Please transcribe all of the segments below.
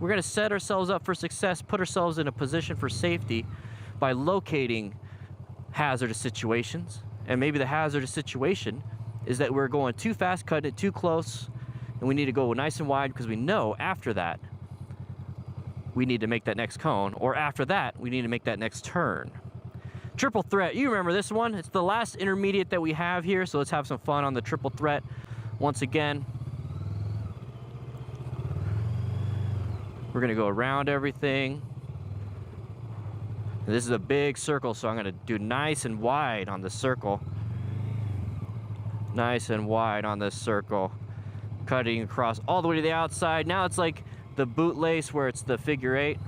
We're going to set ourselves up for success, put ourselves in a position for safety by locating hazardous situations. And maybe the hazardous situation is that we're going too fast, cutting it too close, and we need to go nice and wide because we know after that we need to make that next cone, or after that we need to make that next turn. Triple threat, you remember this one? It's the last intermediate that we have here, so let's have some fun on the triple threat once again. We're gonna go around everything. This is a big circle, so I'm gonna do nice and wide on the circle. Nice and wide on this circle. Cutting across all the way to the outside. Now it's like the bootlace where it's the figure 8.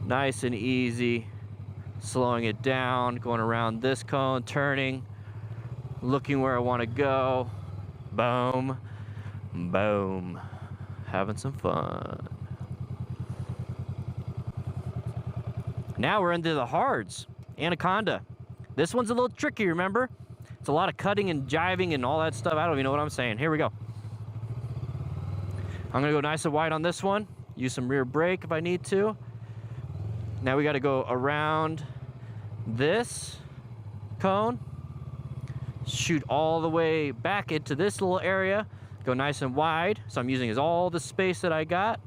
Nice and easy. Slowing it down, going around this cone, turning, looking where I want to go. Boom, boom. Having some fun. Now we're into the hards. Anaconda. This one's a little tricky, remember? It's a lot of cutting and jiving and all that stuff. I don't even know what I'm saying. Here we go. I'm gonna go nice and wide on this one. Use some rear brake if I need to. Now we gotta go around this cone. Shoot all the way back into this little area. Go nice and wide. So I'm using all the space that I got.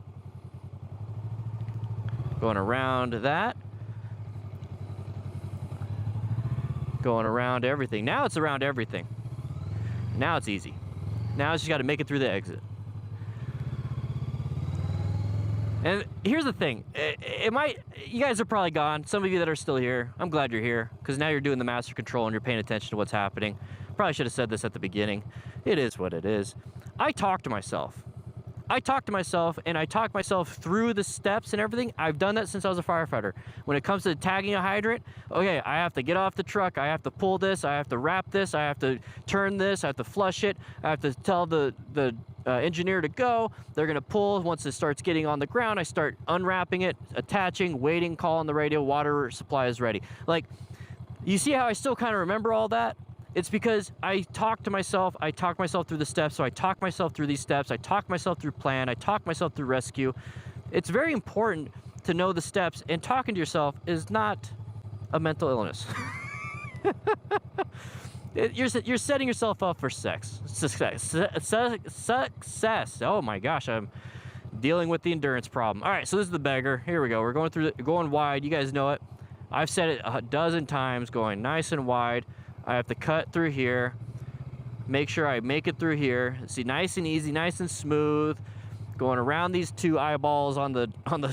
Going around that. Going around everything. Now it's around everything. Now it's easy. Now it's just got to make it through the exit. And here's the thing. You guys are probably gone. Some of you that are still here, I'm glad you're here, because now you're doing the master control and you're paying attention to what's happening. Probably should have said this at the beginning. It is what it is. I talk to myself. I talk to myself, and I talk myself through the steps and everything. I've done that since I was a firefighter. When it comes to tagging a hydrant, okay, I have to get off the truck, I have to pull this, I have to wrap this, I have to turn this, I have to flush it, I have to tell the engineer to go. They're gonna pull. Once it starts getting on the ground, I start unwrapping it, attaching, waiting, call on the radio, water supply is ready. Like, you see how I still kind of remember all that? It's because I talk to myself through the steps, so I talk myself through these steps, I talk myself through plan, I talk myself through rescue. It's very important to know the steps, and talking to yourself is not a mental illness. You're setting yourself up for success. Oh my gosh, I'm dealing with the endurance problem. All right, so this is the Beggar. Here we go. We're going wide. You guys know it. I've said it a dozen times, going nice and wide. I have to cut through here, make sure I make it through here. See, nice and easy, nice and smooth. Going around these two eyeballs on the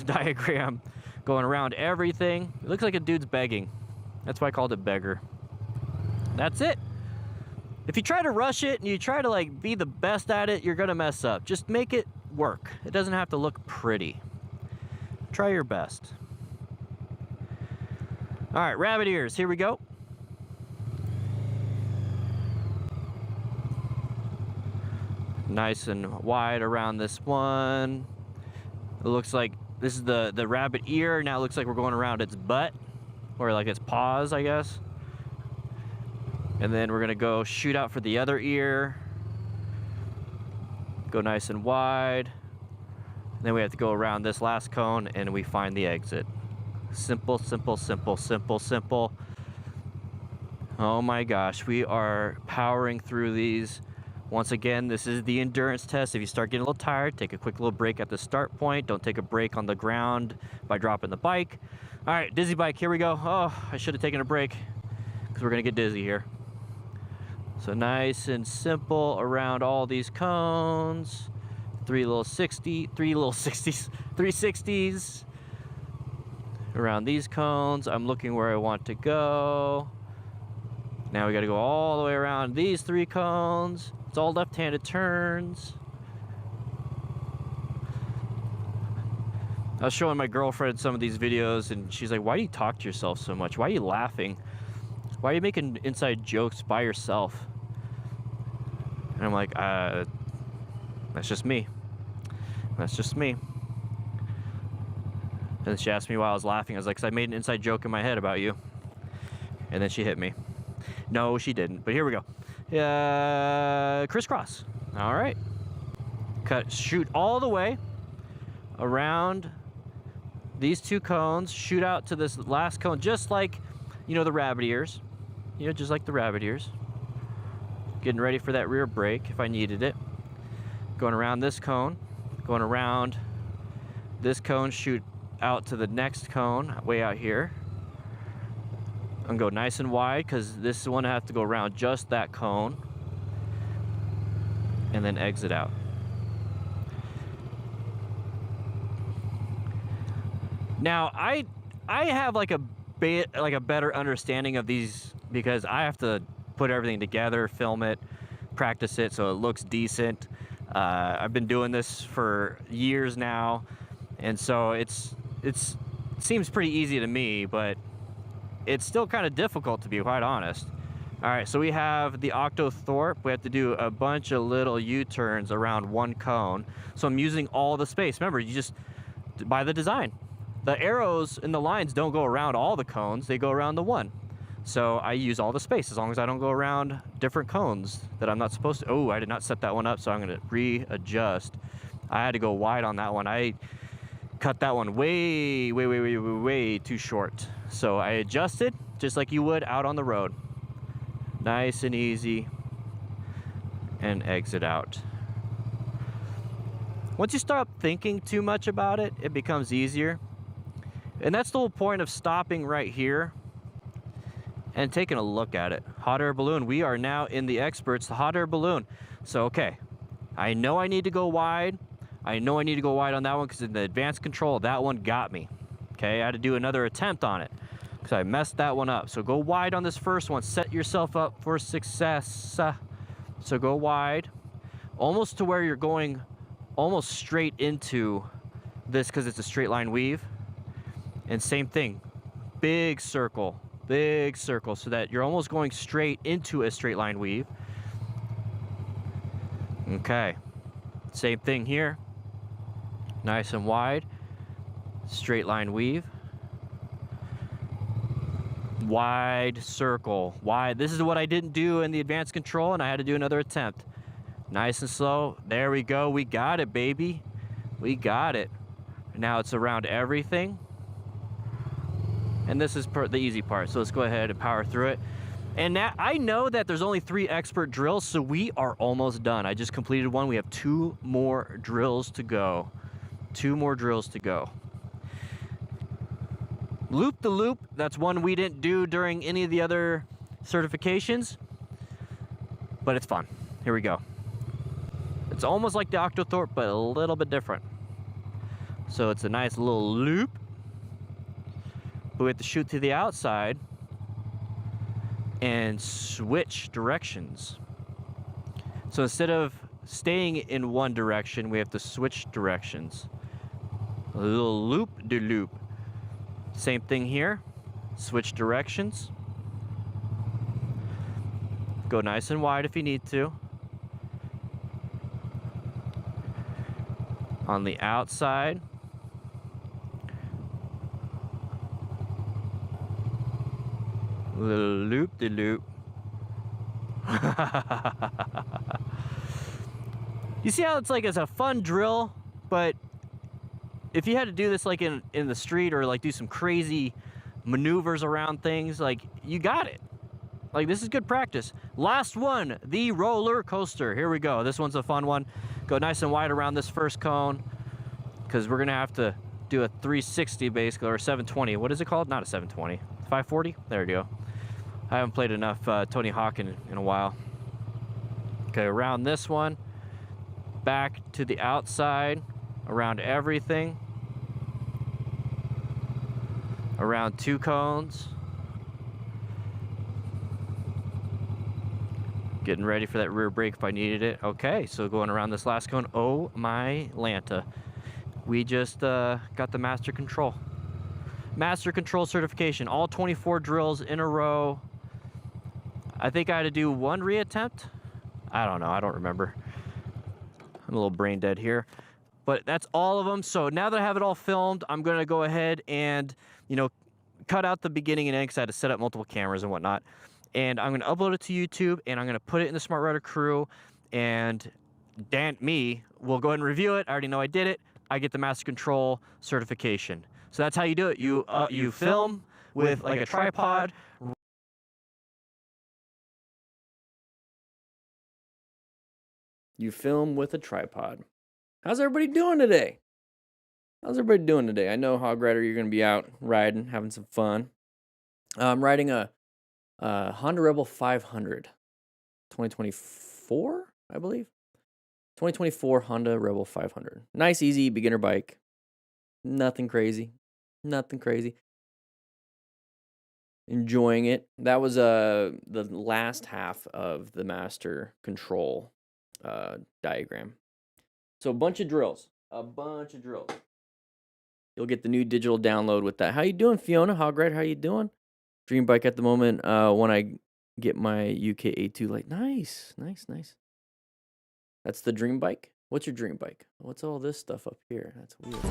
diagram, going around everything. It looks like a dude's begging. That's why I called it Beggar. That's it. If you try to rush it and you try to like be the best at it, you're gonna mess up. Just make it work. It doesn't have to look pretty. Try your best. All right, rabbit ears, here we go. Nice and wide around this one. It looks like this is the rabbit ear. Now it looks like we're going around its butt, or like its paws, I guess. And then we're gonna go shoot out for the other ear. Go nice and wide. And then we have to go around this last cone and we find the exit. Simple, simple, simple, simple, simple. Oh my gosh, we are powering through these. Once again, this is the endurance test. If you start getting a little tired, take a quick little break at the start point. Don't take a break on the ground by dropping the bike. All right, dizzy bike, here we go. Oh, I should have taken a break because we're gonna get dizzy here. So nice and simple around all these cones. 360s. Around these cones, I'm looking where I want to go. Now we gotta go all the way around these 3 cones. It's all left-handed turns. I was showing my girlfriend some of these videos and she's like, why do you talk to yourself so much? Why are you laughing? Why are you making inside jokes by yourself? And I'm like, that's just me. That's just me. And then she asked me why I was laughing. I was like, 'cause I made an inside joke in my head about you. And then she hit me. No, she didn't, but here we go. Crisscross. All right. Shoot all the way. around these two cones, shoot out to this last cone, just like, you know, the rabbit ears. You know, just like the rabbit ears. Getting ready for that rear brake if I needed it. Going around this cone, going around this cone, shoot out to the next cone, way out here. I'm gonna go nice and wide because this one I have to go around just that cone and then exit out. Now I have like a better understanding of these because I have to put everything together, film it, practice it so it looks decent. I've been doing this for years now, and so it seems pretty easy to me, but it's still kind of difficult, to be quite honest. All right, so we have the Octoorp. We have to do a bunch of little U-turns around one cone. So I'm using all the space. Remember, you just, by the design, the arrows and the lines don't go around all the cones, they go around the one. So I use all the space as long as I don't go around different cones that I'm not supposed to. Oh, I did not set that one up, so I'm gonna readjust. I had to go wide on that one. I cut that one way too short. So I adjusted just like you would out on the road. Nice and easy, and exit out. Once you start thinking too much about it, it becomes easier. And that's the whole point of stopping right here and taking a look at it. Hot air balloon. We are now in the experts, the hot air balloon. So, okay, I know I need to go wide. I know I need to go wide on that one because in the advanced control, that one got me. Okay, I had to do another attempt on it because I messed that one up. So go wide on this first one. Set yourself up for success. So go wide, almost to where you're going almost straight into this because it's a straight line weave. And same thing, big circle so that you're almost going straight into a straight line weave. Okay, same thing here, nice and wide, straight line weave, wide circle, wide. This is what I didn't do in the advanced control, and I had to do another attempt. Nice and slow. There we go. We got it, baby. We got it. Now it's around everything. And this is the easy part, so let's go ahead and power through it. And now I know that there's only 3 expert drills, so we are almost done. I just completed one. We have 2 more drills to go. 2 more drills to go. Loop the loop, that's one we didn't do during any of the other certifications, but it's fun. Here we go. It's almost like the Octoorp, but a little bit different. So it's a nice little loop. But we have to shoot to the outside and switch directions. So instead of staying in one direction, we have to switch directions. A little loop-de-loop. Same thing here. Switch directions. Go nice and wide if you need to. On the outside. Little loop-de-loop. You see how it's like, it's a fun drill, but if you had to do this like in the street or like do some crazy maneuvers around things, like you got it. Like this is good practice. Last one, the roller coaster. Here we go. This one's a fun one. Go nice and wide around this first cone because we're gonna have to do a 360 basically, or 720. What is it called? Not a 720. 540? There you go. I haven't played enough Tony Hawk in a while. Okay, around this one, back to the outside, around everything, around 2 cones. Getting ready for that rear brake if I needed it. Okay, so going around this last cone. Oh my Lanta. We just got the master control. Master control certification. All 24 drills in a row. I think I had to do 1 reattempt. I don't know, I don't remember. I'm a little brain dead here. But that's all of them. So now that I have it all filmed, I'm gonna go ahead and, you know, cut out the beginning and end because I had to set up multiple cameras and whatnot. And I'm gonna upload it to YouTube and I'm gonna put it in the Smart Rider crew, and Dan, me, will go ahead and review it. I already know I did it, I get the master control certification. So that's how you do it. You film with like a tripod. You film with a tripod. How's everybody doing today? I know, Hog Rider, you're going to be out riding, having some fun. I'm riding a Honda Rebel 500, 2024, I believe. 2024 Honda Rebel 500. Nice, easy beginner bike. Nothing crazy. Enjoying it. That was the last half of the master control diagram. So a bunch of drills. You'll get the new digital download with that. How you doing, Fiona? Hog Rider, how you doing? Dream bike at the moment. When I get my UK A2 light. Nice. That's the dream bike. What's your dream bike? What's all this stuff up here? That's weird.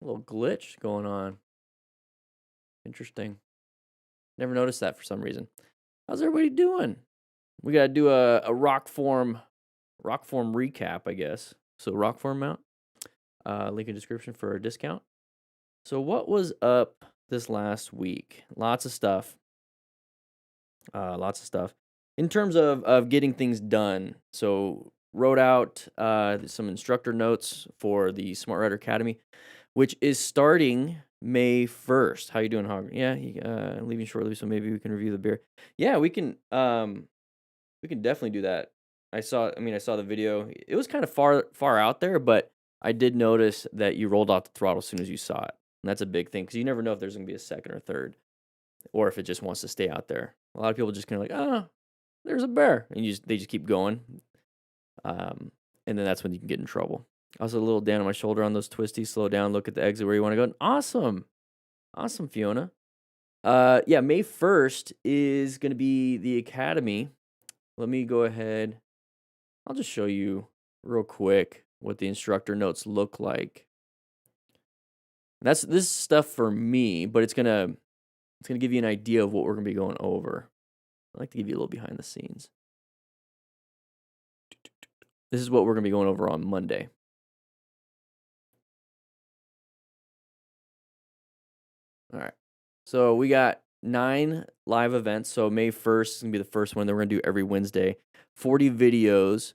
A little glitch going on. Interesting. Never noticed that for some reason. How's everybody doing? We gotta do a rock form recap, I guess. So rock form mount. Link in description for a discount. So what was up this last week? Lots of stuff. In terms of getting things done. So wrote out some instructor notes for the Smart Rider Academy, which is starting May 1st. How you doing, Hog? Yeah, leaving shortly, so maybe we can review the beer. Yeah, we can definitely do that. I saw the video. It was kind of far out there, but I did notice that you rolled off the throttle as soon as you saw it. And that's a big thing because you never know if there's going to be a second or third, or if it just wants to stay out there. A lot of people just kind of like, there's a bear, and they just keep going. And then that's when you can get in trouble. Also, a little down on my shoulder on those twisties. Slow down, look at the exit where you want to go. Awesome, Fiona. Yeah, May 1st is going to be the academy. Let me go ahead. I'll just show you real quick what the instructor notes look like. This is stuff for me, but it's gonna give you an idea of what we're gonna be going over. I like to give you a little behind the scenes. This is what we're gonna be going over on Monday. All right. So we got 9 live events. So May 1st is gonna be the first one that we're gonna do every Wednesday. 40 videos,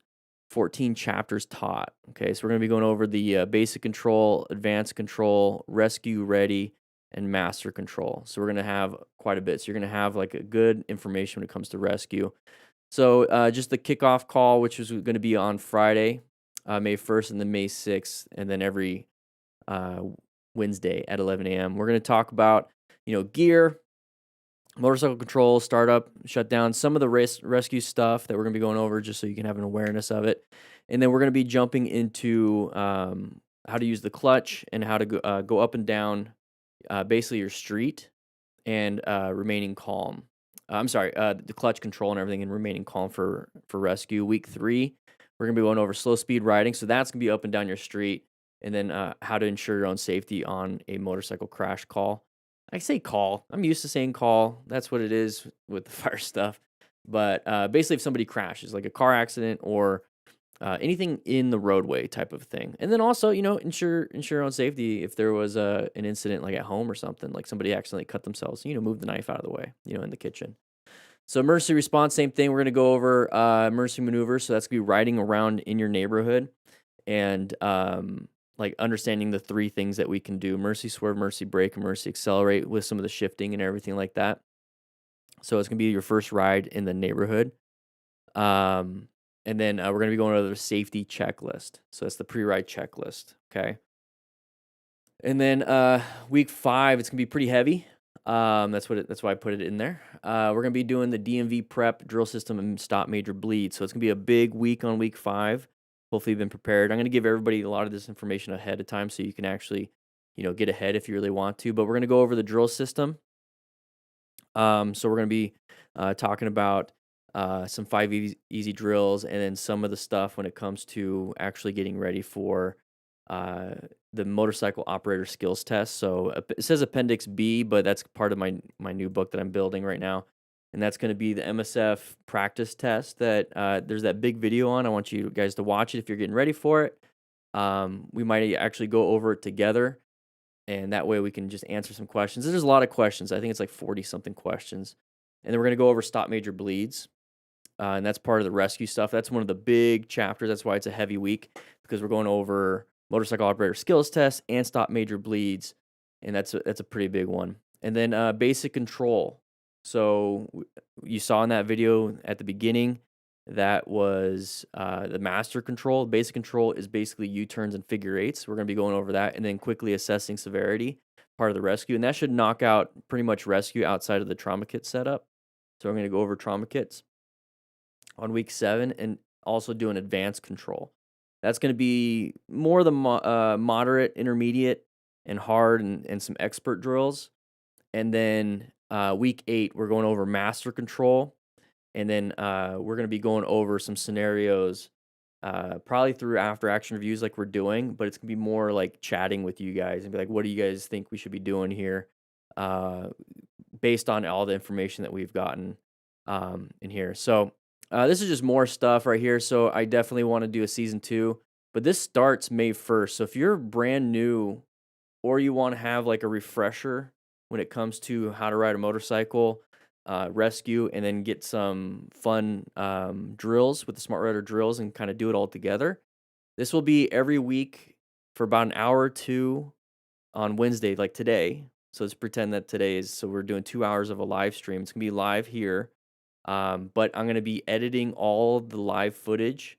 14 chapters taught. Okay, so we're going to be going over the basic control, advanced control, rescue ready, and master control. So we're going to have quite a bit. So you're going to have like a good information when it comes to rescue. So just the kickoff call, which is going to be on Friday, May 1st, and then May 6th, and then every Wednesday at 11 a.m. We're going to talk about, gear, motorcycle control, startup, shutdown, some of the rescue stuff that we're going to be going over just so you can have an awareness of it. And then we're going to be jumping into how to use the clutch and how to go up and down basically your street and remaining calm. The clutch control and everything and remaining calm for rescue. Week 3, we're going to be going over slow speed riding. So that's going to be up and down your street. And then how to ensure your own safety on a motorcycle crash call. I say call. I'm used to saying call. That's what it is with the fire stuff. But basically, if somebody crashes, like a car accident or anything in the roadway type of thing. And then also, ensure your own safety if there was an incident like at home or something, like somebody accidentally cut themselves, move the knife out of the way, in the kitchen. So emergency response, same thing. We're going to go over emergency maneuvers. So that's going to be riding around in your neighborhood and like understanding the 3 things that we can do: emergency swerve, emergency brake, emergency accelerate with some of the shifting and everything like that. So it's going to be your first ride in the neighborhood. And then we're going to be going over the safety checklist. So that's the pre-ride checklist. Okay. And then week 5, it's going to be pretty heavy. That's why I put it in there. We're going to be doing the DMV prep, drill system, and stop major bleed. So it's going to be a big week on week 5. Hopefully you've been prepared. I'm going to give everybody a lot of this information ahead of time so you can actually, get ahead if you really want to. But we're going to go over the drill system. So we're going to be talking about some 5 easy drills and then some of the stuff when it comes to actually getting ready for the motorcycle operator skills test. So it says Appendix B, but that's part of my new book that I'm building right now. and that's going to be the MSF practice test that there's that big video on. I want you guys to watch it if you're getting ready for it. We might actually go over it together, and that way we can just answer some questions. There's a lot of questions. I think it's like 40-something questions. And then we're going to go over stop major bleeds, and that's part of the rescue stuff. That's one of the big chapters. That's why it's a heavy week, because we're going over motorcycle operator skills tests and stop major bleeds, and that's a pretty big one. And then basic control. So you saw in that video at the beginning, that was the master control. Basic control is basically U-turns and figure eights. We're going to be going over that, and then quickly assessing severity, part of the rescue. And that should knock out pretty much rescue outside of the trauma kit setup. So we're going to go over trauma kits on week 7, and also do an advanced control. That's going to be more the moderate, intermediate, and hard, and some expert drills. And then week 8, we're going over master control. And then we're going to be going over some scenarios, probably through after action reviews like we're doing, but it's going to be more like chatting with you guys and be like, what do you guys think we should be doing here, based on all the information that we've gotten in here. So this is just more stuff right here. So I definitely want to do a season 2, but this starts May 1st. So if you're brand new, or you want to have like a refresher when it comes to how to ride a motorcycle, rescue, and then get some fun drills with the Smart Rider drills and kind of do it all together, this will be every week for about an hour or 2 on Wednesday, like today. So let's pretend that today is, so we're doing 2 hours of a live stream. It's going to be live here, but I'm going to be editing all the live footage,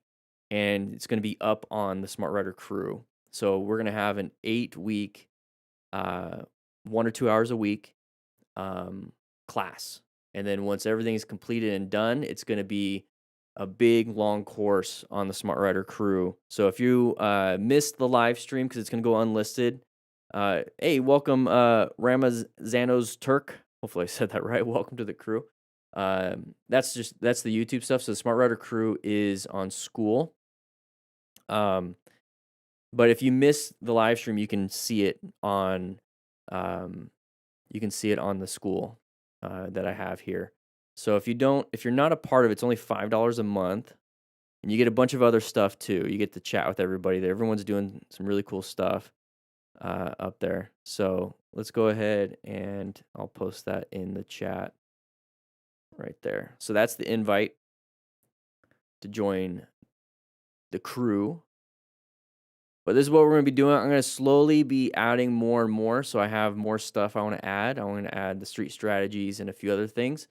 and it's going to be up on the Smart Rider crew. So we're going to have an 8-week, 1 or 2 hours a week class. And then once everything is completed and done, it's going to be a big, long course on the Smart Rider crew. So if you missed the live stream, because it's going to go unlisted, hey, welcome, Ramazanos Turk. Hopefully I said that right. Welcome to the crew. That's the YouTube stuff. So the Smart Rider crew is on school. But if you miss the live stream, you can see it on the school that I have here. So if you're not a part of it, it's only $5 a month, and you get a bunch of other stuff too. You get to chat with everybody there. Everyone's doing some really cool stuff up there. So let's go ahead, and I'll post that in the chat right there. So that's the invite to join the crew. But this is what we're going to be doing. I'm going to slowly be adding more and more. So I have more stuff I want to add. I want to add the street strategies and a few other things.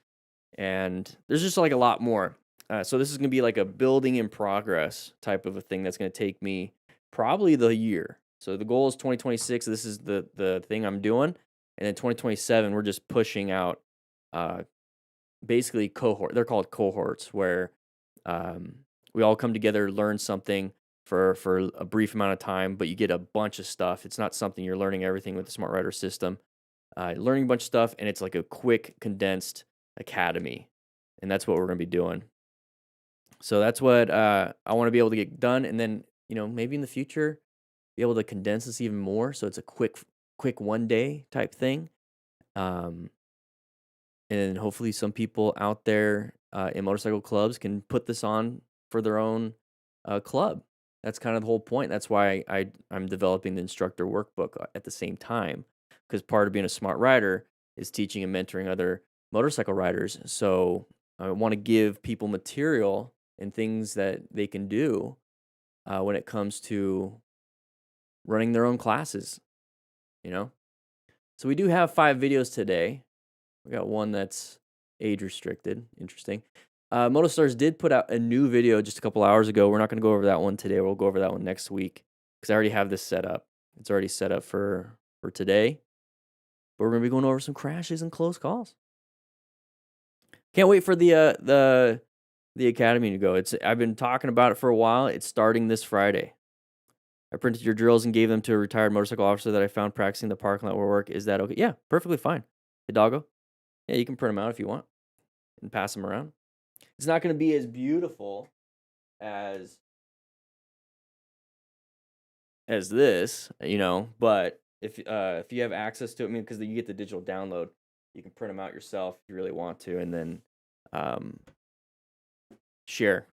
And there's just like a lot more. So this is going to be like a building in progress type of a thing that's going to take me probably the year. So the goal is 2026. This is the thing I'm doing. And then 2027, we're just pushing out basically cohort. They're called cohorts, where we all come together, learn something for a brief amount of time, but you get a bunch of stuff. It's not something you're learning everything with the Smart Rider system. Learning a bunch of stuff, and it's like a quick, condensed academy. And that's what we're going to be doing. So that's what I want to be able to get done. And then, maybe in the future, be able to condense this even more. So it's a quick 1 day type thing. And hopefully some people out there in motorcycle clubs can put this on for their own club. That's kind of the whole point. That's why I'm developing the instructor workbook at the same time, because part of being a smart rider is teaching and mentoring other motorcycle riders. So I want to give people material and things that they can do when it comes to running their own classes, So we do have 5 videos today. We got one that's age restricted. Interesting. Motostars did put out a new video just a couple hours ago. We're not going to go over that one today. We'll go over that one next week, because I already have this set up. It's already set up for today. But we're going to be going over some crashes and close calls. Can't wait for the academy to go. I've been talking about it for a while. It's starting this Friday. I printed your drills and gave them to a retired motorcycle officer that I found practicing the parking lot where I work. Is that okay? Yeah, perfectly fine. Hey, doggo. Yeah, you can print them out if you want and pass them around. It's not going to be as beautiful as this, but if you have access to it, because you get the digital download, you can print them out yourself if you really want to, and then um, share,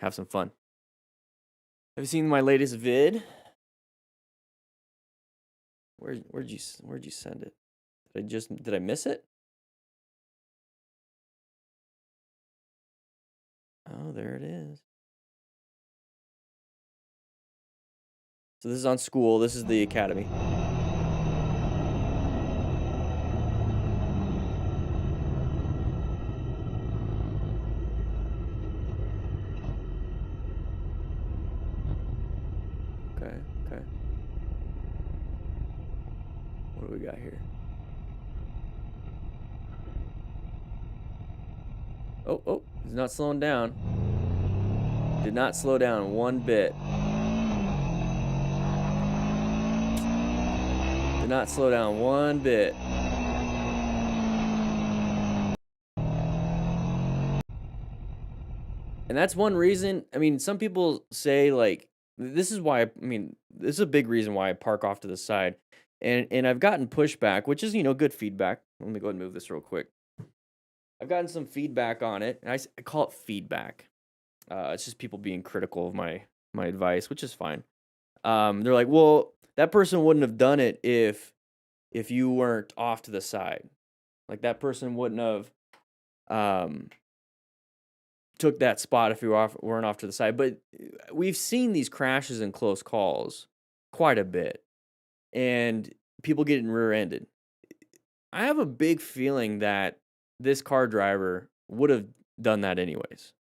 have some fun. Have you seen my latest vid? Where'd you send it? Did I miss it? Oh, there it is. So this is on school. This is the academy. Okay. What do we got here? Oh, he's not slowing down. Did not slow down one bit. Did not slow down one bit. And that's one reason. I mean, some people say like this is why. This is a big reason why I park off to the side, and I've gotten pushback, which is good feedback. Let me go ahead and move this real quick. I've gotten some feedback on it, and I call it feedback. It's just people being critical of my advice, which is fine. They're like, well, that person wouldn't have done it if you weren't off to the side. Like that person wouldn't have took that spot if you weren't off to the side. But we've seen these crashes and close calls quite a bit, and people getting rear-ended. I have a big feeling that this car driver would have done that anyways.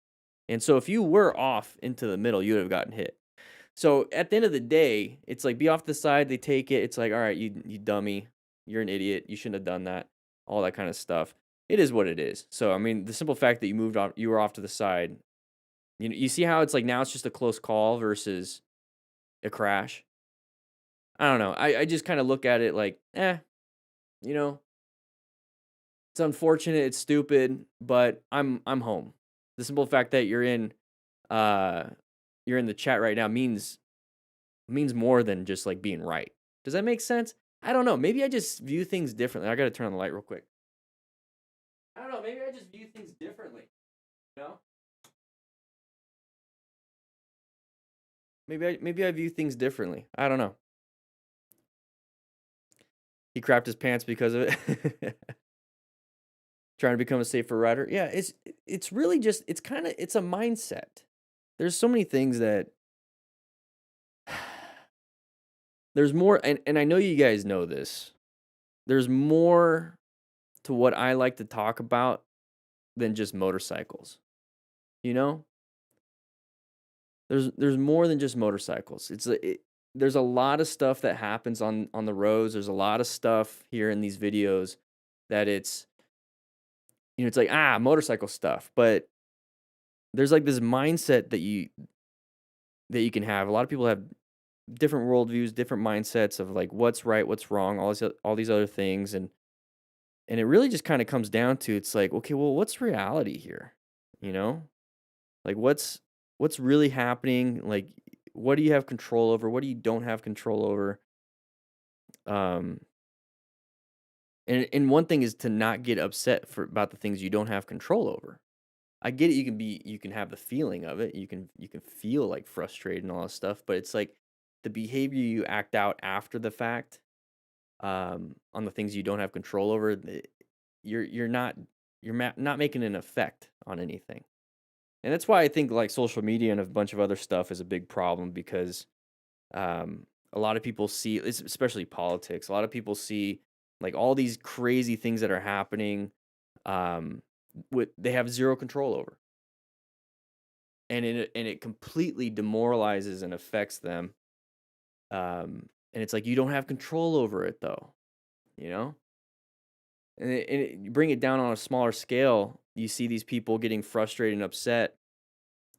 And so if you were off into the middle, you would have gotten hit. So at the end of the day, it's like be off the side, they take it. It's like, all right, you dummy, you're an idiot, you shouldn't have done that, all that kind of stuff. It is what it is. So I mean, the simple fact that you were off to the side, you see how it's like now it's just a close call versus a crash. I don't know. I just kind of look at it like, you know, it's unfortunate, it's stupid, but I'm home. The simple fact that you're in the chat right now means more than just like being right. Does that make sense? I don't know. Maybe I just view things differently. I got to turn on the light real quick. I don't know. Maybe I just view things differently. You know? Maybe I view things differently. I don't know. He crapped his pants because of it. Trying to become a safer rider. Yeah, it's really just it's a mindset. There's so many things that there's more, and I know you guys know this. There's more to what I like to talk about than just motorcycles. You know? There's more than just motorcycles. There's a lot of stuff that happens on the roads. There's a lot of stuff here in these videos that it's like motorcycle stuff, but there's like this mindset that you can have. A lot of people have different worldviews, different mindsets of like what's right, what's wrong, all these other things, and it really just kind of comes down to it's like, okay, well, what's reality here? You know, like what's really happening? Like, what do you have control over? What do you don't have control over? And one thing is to not get upset about the things you don't have control over. I get it. You can have the feeling of it. You can feel like frustrated and all that stuff. But it's like the behavior you act out after the fact, on the things you don't have control over. You're not not making an effect on anything. And that's why I think like social media and a bunch of other stuff is a big problem because a lot of people see, especially politics, a lot of people see like all these crazy things that are happening they have zero control over. And it completely demoralizes and affects them. And it's like you don't have control over it though, you know? And you bring it down on a smaller scale, you see these people getting frustrated and upset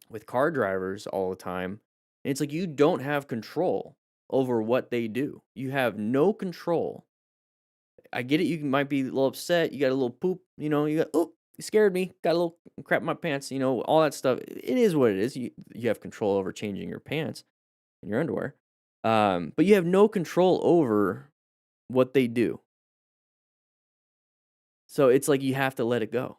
with car drivers all the time. And it's like you don't have control over what they do. You have no control. I get it. You might be a little upset. You got a little poop. You got, oh, you scared me. Got a little crap in my pants. All that stuff. It is what it is. You have control over changing your pants and your underwear. But you have no control over what they do. So it's like you have to let it go.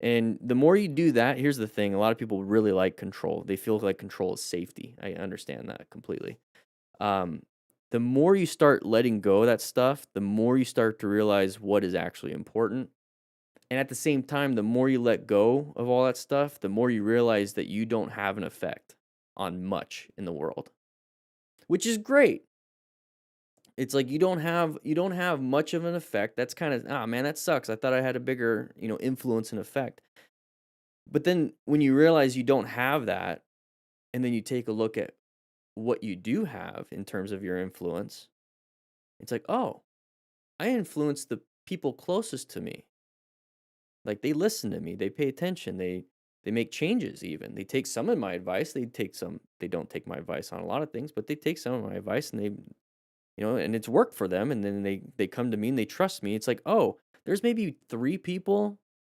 And the more you do that, here's the thing, a lot of people really like control. They feel like control is safety. I understand that completely. Um, the more you start letting go of that stuff, the more you start to realize what is actually important. And at the same time, the more you let go of all that stuff, the more you realize that you don't have an effect on much in the world, which is great. It's like you don't have much of an effect. That's kind of, ah man, that sucks. I thought I had a bigger, influence and effect. But then when you realize you don't have that, and then you take a look at what you do have in terms of your influence, it's like, oh, I influence the people closest to me. Like they listen to me, they pay attention, they make changes even. They take some of my advice, they don't take my advice on a lot of things, but they take some of my advice and and it's worked for them, and then they come to me and they trust me. It's like, "Oh, there's maybe 3 people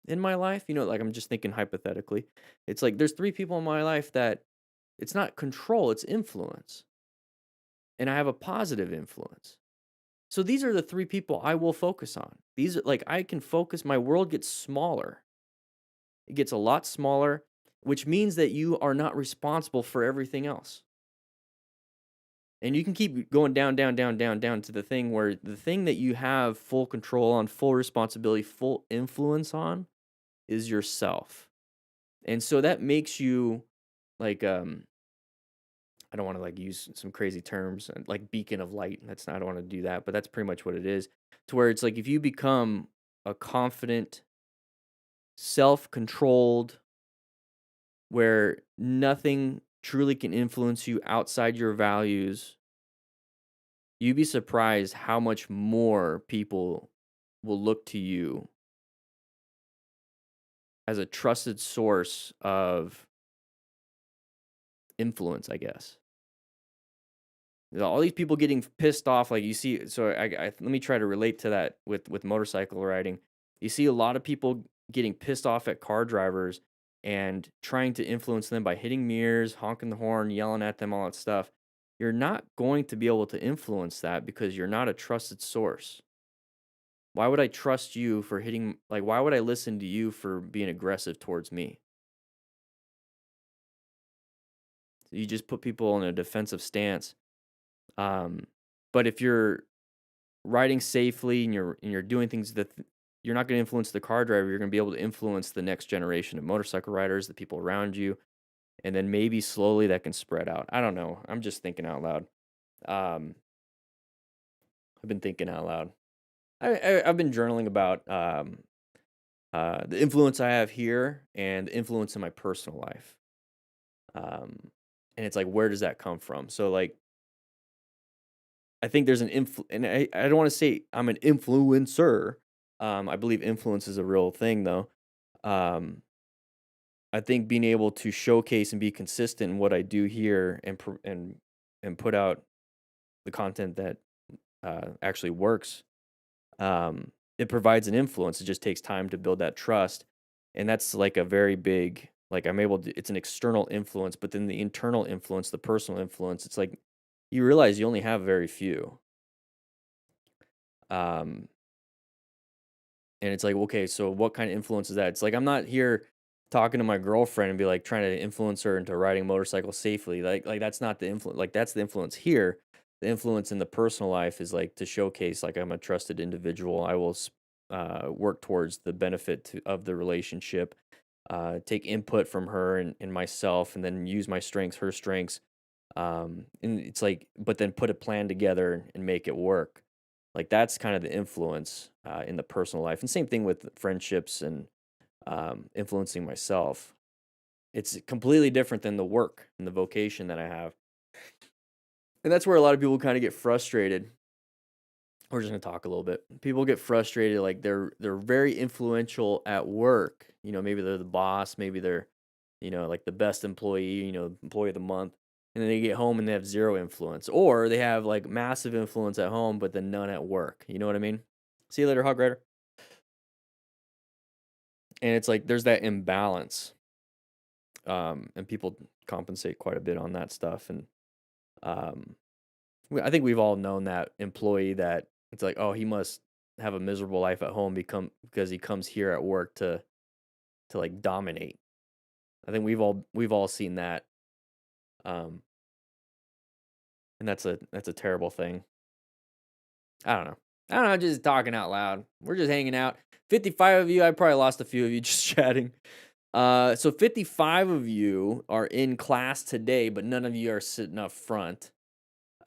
in my life," like I'm just thinking hypothetically. It's like there's 3 people in my life that it's not control, it's influence. And I have a positive influence. So these are the 3 people I will focus on. These are like I can focus, my world gets smaller. It gets a lot smaller, which means that you are not responsible for everything else. And you can keep going down, down, down, down, down to the thing where the thing that you have full control on, full responsibility, full influence on is yourself. And so that makes you like I don't want to like use some crazy terms like beacon of light. That's not, I don't want to do that, but that's pretty much what it is. To where it's like if you become a confident, self-controlled, where nothing truly can influence you outside your values, you'd be surprised how much more people will look to you as a trusted source of influence, I guess. All these people getting pissed off, like you see. So let me try to relate to that with motorcycle riding. You see a lot of people getting pissed off at car drivers and trying to influence them by hitting mirrors, honking the horn, yelling at them, all that stuff. You're not going to be able to influence that because you're not a trusted source. Why would I trust you for hitting? Like, why would I listen to you for being aggressive towards me? You just put people in a defensive stance. Um, but if you're riding safely and you're doing things that you're not going to influence the car driver, you're going to be able to influence the next generation of motorcycle riders, the people around you, and then maybe slowly that can spread out. I don't know. I'm just thinking out loud. Um, I've been thinking out loud. I've been journaling about the influence I have here and the influence in my personal life. And it's like, where does that come from? So like, I think there's and I don't want to say I'm an influencer. I believe influence is a real thing though. Um, I think being able to showcase and be consistent in what I do here and put out the content that actually works, it provides an influence. It just takes time to build that trust, and that's like a very big, like I'm able to. It's an external influence, but then the internal influence, the personal influence. It's like you realize you only have very few. Um, and it's like, okay, so what kind of influence is that? It's like I'm not here talking to my girlfriend and be like trying to influence her into riding a motorcycle safely. Like that's not the influence. Like that's the influence here. The influence in the personal life is like to showcase like I'm a trusted individual. I will work towards the benefit of the relationship. Take input from her and myself, and then use my strengths, her strengths. And it's like, but then put a plan together and make it work. Like that's kind of the influence in the personal life, and same thing with friendships and influencing myself. It's completely different than the work and the vocation that I have, and that's where a lot of people kind of get frustrated. We're just gonna talk a little bit. People get frustrated, like they're very influential at work. Maybe they're the boss, maybe they're, like the best employee, employee of the month, and then they get home and they have zero influence, or they have like massive influence at home, but then none at work. You know what I mean? See you later, Hog Rider. And it's like there's that imbalance, and people compensate quite a bit on that stuff. And um, I think we've all known that employee that it's like, oh, he must have a miserable life at home because he comes here at work to to like dominate. I think we've all seen that. Um, and that's a terrible thing. I don't know. I don't know, just talking out loud. We're just hanging out. 55 of you, I probably lost a few of you just chatting. So 55 of you are in class today, but none of you are sitting up front.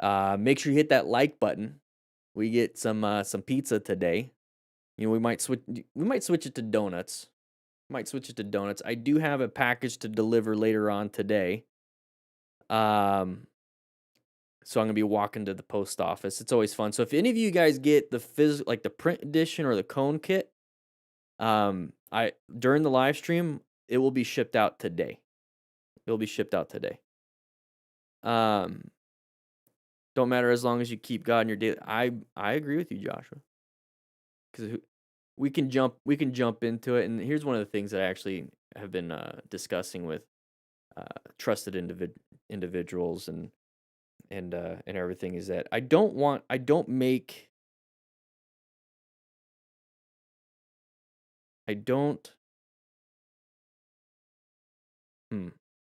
Make sure you hit that like button. We get some pizza today. You know, we might switch it to donuts. Might switch it to donuts. I do have a package to deliver later on today. So I'm gonna be walking to the post office. It's always fun. So if any of you guys get the like the print edition or the cone kit, I during the live stream, it will be shipped out today. It will be shipped out today. Um, don't matter as long as you keep God in your daily. I agree with you, Joshua, because we can jump into it. And here's one of the things that I actually have been discussing with trusted individuals and everything is that I don't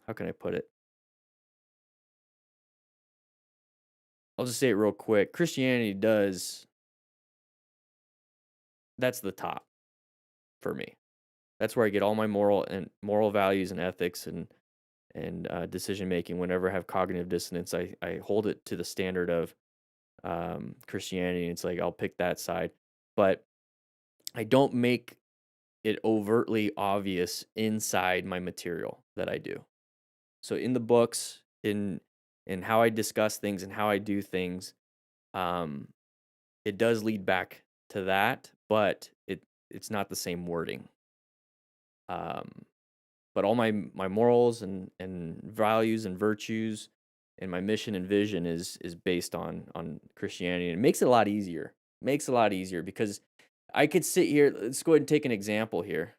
how can I put it? I'll just say it real quick. Christianity that's the top for me. That's where I get all my moral values and ethics and decision making. Whenever I have cognitive dissonance, I hold it to the standard of Christianity. It's like I'll pick that side, but I don't make it overtly obvious inside my material that I do. So in the books, in how I discuss things and how I do things, it does lead back to that, but it's not the same wording. But all my morals and values and virtues and my mission and vision is based on Christianity, and it makes it a lot easier. Makes it a lot easier because I could sit here. Let's go ahead and take an example here.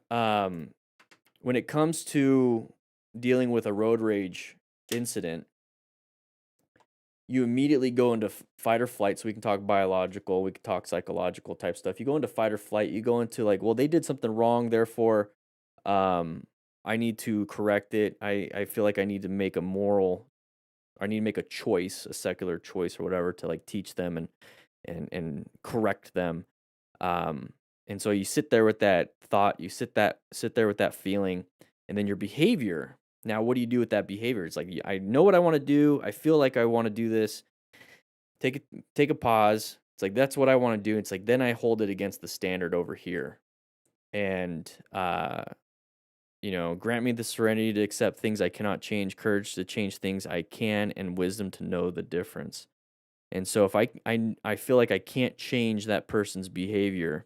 When it comes to dealing with a road rage incident, you immediately go into fight or flight. So we can talk biological, we can talk psychological type stuff. You go into fight or flight, you go into like, well, they did something wrong, therefore I need to correct it. I feel like I need to make I need to make a choice, a secular choice or whatever, to like teach them and correct them. And so you sit there with that thought, you sit there with that feeling, and then your behavior. Now, what do you do with that behavior? It's like, I know what I want to do. I feel like I want to do this. Take a pause. It's like, that's what I want to do. It's like, then I hold it against the standard over here. And, grant me the serenity to accept things I cannot change, courage to change things I can, and wisdom to know the difference. And so if I feel like I can't change that person's behavior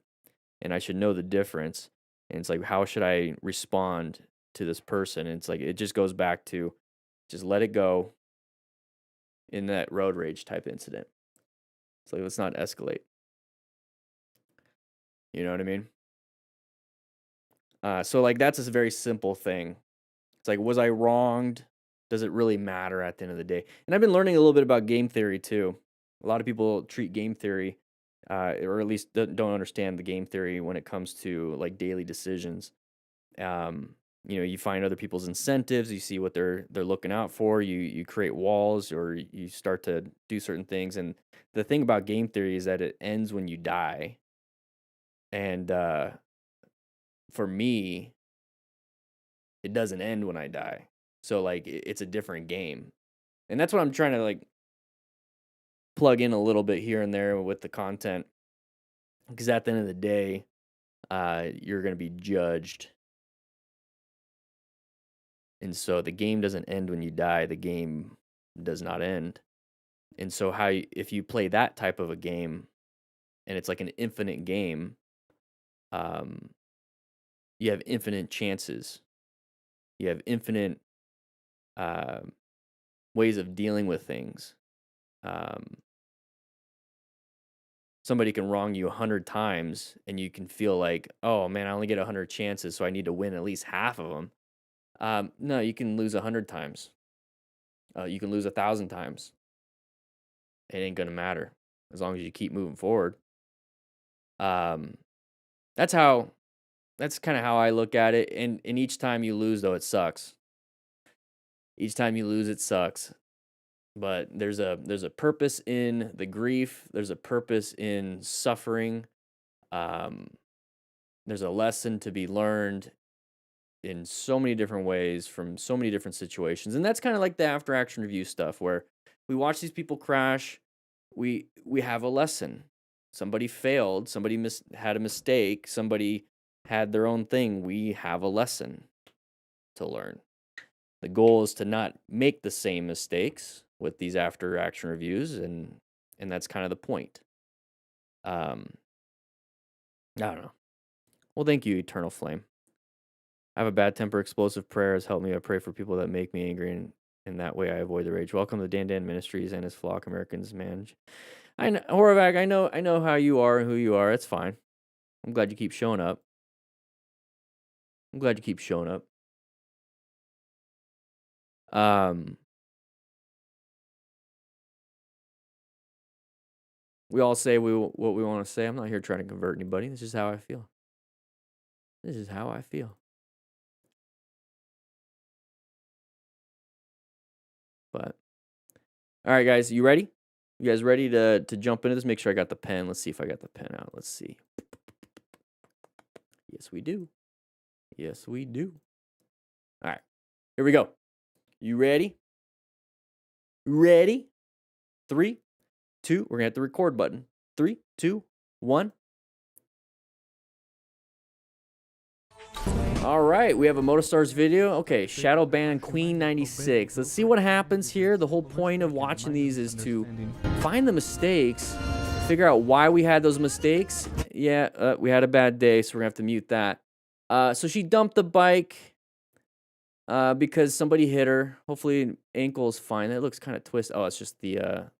and I should know the difference, and it's like, how should I respond to this person? And it's like, it just goes back to just let it go in that road rage type incident. It's like, let's not escalate. You know what I mean? So like, that's a very simple thing. It's like, was I wronged? Does it really matter at the end of the day? And I've been learning a little bit about game theory too. A lot of people treat game theory, or at least don't understand the game theory when it comes to like daily decisions. You find other people's incentives, you see what they're looking out for, you create walls, or you start to do certain things. And the thing about game theory is that it ends when you die. And for me, it doesn't end when I die. So like it's a different game. And that's what I'm trying to like plug in a little bit here and there with the content. Because at the end of the day, you're going to be judged. And so the game doesn't end when you die. The game does not end. And so if you play that type of a game and it's like an infinite game, you have infinite chances. You have infinite ways of dealing with things. Somebody can wrong you 100 times and you can feel like, oh man, I only get 100 chances, so I need to win at least half of them. No, you can lose 100 times. You can lose 1,000 times. It ain't gonna matter as long as you keep moving forward. That's how that's kind of how I look at it. And each time you lose, though, it sucks. Each time you lose, it sucks. But there's a purpose in the grief. There's a purpose in suffering. Um, there's a lesson to be learned in so many different ways from so many different situations. And that's kind of like the after action review stuff where we watch these people crash, we have a lesson. Somebody failed, somebody had a mistake, somebody had their own thing. We have a lesson to learn. The goal is to not make the same mistakes with these after action reviews, and that's kind of the point. Um I don't know. Well, thank you, Eternal Flame. I have a bad temper. Explosive prayer has helped me. I pray for people that make me angry, and in that way I avoid the rage. Welcome to Dan Dan Ministries and his flock, Americans manage. I know, Horvath, I know how you are and who you are. It's fine. I'm glad you keep showing up. I'm glad you keep showing up. We all say what we want to say. I'm not here trying to convert anybody. This is how I feel. This is how I feel. But all right, guys, you ready? You guys ready to jump into this? Make sure I got the pen. Let's see if I got the pen out. Let's see. Yes, we do. Yes, we do. All right, here we go. You ready? Ready? 3, 2. We're gonna hit the record button. 3, 2, 1. All right, we have a Motostars video. Okay, Shadow Ban Queen 96. Let's see what happens here. The whole point of watching these is to find the mistakes, figure out why we had those mistakes. Yeah, we had a bad day, so we're gonna have to mute that. So she dumped the bike because somebody hit her. Hopefully, ankle is fine. That looks kind of twisted. Oh, it's just the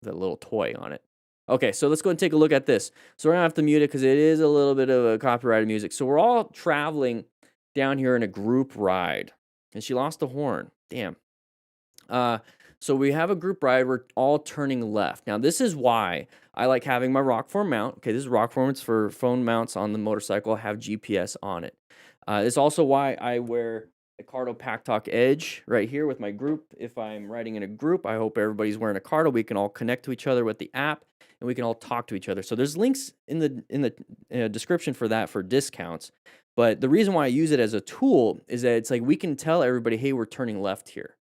little toy on it. Okay, so let's go and take a look at this. So we're gonna have to mute it because it is a little bit of a copyrighted music. So we're all traveling down here in a group ride, and she lost the horn. Damn. So we have a group ride. We're all turning left. Now this is why I like having my Rockform mount. Okay, this is Rockform. It's for phone mounts on the motorcycle. I have GPS on it. It's also why I wear a Cardo Pack Talk Edge right here with my group. If I'm riding in a group, I hope everybody's wearing a Cardo. We can all connect to each other with the app, and we can all talk to each other. So there's links in the description for that for discounts. But the reason why I use it as a tool is that it's like we can tell everybody, hey, we're turning left here,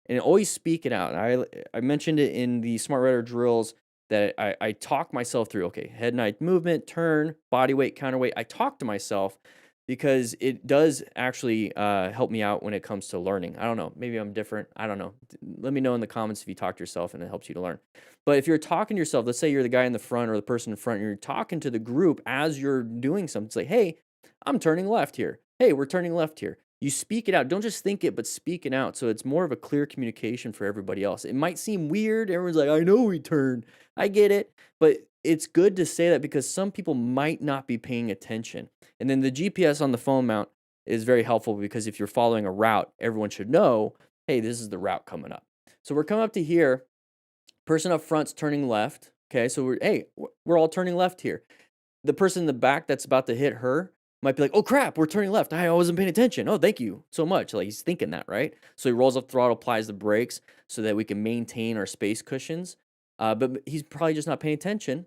and always speak it out. I mentioned it in the Smart Rider drills that I talk myself through. Okay, head and eye movement, turn, body weight, counterweight. I talk to myself because it does actually help me out when it comes to learning. I don't know. Maybe I'm different. I don't know. Let me know in the comments if you talk to yourself and it helps you to learn. But if you're talking to yourself, let's say you're the guy in the front or the person in front, and you're talking to the group as you're doing something. It's like, hey, I'm turning left here. Hey, we're turning left here. You speak it out. Don't just think it, but speak it out. So it's more of a clear communication for everybody else. It might seem weird. Everyone's like, I know we turn. I get it. But it's good to say that because some people might not be paying attention. And then the GPS on the phone mount is very helpful because if you're following a route, everyone should know, hey, this is the route coming up. So we're coming up to here. Person up front's turning left. Okay, so we're all turning left here. The person in the back that's about to hit her might be like, oh crap, we're turning left. I wasn't paying attention. Oh, thank you so much. Like he's thinking that, right? So he rolls up throttle, applies the brakes so that we can maintain our space cushions. But he's probably just not paying attention.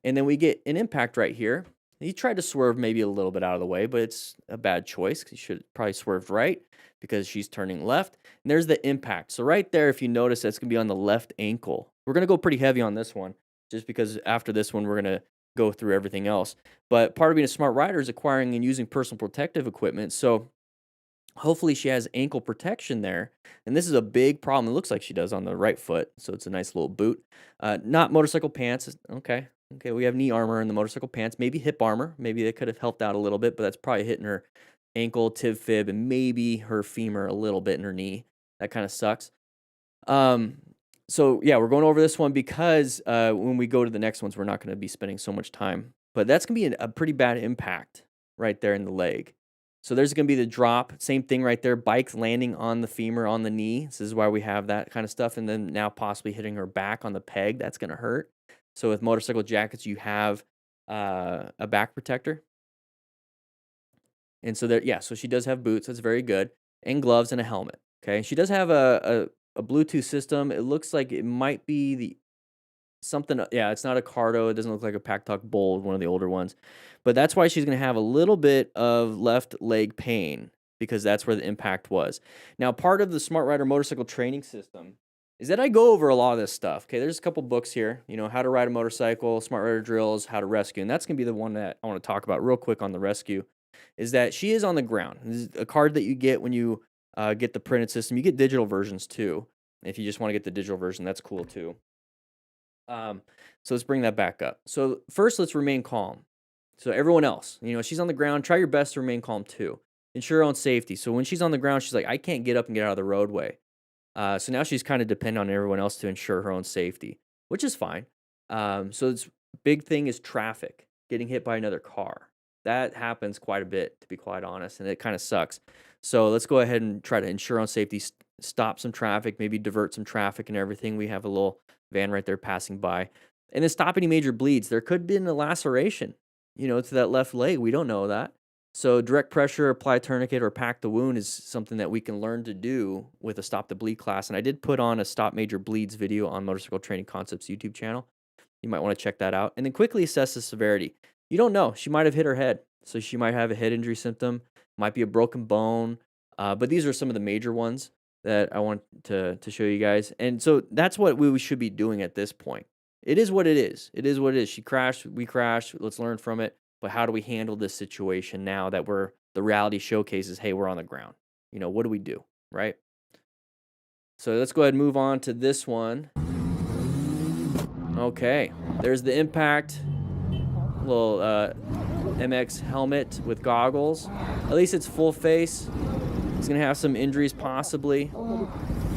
And then we get an impact right here. He tried to swerve maybe a little bit out of the way, but it's a bad choice because he should probably swerve right because she's turning left. And there's the impact. So right there, if you notice, that's going to be on the left ankle. We're going to go pretty heavy on this one just because after this one, we're going to go through everything else. But part of being a smart rider is acquiring and using personal protective equipment. So hopefully she has ankle protection there. And this is a big problem. It looks like she does on the right foot. So it's a nice little boot. Not motorcycle pants. Okay. Okay, we have knee armor in the motorcycle pants, maybe hip armor. Maybe they could have helped out a little bit, but that's probably hitting her ankle, tib fib, and maybe her femur a little bit in her knee. That kind of sucks. So yeah, we're going over this one because when we go to the next ones, we're not going to be spending so much time. But that's going to be a pretty bad impact right there in the leg. So there's going to be the drop. Same thing right there. Bikes landing on the femur, on the knee. This is why we have that kind of stuff. And then now possibly hitting her back on the peg. That's going to hurt. So with motorcycle jackets, you have a back protector. And so there, yeah, so she does have boots. That's very good, and gloves and a helmet. Okay, she does have a Bluetooth system. It looks like it might be the something. Yeah, it's not a Cardo. It doesn't look like a Pack Talk Bold, one of the older ones, but that's why she's gonna have a little bit of left leg pain because that's where the impact was. Now, part of the Smart Rider motorcycle training system is that I go over a lot of this stuff. Okay, there's a couple books here. You know, how to ride a motorcycle, Smart Rider drills, how to rescue, and that's gonna be the one that I want to talk about real quick on the rescue. Is that she is on the ground. This is a card that you get when you get the printed system. You get digital versions too. If you just want to get the digital version, that's cool too. So let's bring that back up. So first, let's remain calm. So everyone else, you know, she's on the ground. Try your best to remain calm too. Ensure her own safety. So when she's on the ground, she's like, I can't get up and get out of the roadway. So now she's kind of dependent on everyone else to ensure her own safety, which is fine. So it's big thing is traffic, getting hit by another car. That happens quite a bit, to be quite honest, and it kind of sucks. So let's go ahead and try to ensure on safety, stop some traffic, maybe divert some traffic and everything. We have a little van right there passing by. And then stop any major bleeds. There could be a laceration, you know, to that left leg. We don't know that. So direct pressure, apply a tourniquet, or pack the wound is something that we can learn to do with a Stop the Bleed class. And I did put on a Stop Major Bleeds video on Motorcycle Training Concepts YouTube channel. You might want to check that out. And then quickly assess the severity. You don't know. She might have hit her head. So she might have a head injury symptom, might be a broken bone. But these are some of the major ones that I want to show you guys. And so that's what we should be doing at this point. It is what it is. It is what it is. She crashed. We crashed. Let's learn from it. But how do we handle this situation now that the reality showcases, hey, we're on the ground? You know, what do we do, right? So let's go ahead and move on to this one. Okay, there's the impact. Little MX helmet with goggles. At least it's full face. He's gonna have some injuries possibly.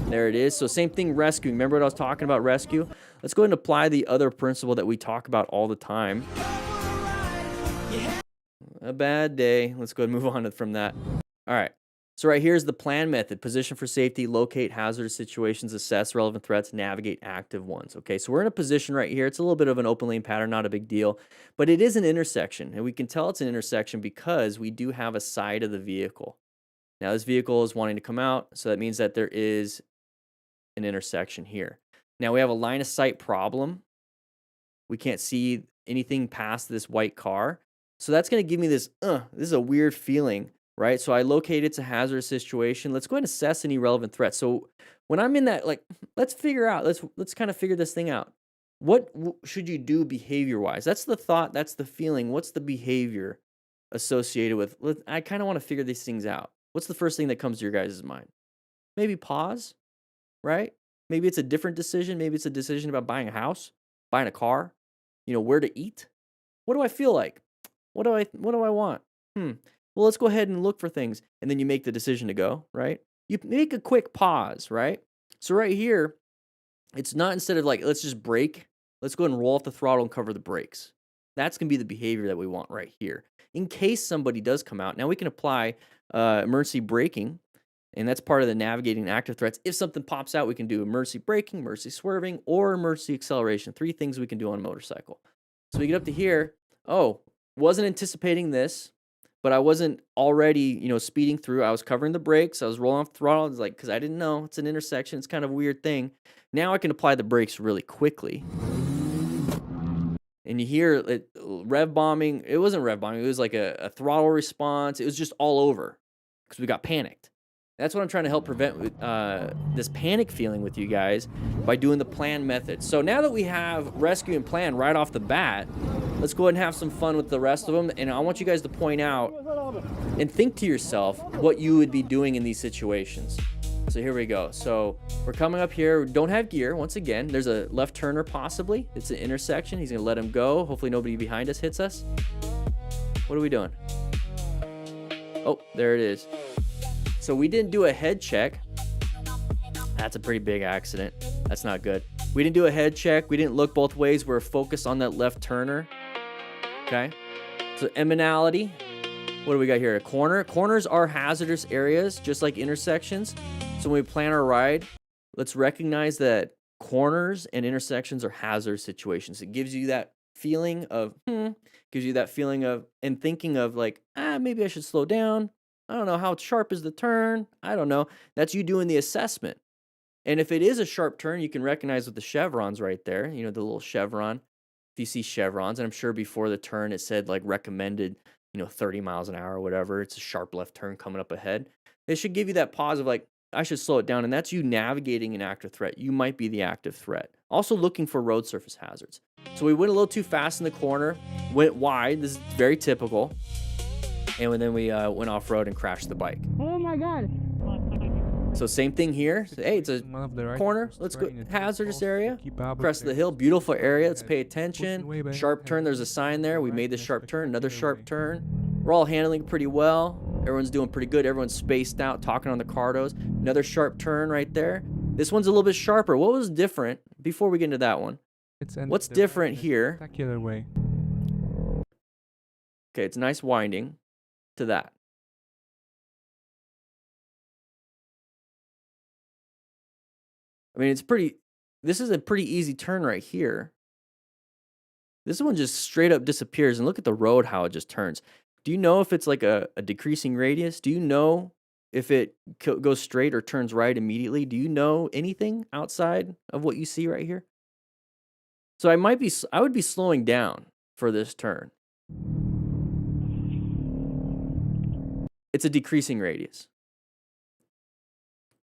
There it is. So same thing, rescue. Remember what I was talking about, rescue? Let's go ahead and apply the other principle that we talk about all the time. A bad day. Let's go ahead and move on from that. All right. So right here is the plan method. Position for safety, locate hazardous situations, assess relevant threats, navigate active ones. Okay, so we're in a position right here. It's a little bit of an open lane pattern, not a big deal, but it is an intersection. And we can tell it's an intersection because we do have a side of the vehicle. Now this vehicle is wanting to come out, so that means that there is an intersection here. Now we have a line of sight problem. We can't see anything past this white car. So that's going to give me this, this is a weird feeling, right? So I locate it's a hazardous situation. Let's go ahead and assess any relevant threats. So when I'm in that, like, let's figure out, let's kind of figure this thing out. What should you do behavior-wise? That's the thought, that's the feeling. What's the behavior associated with, I kind of want to figure these things out. What's the first thing that comes to your guys' mind? Maybe pause, right? Maybe it's a different decision. Maybe it's a decision about buying a house, buying a car, you know, where to eat. What do I feel like? What do I want? Well, let's go ahead and look for things. And then you make the decision to go, right? You make a quick pause, right? So right here, it's not instead of like, let's just brake, let's go ahead and roll off the throttle and cover the brakes. That's going to be the behavior that we want right here. In case somebody does come out, now we can apply emergency braking, and that's part of the navigating active threats. If something pops out, we can do emergency braking, emergency swerving, or emergency acceleration. 3 things we can do on a motorcycle. So we get up to here. Oh, wasn't anticipating this, but I wasn't already, you know, speeding through. I was covering the brakes. I was rolling off the throttle. It's like, because I didn't know it's an intersection. It's kind of a weird thing. Now I can apply the brakes really quickly. And you hear it rev bombing. It wasn't rev bombing. It was like a throttle response. It was just all over because we got panicked. That's what I'm trying to help prevent this panic feeling with you guys by doing the plan method. So now that we have rescue and plan right off the bat, let's go ahead and have some fun with the rest of them. And I want you guys to point out and think to yourself what you would be doing in these situations. So here we go. So we're coming up here. We don't have gear. Once again, there's a left turner possibly. It's an intersection. He's going to let him go. Hopefully nobody behind us hits us. What are we doing? Oh, there it is. So we didn't do a head check. That's a pretty big accident. That's not good. We didn't do a head check. We didn't look both ways. We're focused on that left turner. Okay. So eminality. What do we got here? A corner. Corners are hazardous areas, just like intersections. So when we plan our ride, let's recognize that corners and intersections are hazardous situations. It gives you that feeling of, gives you that feeling of, and thinking of like, maybe I should slow down. I don't know, how sharp is the turn? I don't know. That's you doing the assessment. And if it is a sharp turn, you can recognize with the chevrons right there, the little chevron. If you see chevrons, and I'm sure before the turn it said like recommended, 30 miles an hour or whatever. It's a sharp left turn coming up ahead. It should give you that pause of like, I should slow it down. And that's you navigating an active threat. You might be the active threat. Also looking for road surface hazards. So we went a little too fast in the corner, went wide. This is very typical. And then we went off road and crashed the bike. Oh my God. So same thing here. So, hey, it's a corner. Let's go. Hazardous area. Crest of the hill. Beautiful area. Let's pay attention. Sharp turn. There's a sign there. We made this sharp turn. Another sharp turn. We're all handling pretty well. Everyone's doing pretty good. Everyone's spaced out, talking on the cardos. Another sharp turn right there. This one's a little bit sharper. What was different before we get into that one? What's different here? Way. Okay, it's nice winding to that. I mean, this is a pretty easy turn right here. This one just straight up disappears, and look at the road, how it just turns. Do you know if it's like a decreasing radius? Do you know if it goes straight or turns right immediately? Do you know anything outside of what you see right here? So I would be slowing down for this turn. It's a decreasing radius.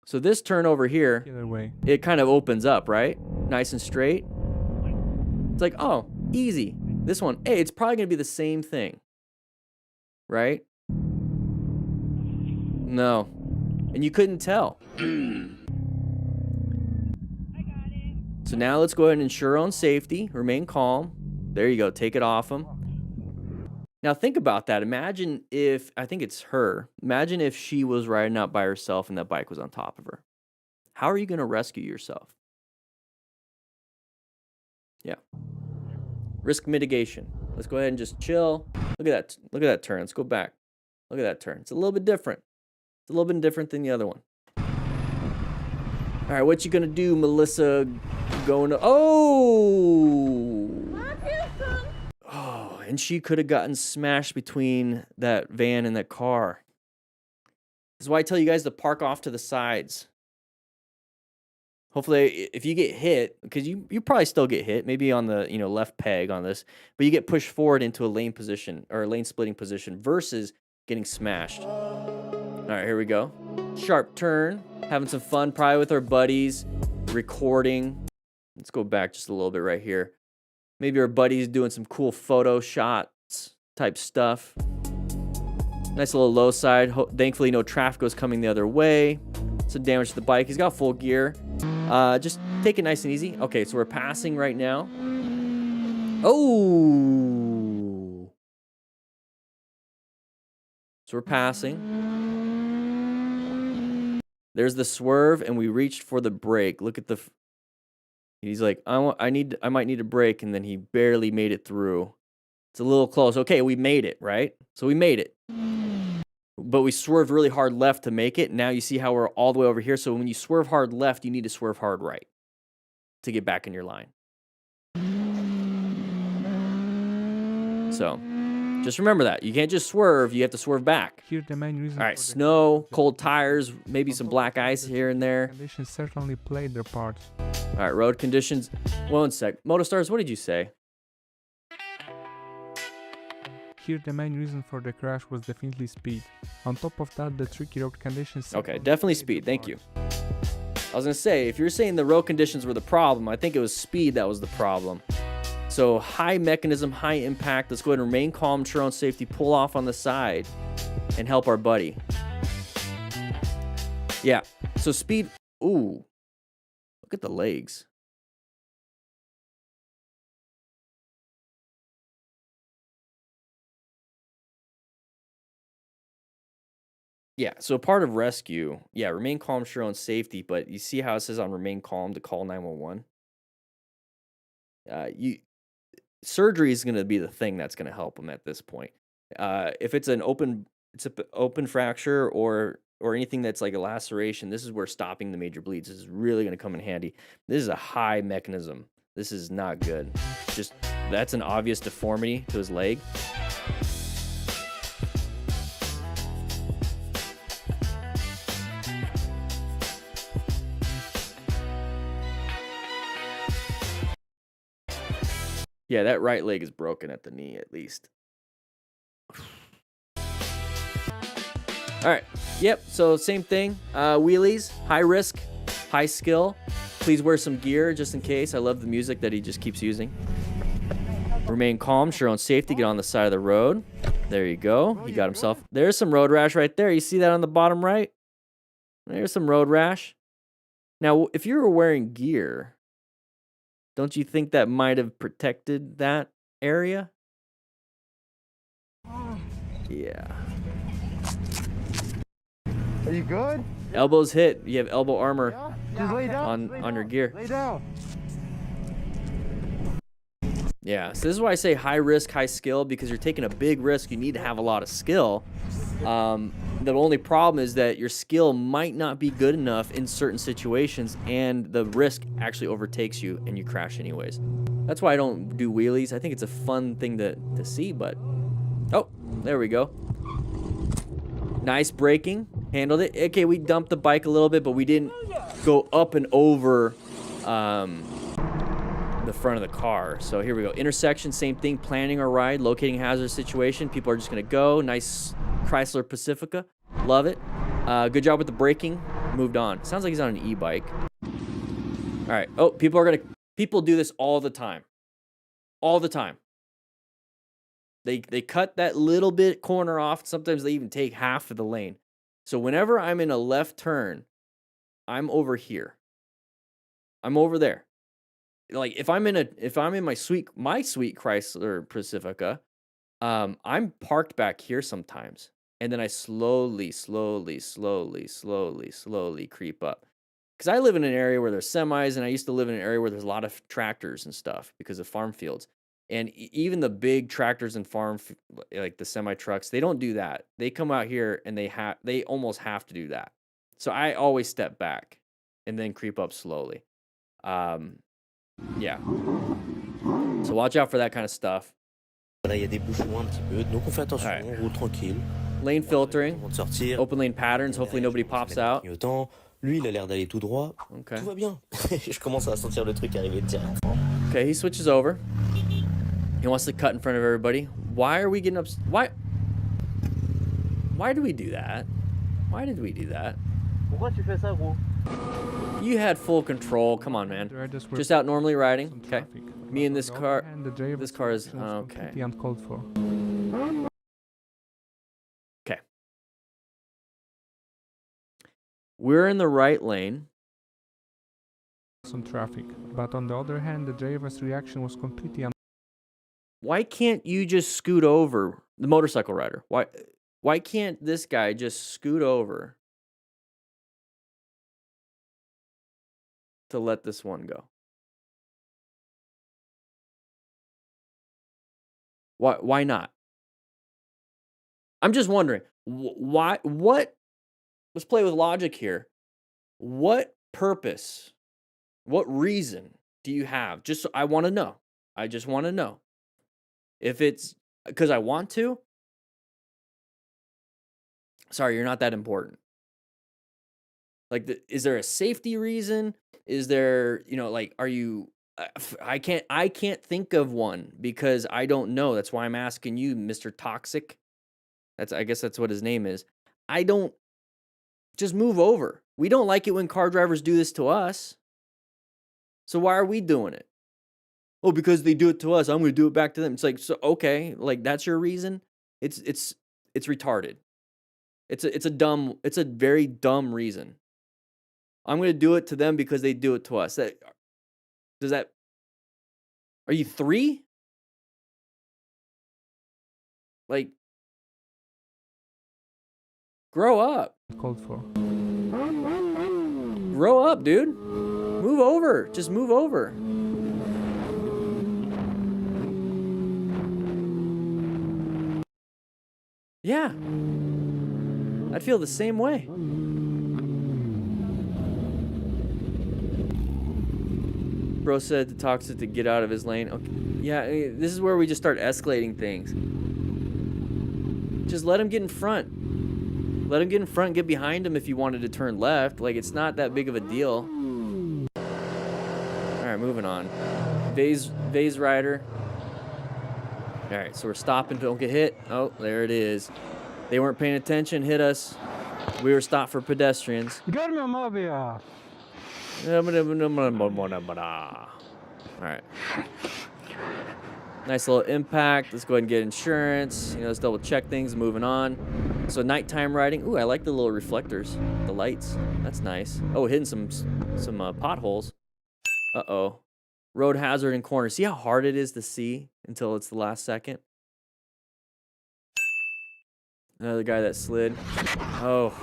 So this turn over here, it kind of opens up, right? Nice and straight. It's like, oh, easy. This one, hey, it's probably going to be the same thing, right? No. And you couldn't tell. So now let's go ahead and ensure our own safety. Remain calm. There you go. Take it off them. Now think about that. Imagine if, I think it's her. Imagine if she was riding out by herself and that bike was on top of her. How are you going to rescue yourself? Yeah. Risk mitigation. Let's go ahead and just chill. Look at that. Look at that turn. Let's go back. Look at that turn. It's a little bit different. It's a little bit different than the other one. All right, what you gonna do, Melissa? Going to oh, and she could have gotten smashed between that van and that car. This is why I tell you guys to park off to the sides. Hopefully, if you get hit, because you probably still get hit, maybe on the left peg on this, but you get pushed forward into a lane position or a lane splitting position versus getting smashed. All right, here we go. Sharp turn, having some fun probably with our buddies, recording. Let's go back just a little bit right here. Maybe our buddies doing some cool photo shots type stuff. Nice little low side. Thankfully, no traffic was coming the other way. Some damage to the bike. He's got full gear. Just take it nice and easy. Okay, so we're passing right now. Oh! So we're passing. There's the swerve, and we reached for the brake. Look at the... He's like, I might need a brake, and then he barely made it through. It's a little close. Okay, we made it, right? So we made it. But we swerved really hard left to make it. Now you see how we're all the way over here. So when you swerve hard left, you need to swerve hard right to get back in your line. So just remember that. You can't just swerve. You have to swerve back. Here the main reason all right, snow, cold tires, maybe some black ice here and there. Conditions certainly played their part. All right, road conditions. One sec. Motostars, what did you say? Here the main reason for the crash was definitely speed. On top of that, the tricky road conditions... Okay, definitely speed. Thank you. I was going to say, if you're saying the road conditions were the problem, I think it was speed that was the problem. So high mechanism, high impact. Let's go ahead and remain calm, ensure own safety, pull off on the side, and help our buddy. Yeah, so speed... Ooh, look at the legs. Yeah, so part of rescue, yeah, remain calm, ensure own safety, but you see how it says on remain calm to call 911? Surgery is going to be the thing that's going to help them at this point. If it's an open fracture or anything that's like a laceration, this is where stopping the major bleeds is really going to come in handy. This is a high mechanism. This is not good. Just, that's an obvious deformity to his leg. Yeah, that right leg is broken at the knee, at least. All right. Yep. So same thing. Wheelies, high risk, high skill. Please wear some gear just in case. I love the music that he just keeps using. Remain calm, ensure your own safety. Get on the side of the road. There you go. He got himself. There's some road rash right there. You see that on the bottom right? There's some road rash. Now, if you were wearing gear, don't you think that might have protected that area? Yeah. Are you good? Elbows hit. You have elbow armor Yeah. Just lay down. on your gear. Lay down. Yeah, so this is why I say high risk, high skill, because you're taking a big risk. You need to have a lot of skill. The only problem is that your skill might not be good enough in certain situations, and the risk actually overtakes you, and you crash anyways. That's why I don't do wheelies. I think it's a fun thing to see, but... Oh, there we go. Nice braking. Handled it. Okay, we dumped the bike a little bit, but we didn't go up and over... the front of the car. So here we go. Intersection, same thing. Planning our ride, locating hazardous situation. People are just gonna go. Nice Chrysler Pacifica. Love it. Good job with the braking. Moved on. Sounds like he's on an e-bike. All right. Oh, people do this all the time. All the time. They cut that little bit corner off. Sometimes they even take half of the lane. So whenever I'm in a left turn, I'm over here. I'm over there. Like if I'm in my sweet Chrysler Pacifica, I'm parked back here sometimes, and then I slowly creep up. Because I live in an area where there's semis, and I used to live in an area where there's a lot of tractors and stuff because of farm fields. And even the big tractors and like the semi trucks, they don't do that. They come out here and they almost have to do that. So I always step back and then creep up slowly. Yeah. So watch out for that kind of stuff. Voilà, il y a des bouchons un petit peu, donc on fait attention, Alright. on roule tranquille. Lane filtering, On va sortir. open lane patterns. Hopefully nobody pops out. Clignotant. Lui, il a l'air d'aller tout droit. Okay. Tout va bien. Je commence à sentir le truc arriver directement. Okay, he switches over. He wants to cut in front of everybody. Why are we getting up? Why do we do that? Why did we do that? Pourquoi tu fais ça, gros? You had full control. Come on, man. Just out normally riding. Okay. Me in this car. This car is okay. Uncalled for. Okay. We're in the right lane. Some traffic, but on the other hand, the driver's reaction was completely Why can't you just scoot over? The motorcycle rider. Why can't this guy just scoot over to let this one go? Why not? I'm just wondering. Why? What? Let's play with logic here. What purpose? What reason do you have? Just I want to know. I just want to know. If it's because I want to, sorry, you're not that important. Like, is there a safety reason? Is there, like, are you? I can't think of one because I don't know. That's why I'm asking you, Mr. Toxic. I guess that's what his name is. I don't. Just move over. We don't like it when car drivers do this to us. So why are we doing it? Oh, because they do it to us, I'm going to do it back to them. It's like, so okay, like that's your reason? It's retarded. It's a very dumb reason. I'm going to do it to them because they do it to us. Are you 3? Like, grow up. called for. Grow up, dude. Move over. Just move over. Yeah. I'd feel the same way. Bro said to Toxic to get out of his lane. Okay. Yeah, this is where we just start escalating things. Just let him get in front. Let him get in front, get behind him if you wanted to turn left. Like, it's not that big of a deal. Alright, moving on. Vase Rider. Alright, so we're stopping. Don't get hit. Oh, there it is. They weren't paying attention. Hit us. We were stopped for pedestrians. Alright. Nice little impact. Let's go ahead and get insurance. Let's double check things. Moving on. So nighttime riding. Ooh, I like the little reflectors. The lights. That's nice. Oh, hitting some potholes. Uh-oh. Road hazard in corner. See how hard it is to see until it's the last second? Another guy that slid. Oh.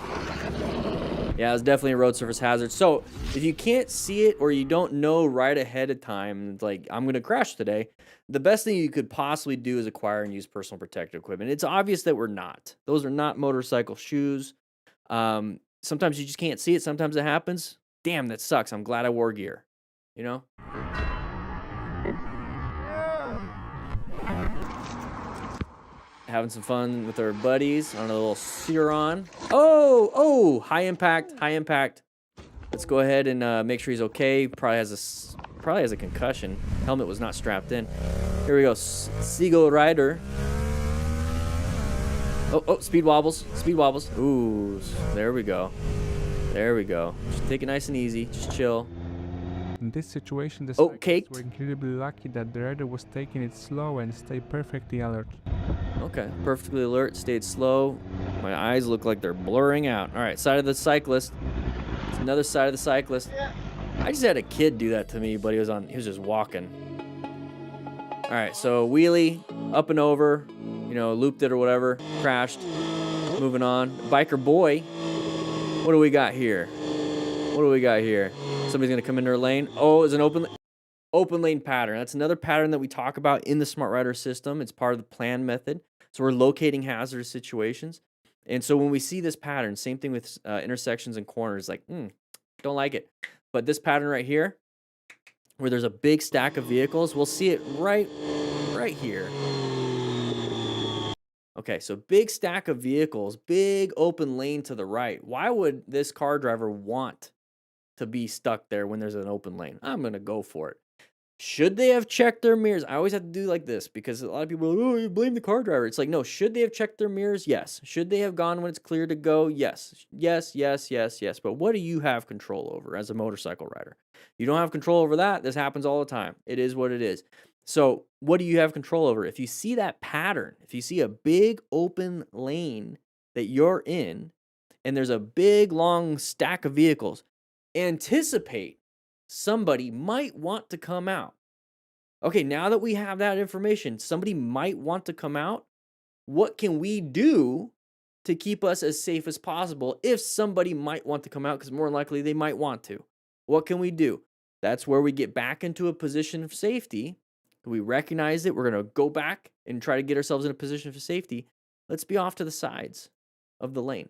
Yeah, it was definitely a road surface hazard. So if you can't see it or you don't know right ahead of time, like, I'm going to crash today, the best thing you could possibly do is acquire and use personal protective equipment. It's obvious that we're not. Those are not motorcycle shoes. Sometimes you just can't see it. Sometimes it happens. Damn, that sucks. I'm glad I wore gear. You know? Having some fun with our buddies on a little Ciron. Oh, high impact. Let's go ahead and make sure he's okay. Probably has a concussion. Helmet was not strapped in. Here we go, Seagull Rider. Oh, speed wobbles. Ooh, there we go. Just take it nice and easy. Just chill. In this situation, the cyclists cyclists were incredibly lucky that the rider was taking it slow and stayed perfectly alert. Okay, perfectly alert, stayed slow. My eyes look like they're blurring out. All right, side of the cyclist. It's another side of the cyclist. I just had a kid do that to me, but he was just walking. All right, so wheelie, up and over, looped it or whatever, crashed. Moving on. Biker boy. What do we got here? Somebody's gonna come into our lane. Oh, it's an open lane pattern. That's another pattern that we talk about in the Smart Rider system. It's part of the plan method. So we're locating hazardous situations. And so when we see this pattern, same thing with intersections and corners, like, don't like it. But this pattern right here, where there's a big stack of vehicles, we'll see it right here. Okay, so big stack of vehicles, big open lane to the right. Why would this car driver want to be stuck there when there's an open lane? I'm going to go for it. Should they have checked their mirrors? I always have to do like this because a lot of people are like, oh, you blame the car driver. It's like, no, should they have checked their mirrors? Yes. Should they have gone when it's clear to go? Yes. Yes. But what do you have control over as a motorcycle rider? You don't have control over that. This happens all the time. It is what it is. So what do you have control over? If you see that pattern, if you see a big open lane that you're in, and there's a big long stack of vehicles, anticipate somebody might want to come out. Okay, now that we have that information, somebody might want to come out. What can we do to keep us as safe as possible if somebody might want to come out? Because more than likely they might want to. What can we do? That's where we get back into a position of safety. We recognize it. We're going to go back and try to get ourselves in a position for safety. Let's be off to the sides of the lane.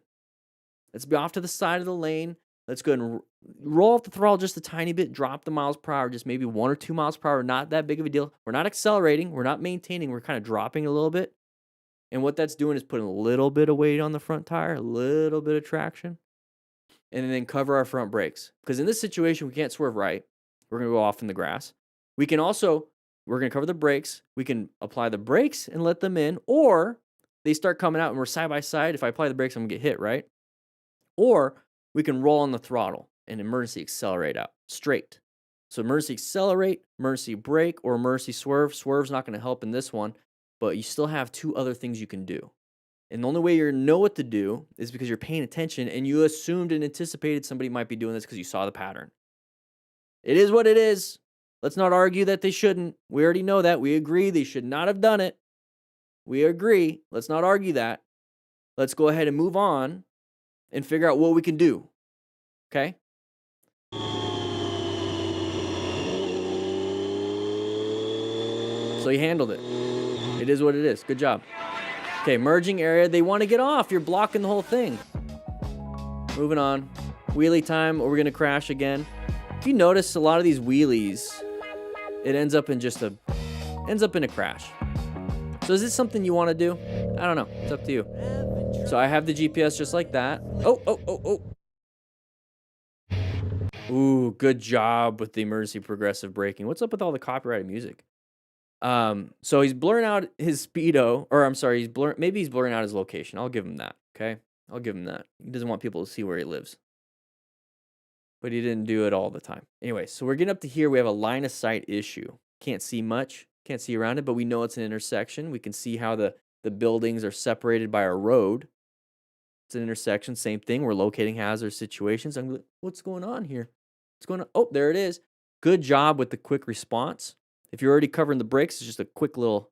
Let's be off to the side of the lane. Let's go and roll off the throttle just a tiny bit, drop the miles per hour, just maybe 1 or 2 miles per hour. Not that big of a deal. We're not accelerating. We're not maintaining. We're kind of dropping a little bit. And what that's doing is putting a little bit of weight on the front tire, a little bit of traction, and then cover our front brakes. Because in this situation, we can't swerve right. We're going to go off in the grass. We can also, we're going to cover the brakes. We can apply the brakes and let them in, or they start coming out and we're side by side. If I apply the brakes, I'm going to get hit, right? Or we can roll on the throttle and emergency accelerate out straight. So emergency accelerate, emergency brake, or emergency swerve. Swerve's not going to help in this one, but you still have 2 other things you can do. And the only way you know what to do is because you're paying attention and you assumed and anticipated somebody might be doing this because you saw the pattern. It is what it is. Let's not argue that they shouldn't. We already know that. We agree they should not have done it. We agree. Let's not argue that. Let's go ahead and move on and figure out what we can do. Okay? So you handled it. It is what it is. Good job. Okay, merging area. They want to get off. You're blocking the whole thing. Moving on. Wheelie time, or we're going to crash again. If you notice, a lot of these wheelies, it ends up in a crash. So is this something you want to do? I don't know. It's up to you. So I have the GPS just like that. Oh. Ooh, good job with the emergency progressive braking. What's up with all the copyrighted music? So he's blurring out his speedo, or I'm sorry, maybe he's blurring out his location. I'll give him that, okay? I'll give him that. He doesn't want people to see where he lives. But he didn't do it all the time. Anyway, so we're getting up to here. We have a line of sight issue. Can't see much. Can't see around it, but we know it's an intersection. We can see how the buildings are separated by a road. It's an intersection, same thing. We're locating hazardous situations. I'm like, what's going on here? What's going on? Oh, there it is. Good job with the quick response. If you're already covering the brakes, it's just a quick little,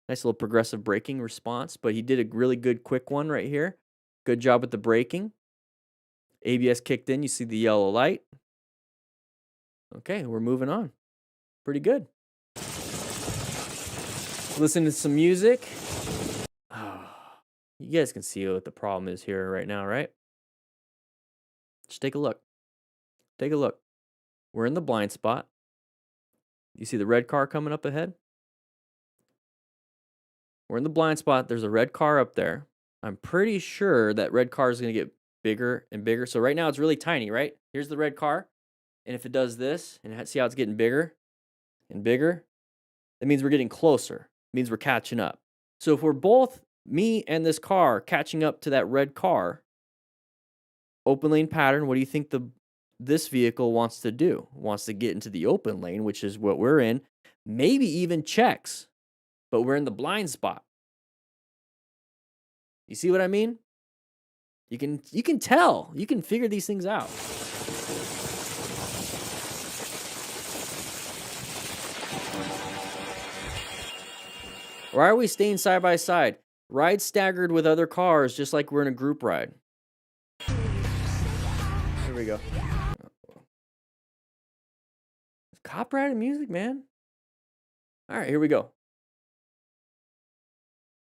nice little progressive braking response. But he did a really good quick one right here. Good job with the braking. ABS kicked in. You see the yellow light. Okay, we're moving on. Pretty good. Listen to some music. Oh, you guys can see what the problem is here right now, right? Just take a look. Take a look. We're in the blind spot. You see the red car coming up ahead? We're in the blind spot. There's a red car up there. I'm pretty sure that red car is going to get bigger and bigger. So right now it's really tiny, right? Here's the red car. And if it does this, and see how it's getting bigger and bigger, that means we're getting closer. It means we're catching up. So if we're both, me and this car, catching up to that red car, open lane pattern, what do you think this vehicle wants to do? Wants to get into the open lane, which is what we're in. Maybe even checks, but we're in the blind spot. You see what I mean? You can tell. You can figure these things out. Why are we staying side by side? Ride staggered with other cars, just like we're in a group ride. Here we go. Copyrighted music, man. All right, here we go.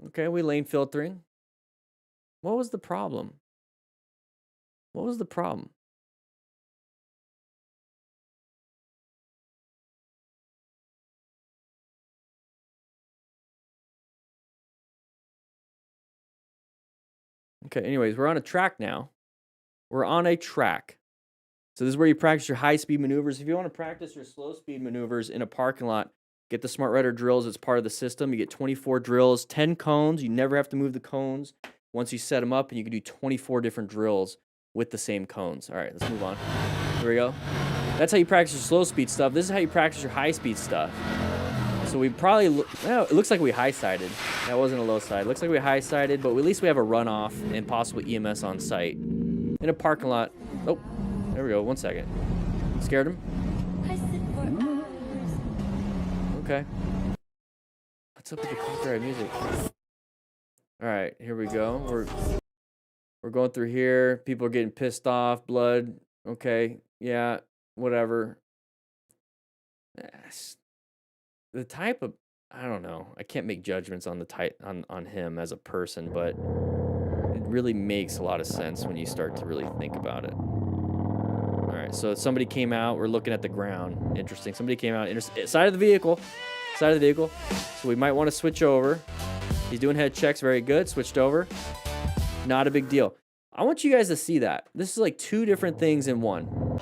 Okay, we lane filtering. What was the problem? What was the problem? Okay, anyways, we're on a track now. We're on a track. So this is where you practice your high-speed maneuvers. If you want to practice your slow-speed maneuvers in a parking lot, get the Smart Rider drills. It's part of the system. You get 24 drills, 10 cones. You never have to move the cones once you set them up, and you can do 24 different drills with the same cones. All right, let's move on. Here we go. That's how you practice your slow-speed stuff. This is how you practice your high-speed stuff. So we probably, well, it looks like we high-sided. That wasn't a low side. It looks like we high-sided, but at least we have a runoff and possibly EMS on site. In a parking lot. Oh, there we go. 1 second. Scared him? Okay. What's up with the copyright music? All right, here we go. We're going through here. People are getting pissed off. Blood. Okay. Yeah. Whatever. The type of, I don't know. I can't make judgments on the type on him as a person, but it really makes a lot of sense when you start to really think about it. All right, so somebody came out. We're looking at the ground. Interesting. Somebody came out side of the vehicle. Side of the vehicle. So we might want to switch over. He's doing head checks. Very good. Switched over. Not a big deal. I want you guys to see that. This is like two different things in one.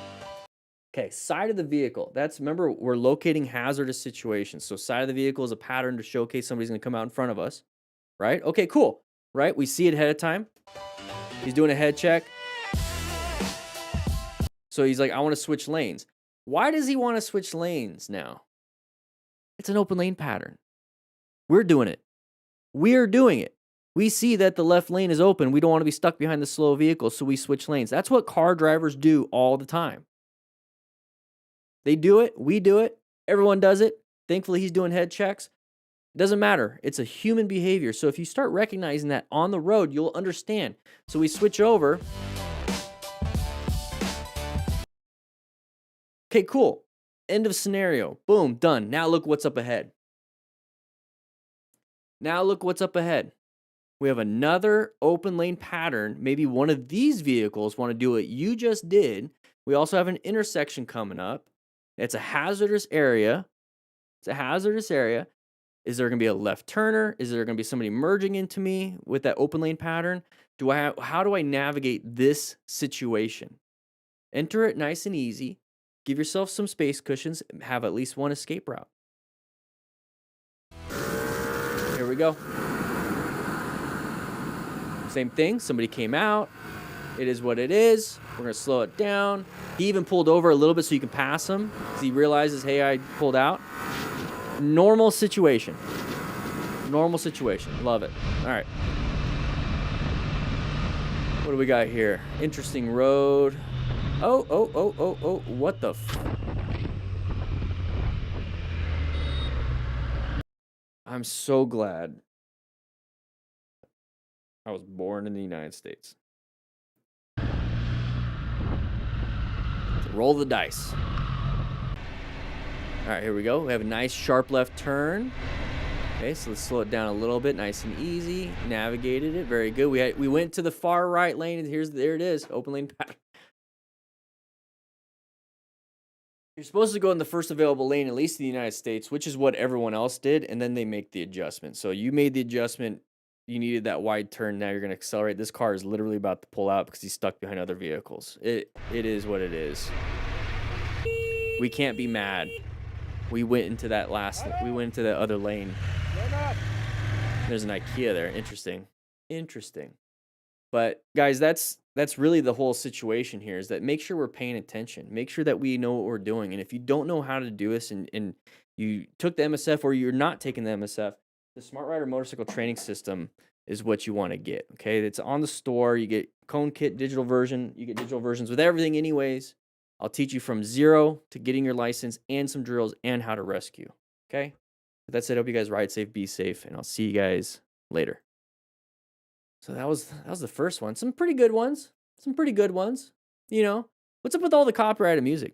Okay, side of the vehicle. That's, remember, we're locating hazardous situations. So side of the vehicle is a pattern to showcase somebody's going to come out in front of us, right? Okay, cool, right? We see it ahead of time. He's doing a head check. So he's like, I want to switch lanes. Why does he want to switch lanes now? It's an open lane pattern. We're doing it. We're doing it. We see that the left lane is open. We don't want to be stuck behind the slow vehicle, so we switch lanes. That's what car drivers do all the time. They do it. We do it. Everyone does it. Thankfully, he's doing head checks. It doesn't matter. It's a human behavior. So if you start recognizing that on the road, you'll understand. So we switch over. Okay, cool. End of scenario. Boom, done. Now look what's up ahead. Now look what's up ahead. We have another open lane pattern. Maybe one of these vehicles want to do what you just did. We also have an intersection coming up. It's a hazardous area. It's a hazardous area. Is there going to be a left turner? Is there going to be somebody merging into me with that open lane pattern? How do I navigate this situation? Enter it nice and easy. Give yourself some space cushions. Have at least one escape route. Here we go. Same thing. Somebody came out. It is what it is. We're going to slow it down. He even pulled over a little bit so you can pass him because he realizes, hey, I pulled out. Normal situation. Normal situation. Love it. All right. What do we got here? Interesting road. Oh. What the I'm so glad I was born in the United States. Roll the dice. All right, here we go. We have a nice sharp left turn. Okay, so let's slow it down a little bit. Nice and easy. Navigated it. Very good. We went to the far right lane, and there it is. Open lane pattern. You're supposed to go in the first available lane, at least in the United States, which is what everyone else did, and then they make the adjustment. So you made the adjustment. You needed that wide turn. Now you're going to accelerate. This car is literally about to pull out because he's stuck behind other vehicles. It is what it is. We can't be mad. We went into that other lane. There's an IKEA there. Interesting. But guys, that's really the whole situation here, is that make sure we're paying attention. Make sure that we know what we're doing. And if you don't know how to do this and you took the MSF or you're not taking the MSF, the Smart Rider Motorcycle Training System is what you want to get. Okay, it's on the store. You get Cone Kit digital version. You get digital versions with everything anyways. I'll teach you from zero to getting your license and some drills and how to rescue. Okay? That's it. I hope you guys ride safe, be safe, and I'll see you guys later. So that was the first one. Some pretty good ones. You know, what's up with all the copyrighted music?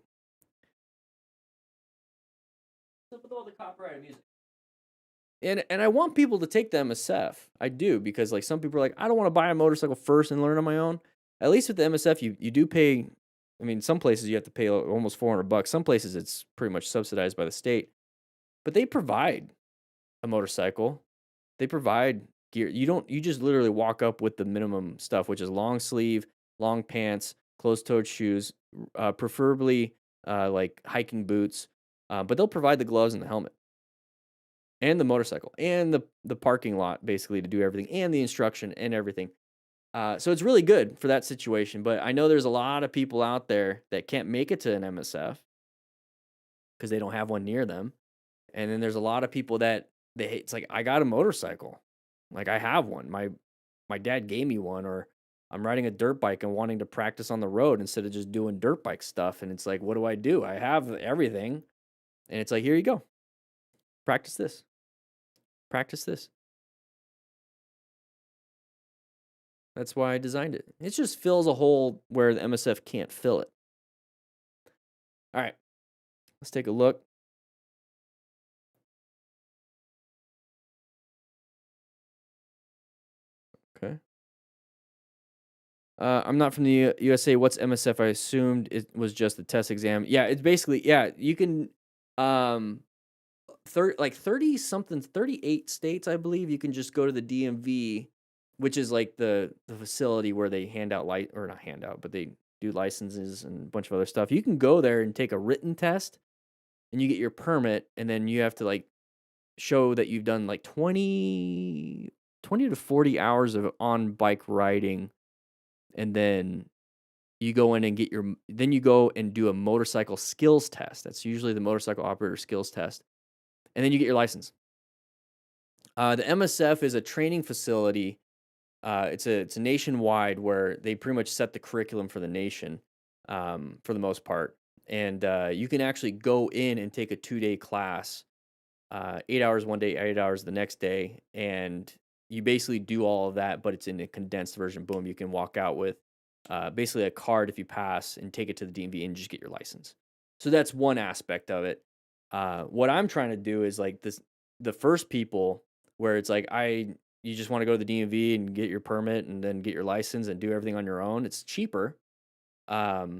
And I want people to take the MSF. I do, because like some people are like, I don't want to buy a motorcycle first and learn on my own. At least with the MSF, you do pay. I mean, some places you have to pay almost $400. Some places it's pretty much subsidized by the state. But they provide a motorcycle. They provide gear. You just literally walk up with the minimum stuff, which is long sleeve, long pants, closed-toed shoes, preferably like hiking boots. But they'll provide the gloves and the helmet and the motorcycle and the parking lot, basically, to do everything, and the instruction and everything. So it's really good for that situation. But I know there's a lot of people out there that can't make it to an MSF because they don't have one near them. And then there's a lot of people that it's like, I got a motorcycle. Like, I have one. My dad gave me one, or I'm riding a dirt bike and wanting to practice on the road instead of just doing dirt bike stuff. And it's like, what do? I have everything. And it's like, here you go. Practice this. That's why I designed it. It just fills a hole where the MSF can't fill it. All right, let's take a look. Okay. I'm not from the USA. What's MSF? I assumed it was just the test exam. Yeah, it's basically, you can, 38 states, I believe, you can just go to the DMV, which is like the facility where they but they do licenses and a bunch of other stuff. You can go there and take a written test, and you get your permit, and then you have to like show that you've done like 20 to 40 hours of on bike riding, and then you go in and you go and do a motorcycle skills test. That's usually the motorcycle operator skills test, and then you get your license. The MSF is a training facility. It's a nationwide, where they pretty much set the curriculum for the nation, for the most part. And you can actually go in and take a 2-day class, 8 hours one day, 8 hours the next day. And you basically do all of that, but it's in a condensed version. Boom, you can walk out with basically a card if you pass, and take it to the DMV and just get your license. So that's one aspect of it. What I'm trying to do is like the first people, where it's like you just want to go to the DMV and get your permit and then get your license and do everything on your own. It's cheaper, because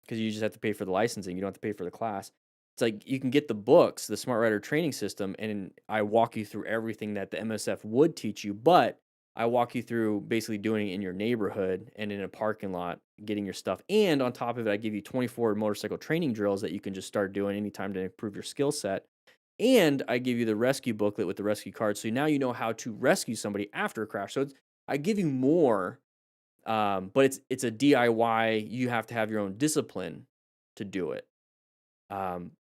you just have to pay for the licensing. You don't have to pay for the class. It's like you can get the books, the Smart Rider training system, and I walk you through everything that the MSF would teach you, but I walk you through basically doing it in your neighborhood and in a parking lot, getting your stuff. And on top of it, I give you 24 motorcycle training drills that you can just start doing anytime to improve your skill set. And I give you the rescue booklet with the rescue card. So now you know how to rescue somebody after a crash. So I give you more, but it's a DIY. You have to have your own discipline to do it.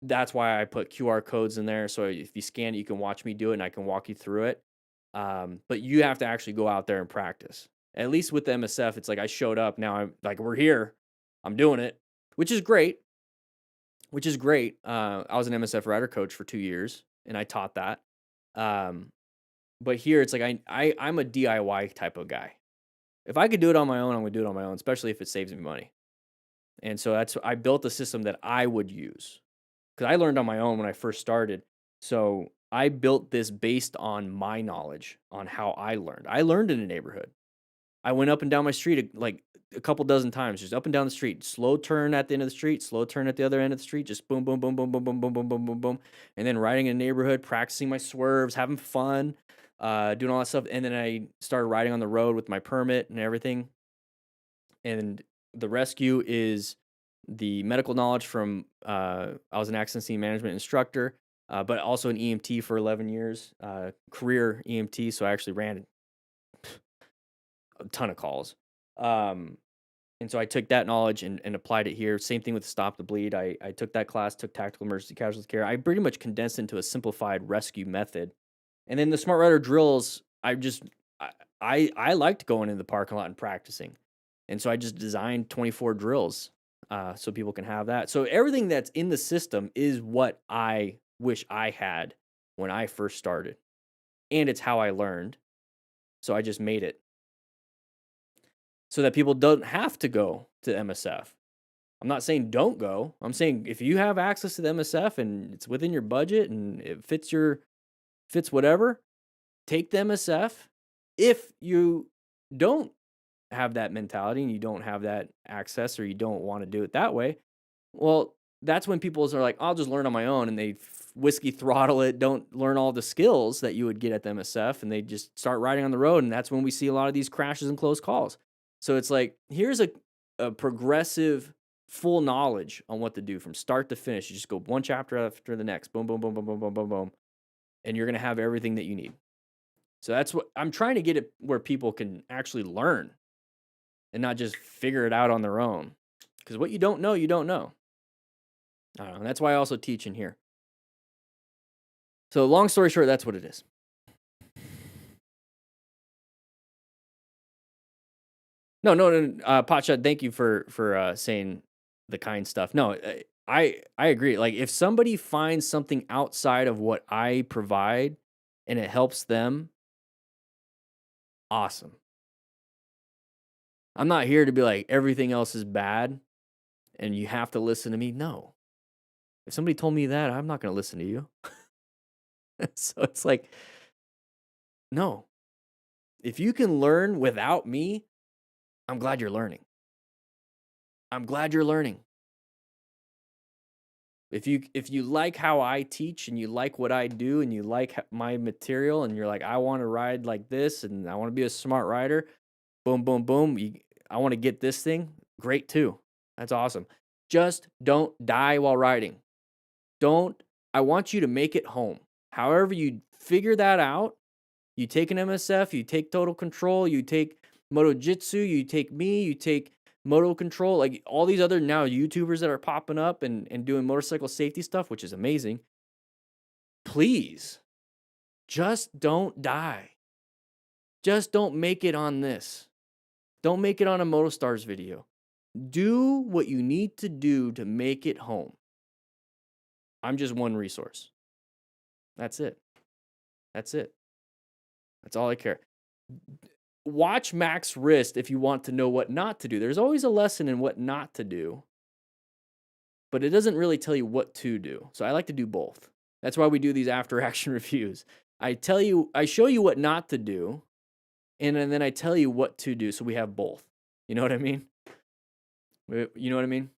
That's why I put QR codes in there. So if you scan it, you can watch me do it and I can walk you through it. But you have to actually go out there and practice. At least with the MSF, it's like I showed up. Now I'm like, we're here. I'm doing it, which is great. I was an MSF rider coach for 2 years and I taught that. But here it's like I'm a DIY type of guy. If I could do it on my own, I'm gonna do it on my own, especially if it saves me money. And so I built a system that I would use because I learned on my own when I first started. So I built this based on my knowledge on how I learned. I learned in a neighborhood. I went up and down my street like a couple dozen times, just up and down the street, slow turn at the end of the street, slow turn at the other end of the street, just boom, boom, boom, boom, boom, boom, boom, boom, boom, boom, boom. And then riding in a neighborhood, practicing my swerves, having fun, doing all that stuff. And then I started riding on the road with my permit and everything. And the rescue is the medical knowledge from, I was an accident scene management instructor, but also an EMT for 11 years, career EMT. So I actually ran a ton of calls. And so I took that knowledge and applied it here. Same thing with Stop the Bleed. I took that class, took tactical emergency casualty care. I pretty much condensed into a simplified rescue method. And then the Smart Rider drills, I liked going in the parking lot and practicing. And so I just designed 24 drills so people can have that. So everything that's in the system is what I wish I had when I first started. And it's how I learned. So I just made it so that people don't have to go to MSF. I'm not saying don't go. I'm saying if you have access to the MSF and it's within your budget and it fits whatever, take the MSF. If you don't have that mentality and you don't have that access or you don't want to do it that way, well, that's when people are like, I'll just learn on my own, and they whiskey throttle it, don't learn all the skills that you would get at the MSF, and they just start riding on the road, and that's when we see a lot of these crashes and close calls. So it's like, here's a progressive full knowledge on what to do from start to finish. You just go one chapter after the next, boom, boom, boom, boom, boom, boom, boom, boom, and you're going to have everything that you need. So that's what I'm trying to get it where people can actually learn and not just figure it out on their own. Because what you don't know, you don't know. I don't know. And that's why I also teach in here. So long story short, that's what it is. No, Potshot, thank you for saying the kind stuff. No, I agree. Like if somebody finds something outside of what I provide and it helps them, awesome. I'm not here to be like everything else is bad and you have to listen to me. No. If somebody told me that, I'm not going to listen to you. So it's like, no. If you can learn without me, I'm glad you're learning. I'm glad you're learning. If you like how I teach and you like what I do and you like my material and you're like, I want to ride like this and I want to be a smart rider, boom, boom, boom. I want to get this thing. Great too. That's awesome. Just don't die while riding. I want you to make it home. However you figure that out, you take an MSF, you take total control, you take Moto Jitsu, you take me, you take Moto Control, like all these other now YouTubers that are popping up and doing motorcycle safety stuff, which is amazing. Please, just don't die. Just don't make it on this. Don't make it on a MotoStars video. Do what you need to do to make it home. I'm just one resource. That's it. That's it. That's all I care. Watch Max Wrist if you want to know what not to do. There's always a lesson in what not to do, but it doesn't really tell you what to do. So I like to do both. That's why we do these after action reviews. I show you what not to do, and then I tell you what to do. So we have both. You know what I mean? You know what I mean?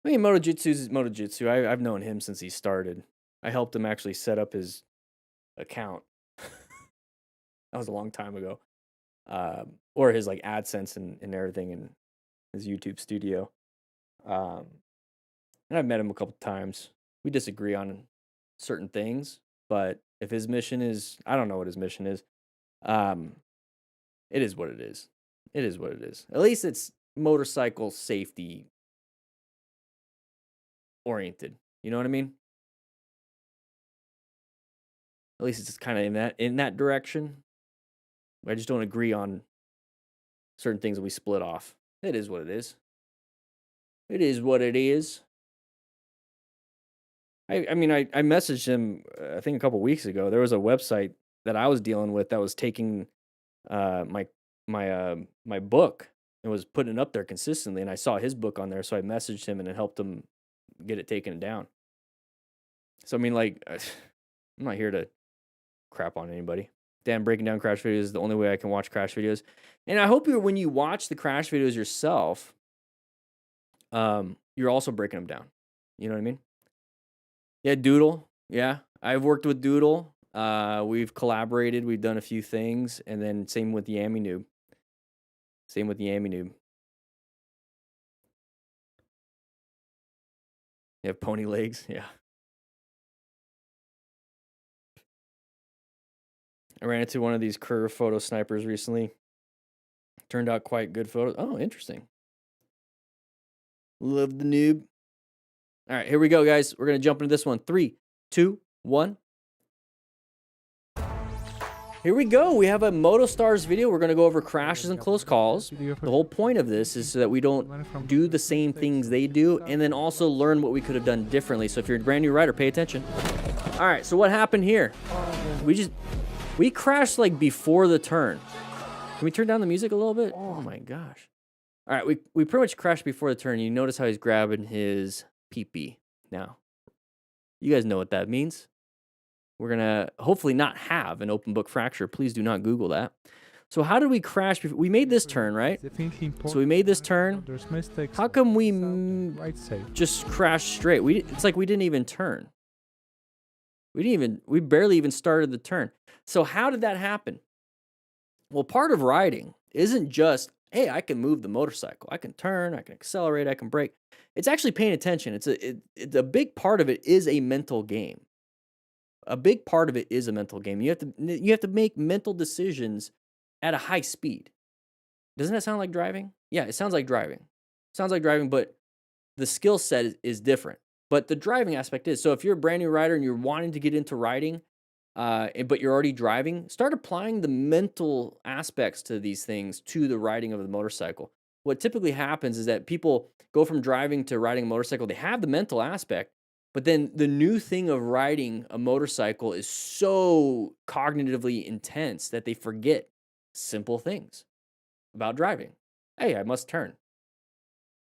I mean, Motojitsu's Motojitsu. I've known him since he started. I helped him actually set up his account. That was a long time ago. Or his like AdSense and everything in his YouTube studio. And I've met him a couple times. We disagree on certain things, but if his mission is, I don't know what his mission is. It is what it is. It is what it is. At least it's motorcycle safety oriented. You know what I mean? At least it's kind of in that direction. I just don't agree on certain things that we split off. It is what it is. It is what it is. I mean, I messaged him, I think a couple weeks ago. There was a website that I was dealing with that was taking my book and was putting it up there consistently, and I saw his book on there, so I messaged him and it helped him get it taken down. So I mean, like, I'm not here to crap on anybody. Dan, breaking down crash videos is the only way I can watch crash videos, and I hope when you watch the crash videos yourself, you're also breaking them down. You know what I mean? Yeah, Doodle. Yeah, I've worked with Doodle. We've collaborated. We've done a few things, and then same with Yammy Noob. Same with Yammy Noob. You have pony legs. Yeah. I ran into one of these curve photo snipers recently. Turned out quite good photos. Oh, interesting. Love the noob. All right, here we go, guys. We're going to jump into this one. 3, 2, 1. Here we go. We have a MotoStars video. We're going to go over crashes and close calls. The whole point of this is so that we don't do the same things they do, and then also learn what we could have done differently. So if you're a brand new rider, pay attention. All right, so what happened here? We crashed like before the turn. Can we turn down the music a little bit? Oh my gosh. All right, we pretty much crashed before the turn. You notice how he's grabbing his pee-pee now. You guys know what that means. We're going to hopefully not have an open book fracture. Please do not Google that. So how did we crash? We made this turn, right? So we made this turn. How come we just crashed straight? It's like we didn't even turn. We barely even started the turn. So how did that happen? Well, part of riding isn't just, hey, I can move the motorcycle. I can turn, I can accelerate, I can brake. It's actually paying attention. It's a big part of it is a mental game. A big part of it is a mental game. You have to make mental decisions at a high speed. Doesn't that sound like driving? Yeah, it sounds like driving. Sounds like driving, but the skill set is different. But the driving aspect is, so if you're a brand new rider and you're wanting to get into riding, but you're already driving, start applying the mental aspects to these things to the riding of the motorcycle. What typically happens is that people go from driving to riding a motorcycle. They have the mental aspect, but then the new thing of riding a motorcycle is so cognitively intense that they forget simple things about driving. Hey, I must turn.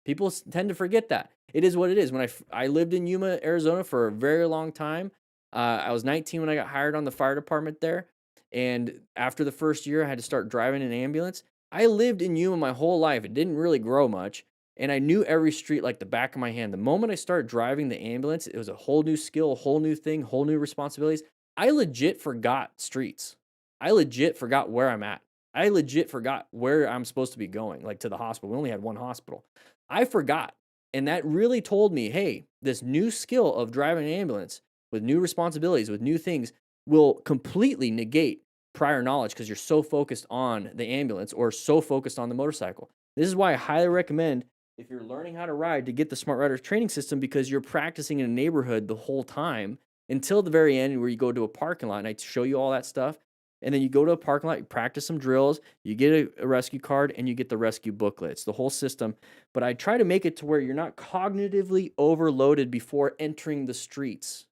People tend to forget that. It is what it is. When I lived in Yuma, Arizona for a very long time. I was 19 when I got hired on the fire department there. And after the first year, I had to start driving an ambulance. I lived in Yuma my whole life. It didn't really grow much. And I knew every street like the back of my hand. The moment I started driving the ambulance, it was a whole new skill, a whole new thing, whole new responsibilities. I legit forgot streets. I legit forgot where I'm at. I legit forgot where I'm supposed to be going, like to the hospital. We only had one hospital. I forgot. And that really told me, hey, this new skill of driving an ambulance with new responsibilities, with new things, will completely negate prior knowledge because you're so focused on the ambulance or so focused on the motorcycle. This is why I highly recommend, if you're learning how to ride, to get the Smart Rider training system, because you're practicing in a neighborhood the whole time until the very end where you go to a parking lot and I show you all that stuff. And then you go to a parking lot, you practice some drills, you get a rescue card, and you get the rescue booklet. It's the whole system. But I try to make it to where you're not cognitively overloaded before entering the streets.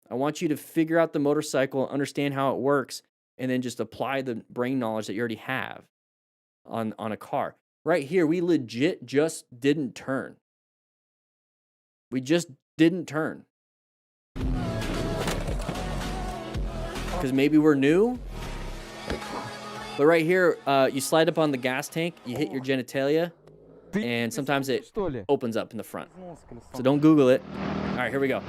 I want you to figure out the motorcycle, understand how it works, and then just apply the brain knowledge that you already have on a car. Right here, we legit just didn't turn. We just didn't turn. Because maybe we're new. But right here, you slide up on the gas tank, you hit your genitalia, and sometimes it opens up in the front. So don't Google it. All right, here we go.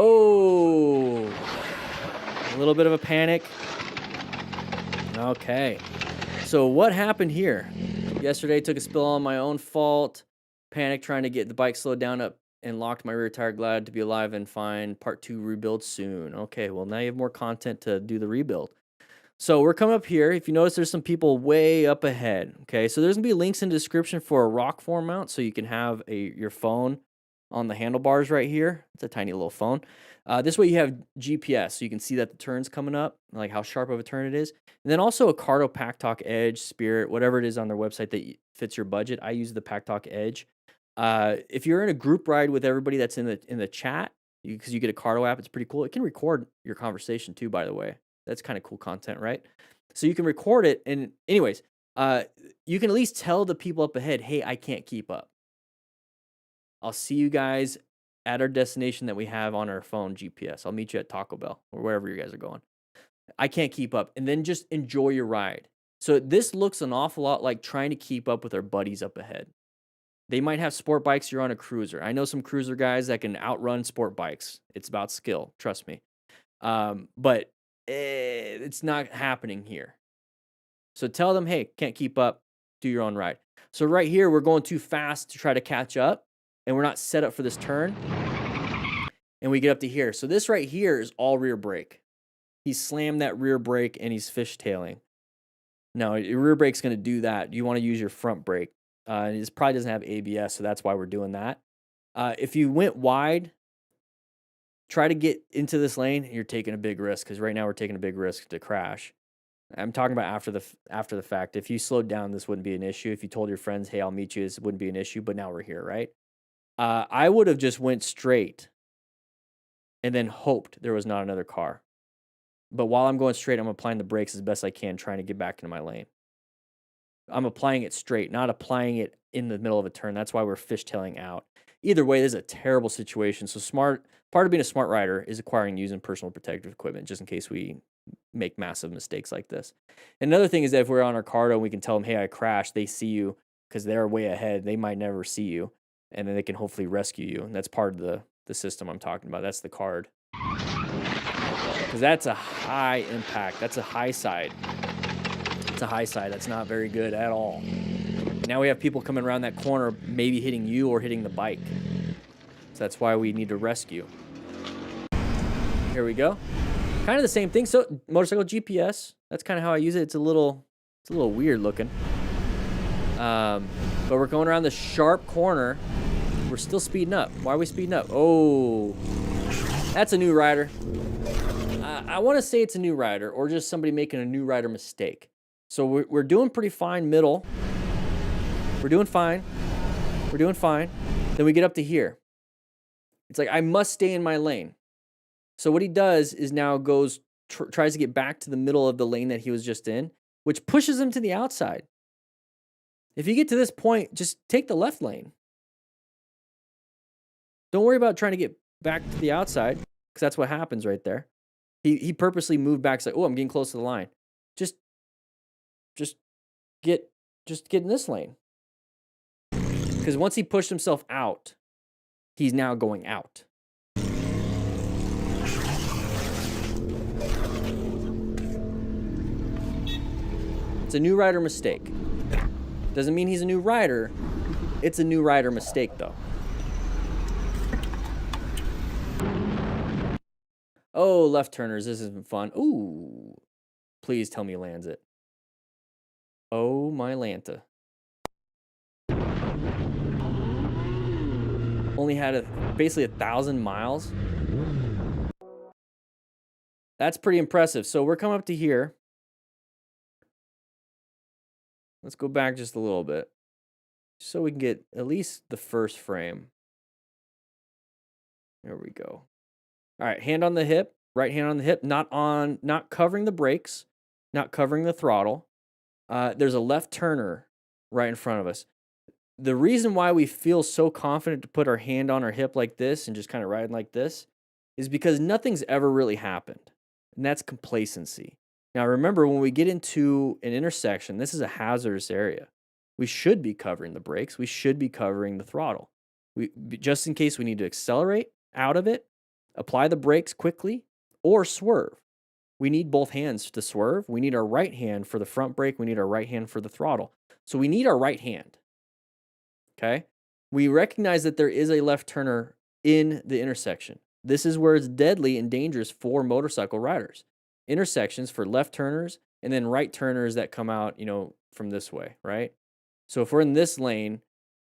Oh, a little bit of a panic. Okay. So what happened here? Yesterday took a spill on my own fault. Panic trying to get the bike slowed down up and locked my rear tire. Glad to be alive and fine. Part 2 rebuild soon. Okay, well now you have more content to do the rebuild. So we're coming up here. If you notice, there's some people way up ahead. Okay, so there's gonna be links in the description for a rock form mount, so you can have your phone on the handlebars right here. It's a tiny little phone. This way you have GPS, so you can see that the turn's coming up, like how sharp of a turn it is. And then also a Cardo Pack Talk Edge, Spirit, whatever it is on their website that fits your budget. I use the Pack Talk Edge. If you're in a group ride with everybody that's in the chat, because you get a Cardo app, it's pretty cool. It can record your conversation too, by the way. That's kind of cool content, right? So you can record it, and anyways, you can at least tell the people up ahead, hey, I can't keep up. I'll see you guys at our destination that we have on our phone GPS. I'll meet you at Taco Bell or wherever you guys are going. I can't keep up. And then just enjoy your ride. So this looks an awful lot like trying to keep up with our buddies up ahead. They might have sport bikes. You're on a cruiser. I know some cruiser guys that can outrun sport bikes. It's about skill. Trust me. But it's not happening here. So tell them, hey, can't keep up. Do your own ride. So right here, we're going too fast to try to catch up. And we're not set up for this turn. And we get up to here. So this right here is all rear brake. He slammed that rear brake and he's fishtailing. No, your rear brake's going to do that. You want to use your front brake. This probably doesn't have ABS, so that's why we're doing that. If you went wide, try to get into this lane, and you're taking a big risk, because right now we're taking a big risk to crash. I'm talking about after the fact. If you slowed down, this wouldn't be an issue. If you told your friends, hey, I'll meet you, this wouldn't be an issue, but now we're here, right? I would have just went straight and then hoped there was not another car. But while I'm going straight, I'm applying the brakes as best I can, trying to get back into my lane. I'm applying it straight, not applying it in the middle of a turn. That's why we're fishtailing out. Either way, this is a terrible situation. So part of being a smart rider is acquiring and using personal protective equipment, just in case we make massive mistakes like this. And another thing is that if we're on our Cardo and we can tell them, hey, I crashed, they see you because they're way ahead. They might never see you, and then they can hopefully rescue you. And that's part of the system I'm talking about. That's the card. Because that's a high impact. That's a high side. It's a high side. That's not very good at all. Now we have people coming around that corner, maybe hitting you or hitting the bike. So that's why we need to rescue. Here we go. Kind of the same thing. So motorcycle GPS. That's kind of how I use it. It's a little weird looking. But we're going around the sharp corner. We're still speeding up. Why are we speeding up? Oh, that's a new rider. I want to say it's a new rider or just somebody making a new rider mistake. So we're doing pretty fine middle. We're doing fine. We're doing fine. Then we get up to here. It's like, I must stay in my lane. So what he does is now tries to get back to the middle of the lane that he was just in, which pushes him to the outside. If you get to this point, just take the left lane. Don't worry about trying to get back to the outside, because that's what happens right there. He purposely moved back. Like, oh, I'm getting close to the line. Just get in this lane. Because once he pushed himself out, he's now going out. It's a new rider mistake. Doesn't mean he's a new rider. It's a new rider mistake, though. Oh, left turners. This isn't fun. Ooh. Please tell me he lands it. Oh, my Lanta. Only had basically 1,000 miles. That's pretty impressive. So we're coming up to here. Let's go back just a little bit, so we can get at least the first frame. There we go. All right, hand on the hip, right hand on the hip, not covering the brakes, not covering the throttle. There's a left turner right in front of us. The reason why we feel so confident to put our hand on our hip like this and just kind of riding like this is because nothing's ever really happened, and that's complacency. Now, remember, when we get into an intersection, this is a hazardous area. we should be covering the brakes. We should be covering the throttle. Just in case we need to accelerate out of it, apply the brakes quickly, or swerve. We need both hands to swerve. We need our right hand for the front brake. We need our right hand for the throttle. So we need our right hand. Okay? We recognize that there is a left turner in the intersection. This is where it's deadly and dangerous for motorcycle riders. Intersections for left turners and then right turners that come out, from this way, right? So if we're in this lane,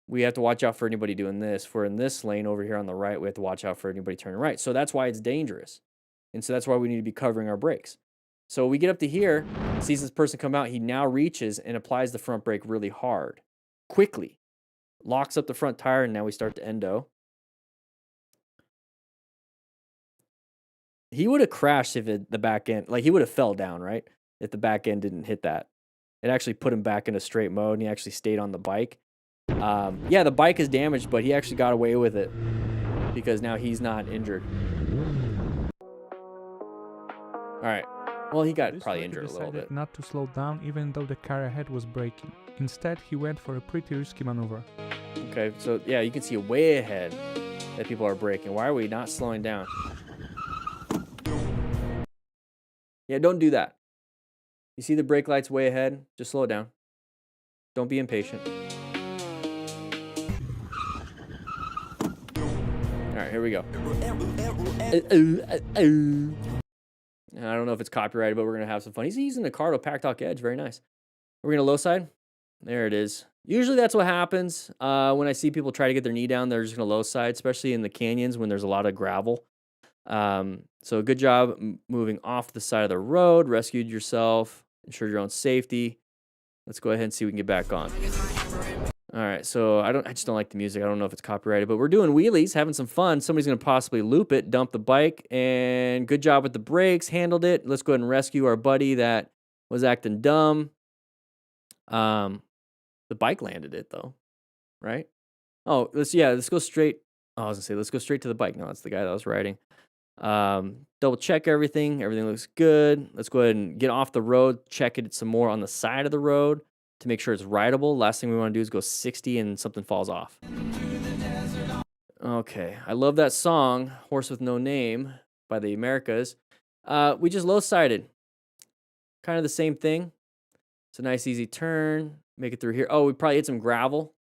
we have to watch out for anybody doing this. If we're in this lane over here on the right, we have to watch out for anybody turning right. So that's why it's dangerous. And so that's why we need to be covering our brakes. So we get up to here, sees this person come out, he now reaches and applies the front brake really hard, quickly, locks up the front tire, and now we start to endo. He would have crashed if the back end, he would have fell down, right? If the back end didn't hit that. It actually put him back into straight mode, and he actually stayed on the bike. Yeah, the bike is damaged, but he actually got away with it because now he's not injured. All right. Well, he got probably injured a little bit. Not to slow down even though the car ahead was braking. Instead, he went for a pretty risky maneuver. Okay, so yeah, you can see way ahead that people are braking. Why are we not slowing down? Yeah, don't do that. You see the brake lights way ahead? Just slow it down. Don't be impatient. All right, here we go. I don't know if it's copyrighted, but we're going to have some fun. He's using the Cardo Pack Talk Edge. Very nice. We're going to low side. There it is. Usually that's what happens when I see people try to get their knee down. They're just going to low side, especially in the canyons when there's a lot of gravel. So good job moving off the side of the road. Rescued yourself. Ensured your own safety. Let's go ahead and see if we can get back on. All right, so I just don't like the music. I don't know if it's copyrighted, but we're doing wheelies, having some fun. Somebody's going to possibly loop it, dump the bike, and good job with the brakes, handled it. Let's go ahead and rescue our buddy that was acting dumb. The bike landed it, though, right? Oh, let's go straight. Oh, I was going to say, let's go straight to the bike. No, that's the guy that was riding. Double check everything. Everything looks good. Let's go ahead and get off the road, check it some more on the side of the road to make sure it's rideable. Last thing we want to do is go 60 and something falls off. Okay, I love that song, Horse with No Name by the Americas. We just low-sided. Kind of the same thing. It's a nice easy turn. Make it through here. Oh, we probably hit some gravel.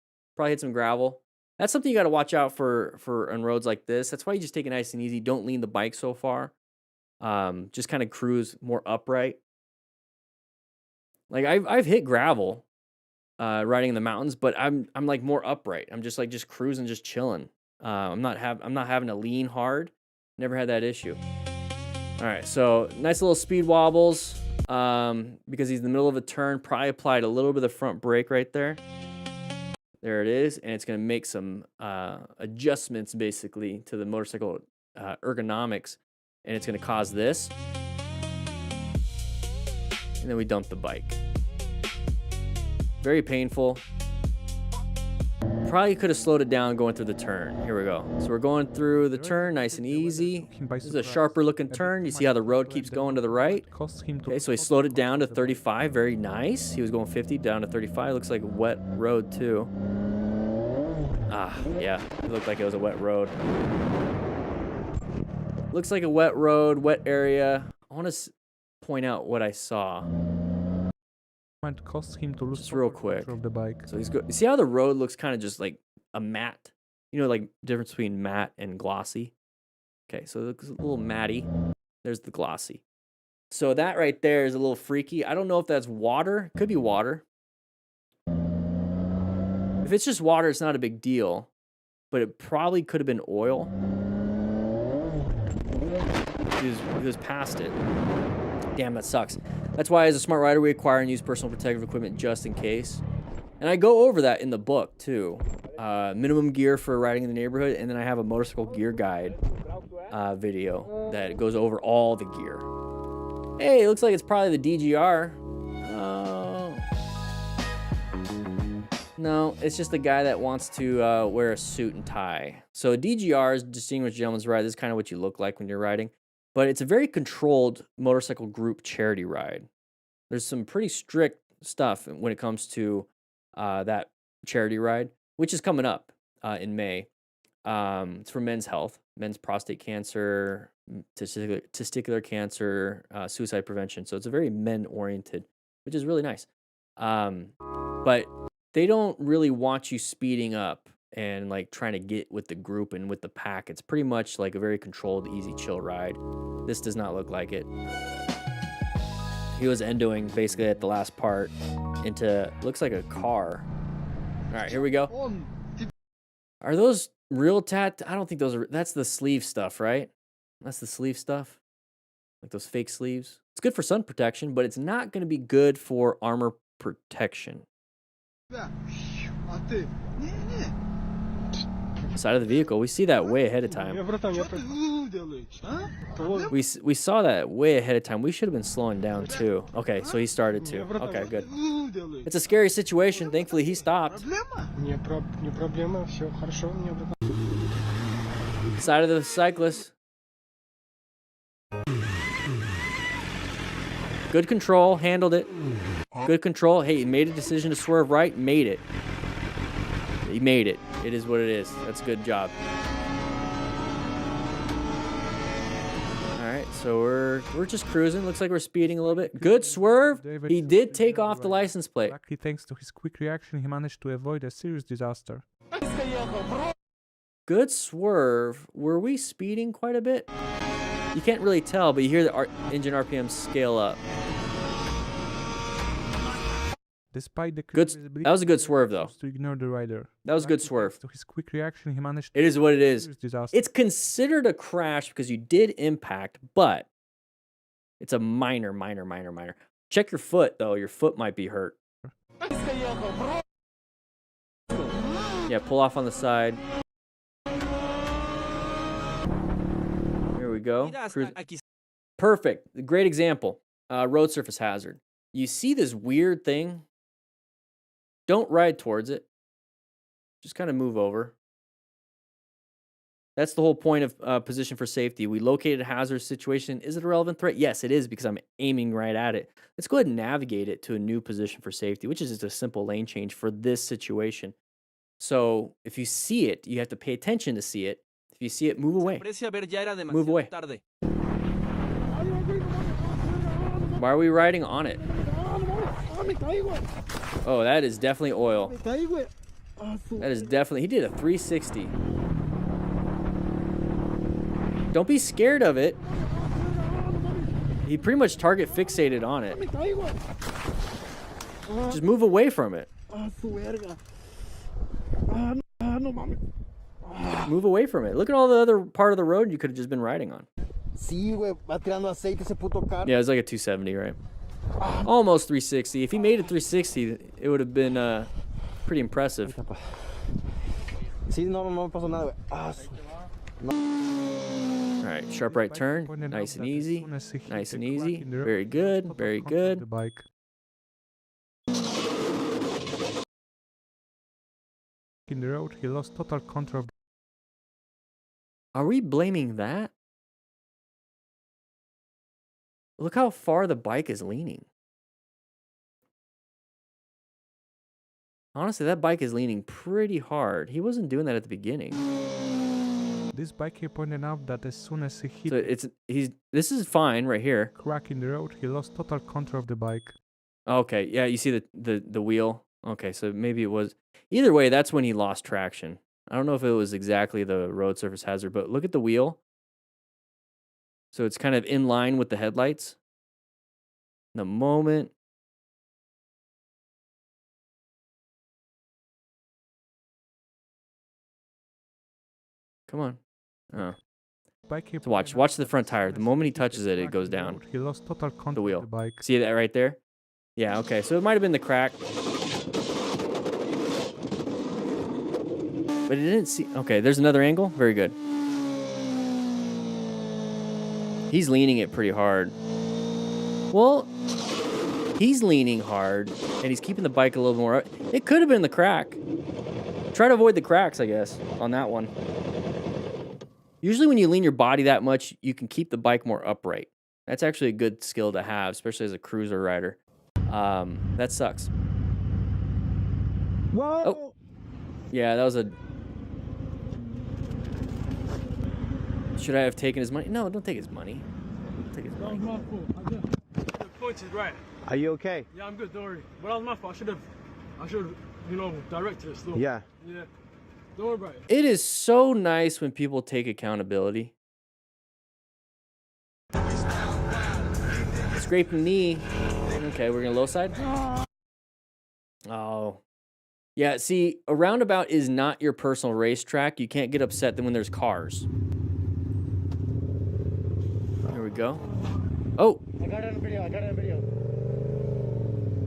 That's something you got to watch out for on roads like this. That's why you just take it nice and easy. Don't lean the bike so far. Just kind of cruise more upright. Like I've hit gravel riding in the mountains, but I'm like more upright. I'm just cruising, just chilling. I'm not having to lean hard. Never had that issue. All right, so nice little speed wobbles because he's in the middle of a turn. Probably applied a little bit of front brake right there. There it is, and it's going to make some adjustments basically to the motorcycle ergonomics, and it's going to cause this. And then we dump the bike. Very painful. Probably could have slowed it down going through the turn. Here we go. So we're going through the turn nice and easy. This is a sharper looking turn. You see how the road keeps going to the right? Okay, so he slowed it down to 35. Very nice. He was going 50 down to 35. Looks like a wet road too. Ah, yeah. It looked like it was a wet road. Looks like a wet road, wet area. I want to point out what I saw. Might cost him to lose just real quick. Of the bike. So he's good. You see how the road looks kind of just like a matte? You know, like difference between matte and glossy. Okay, so it looks a little matty. There's the glossy. So that right there is a little freaky. I don't know if that's water. Could be water. If it's just water, it's not a big deal. But it probably could have been oil. He was past it. Damn, that sucks. That's why as a smart rider, we acquire and use personal protective equipment just in case. And I go over that in the book too. Minimum gear for riding in the neighborhood. And then I have a motorcycle gear guide video that goes over all the gear. Hey, it looks like it's probably the DGR. No, it's just the guy that wants to wear a suit and tie. So DGR is Distinguished Gentleman's Ride. This is kind of what you look like when you're riding. But it's a very controlled motorcycle group charity ride. There's some pretty strict stuff when it comes to that charity ride, which is coming up in May. It's for men's health, men's prostate cancer, testicular cancer, suicide prevention. So it's a very men-oriented, which is really nice. But they don't really want you speeding up and like trying to get with the group and with the pack. It's pretty much like a very controlled, easy, chill ride. This does not look like it. He was endoing basically at the last part into, looks like a car. All right, here we go. Are those real tat? I don't think those are, that's the sleeve stuff, right? That's the sleeve stuff. Like those fake sleeves. It's good for sun protection, but it's not going to be good for armor protection. Side of the vehicle, we see that way ahead of time. We saw that way ahead of time. We should have been slowing down too. Okay, so he started to. Okay, good. It's a scary situation. Thankfully, he stopped. Side of the cyclist. Good control, handled it. Good control. Hey, he made a decision to swerve right, made it. He made it. It is what it is. That's a good job. All right, so we're just cruising. Looks like we're speeding a little bit. Good swerve. He did take off the license plate. Luckily, thanks to his quick reaction, he managed to avoid a serious disaster. Good swerve. Were we speeding quite a bit? You can't really tell, but you hear the engine RPM scale up. Despite the Good. That was a good swerve, though. to ignore the rider. That was a good swerve. To his quick reaction, he managed. It is what it is. Disaster. It's considered a crash because you did impact, but it's a minor. Check your foot, though. Your foot might be hurt. Yeah, pull off on the side. Here we go. Perfect. Great example. Road surface hazard. You see this weird thing? Don't ride towards it. Just kind of move over. That's the whole point of position for safety. We located a hazardous situation. Is it a relevant threat? Yes, it is because I'm aiming right at it. Let's go ahead and navigate it to a new position for safety, which is just a simple lane change for this situation. So if you see it, you have to pay attention to see it. If you see it, move away. Move away. Why are we riding on it? Oh, that is definitely oil. That is definitely... He did a 360. Don't be scared of it. He pretty much target fixated on it. Just move away from it. Move away from it. Look at all the other part of the road you could have just been riding on. Yeah, it was like a 270, right? Almost 360. If he made it 360, it would have been pretty impressive. Alright, sharp right turn. Nice and easy. Nice and easy. Very good. Very good. In the road, he lost total control. Are we blaming that? Look how far the bike is leaning. Honestly, that bike is leaning pretty hard. He wasn't doing that at the beginning. This bike he pointed out that as soon as he hit So this is fine right here. crack in the road, he lost total control of the bike. Okay, yeah, you see the wheel. Okay, so maybe it was either way. That's when he lost traction. I don't know if it was exactly the road surface hazard, but look at the wheel. So it's kind of in line with the headlights. The moment. Come on. Oh. So watch the front tire. The moment he touches it, it goes down. He lost total control The wheel. of the bike. See that right there? Yeah, okay. So it might have been the crack. But it didn't see. Okay, there's another angle. Very good. He's leaning it pretty hard. Well, he's leaning hard, and he's keeping the bike a little more up. It could have been the crack. Try to avoid the cracks, I guess, on that one. Usually when you lean your body that much, you can keep the bike more upright. That's actually a good skill to have, especially as a cruiser rider. That sucks. Whoa! Oh. Yeah, that was a... Should I have taken his money? No, don't take his money. Don't take his money. That was my fault. The point is right. Are you okay? Yeah, I'm good, don't worry. But that was my fault. I should have, you know, directed it still. Yeah. Yeah. Don't worry about it. It is so nice when people take accountability. Scraping knee. Okay, we're gonna low side. Oh. Yeah, see, a roundabout is not your personal racetrack. You can't get upset when there's cars. There we go. Oh. I got it on video. I got it on video.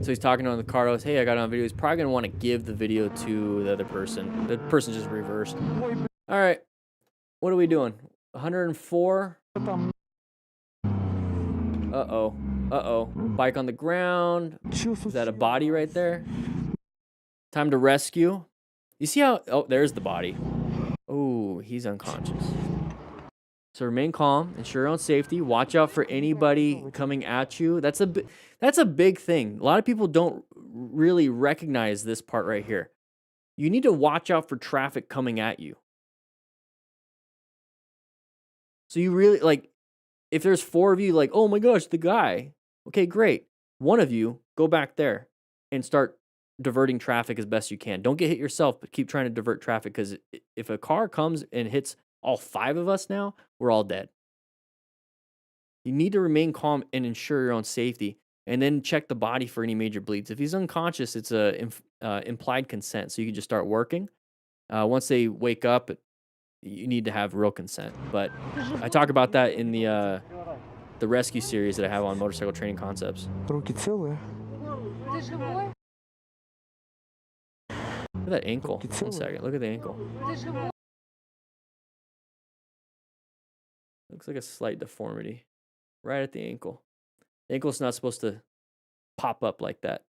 So he's talking on the car. Goes, hey, I got it on video. He's probably going to want to give the video to the other person. The person just reversed. All right. What are we doing? 104. Uh-oh. Uh-oh. Bike on the ground. Is that a body right there? Time to rescue. You see how... Oh, there's the body. Oh, he's unconscious. So remain calm, ensure your own safety, watch out for anybody coming at you. That's a big thing. A lot of people don't really recognize this part right here. You need to watch out for traffic coming at you. So you really, like, if there's 4 of you, like, oh my gosh, the guy. Okay, great. One of you, go back there and start diverting traffic as best you can. Don't get hit yourself, but keep trying to divert traffic, because if a car comes and hits all 5 of us now, we're all dead. You need to remain calm and ensure your own safety, and then check the body for any major bleeds. If he's unconscious, it's a implied consent, so you can just start working. Once they wake up, you need to have real consent. But I talk about that in the rescue series that I have on Motorcycle Training Concepts. Руки целые. Look at that ankle. 1 second. Look at the ankle. Looks like a slight deformity right at the ankle. The ankle's not supposed to pop up like that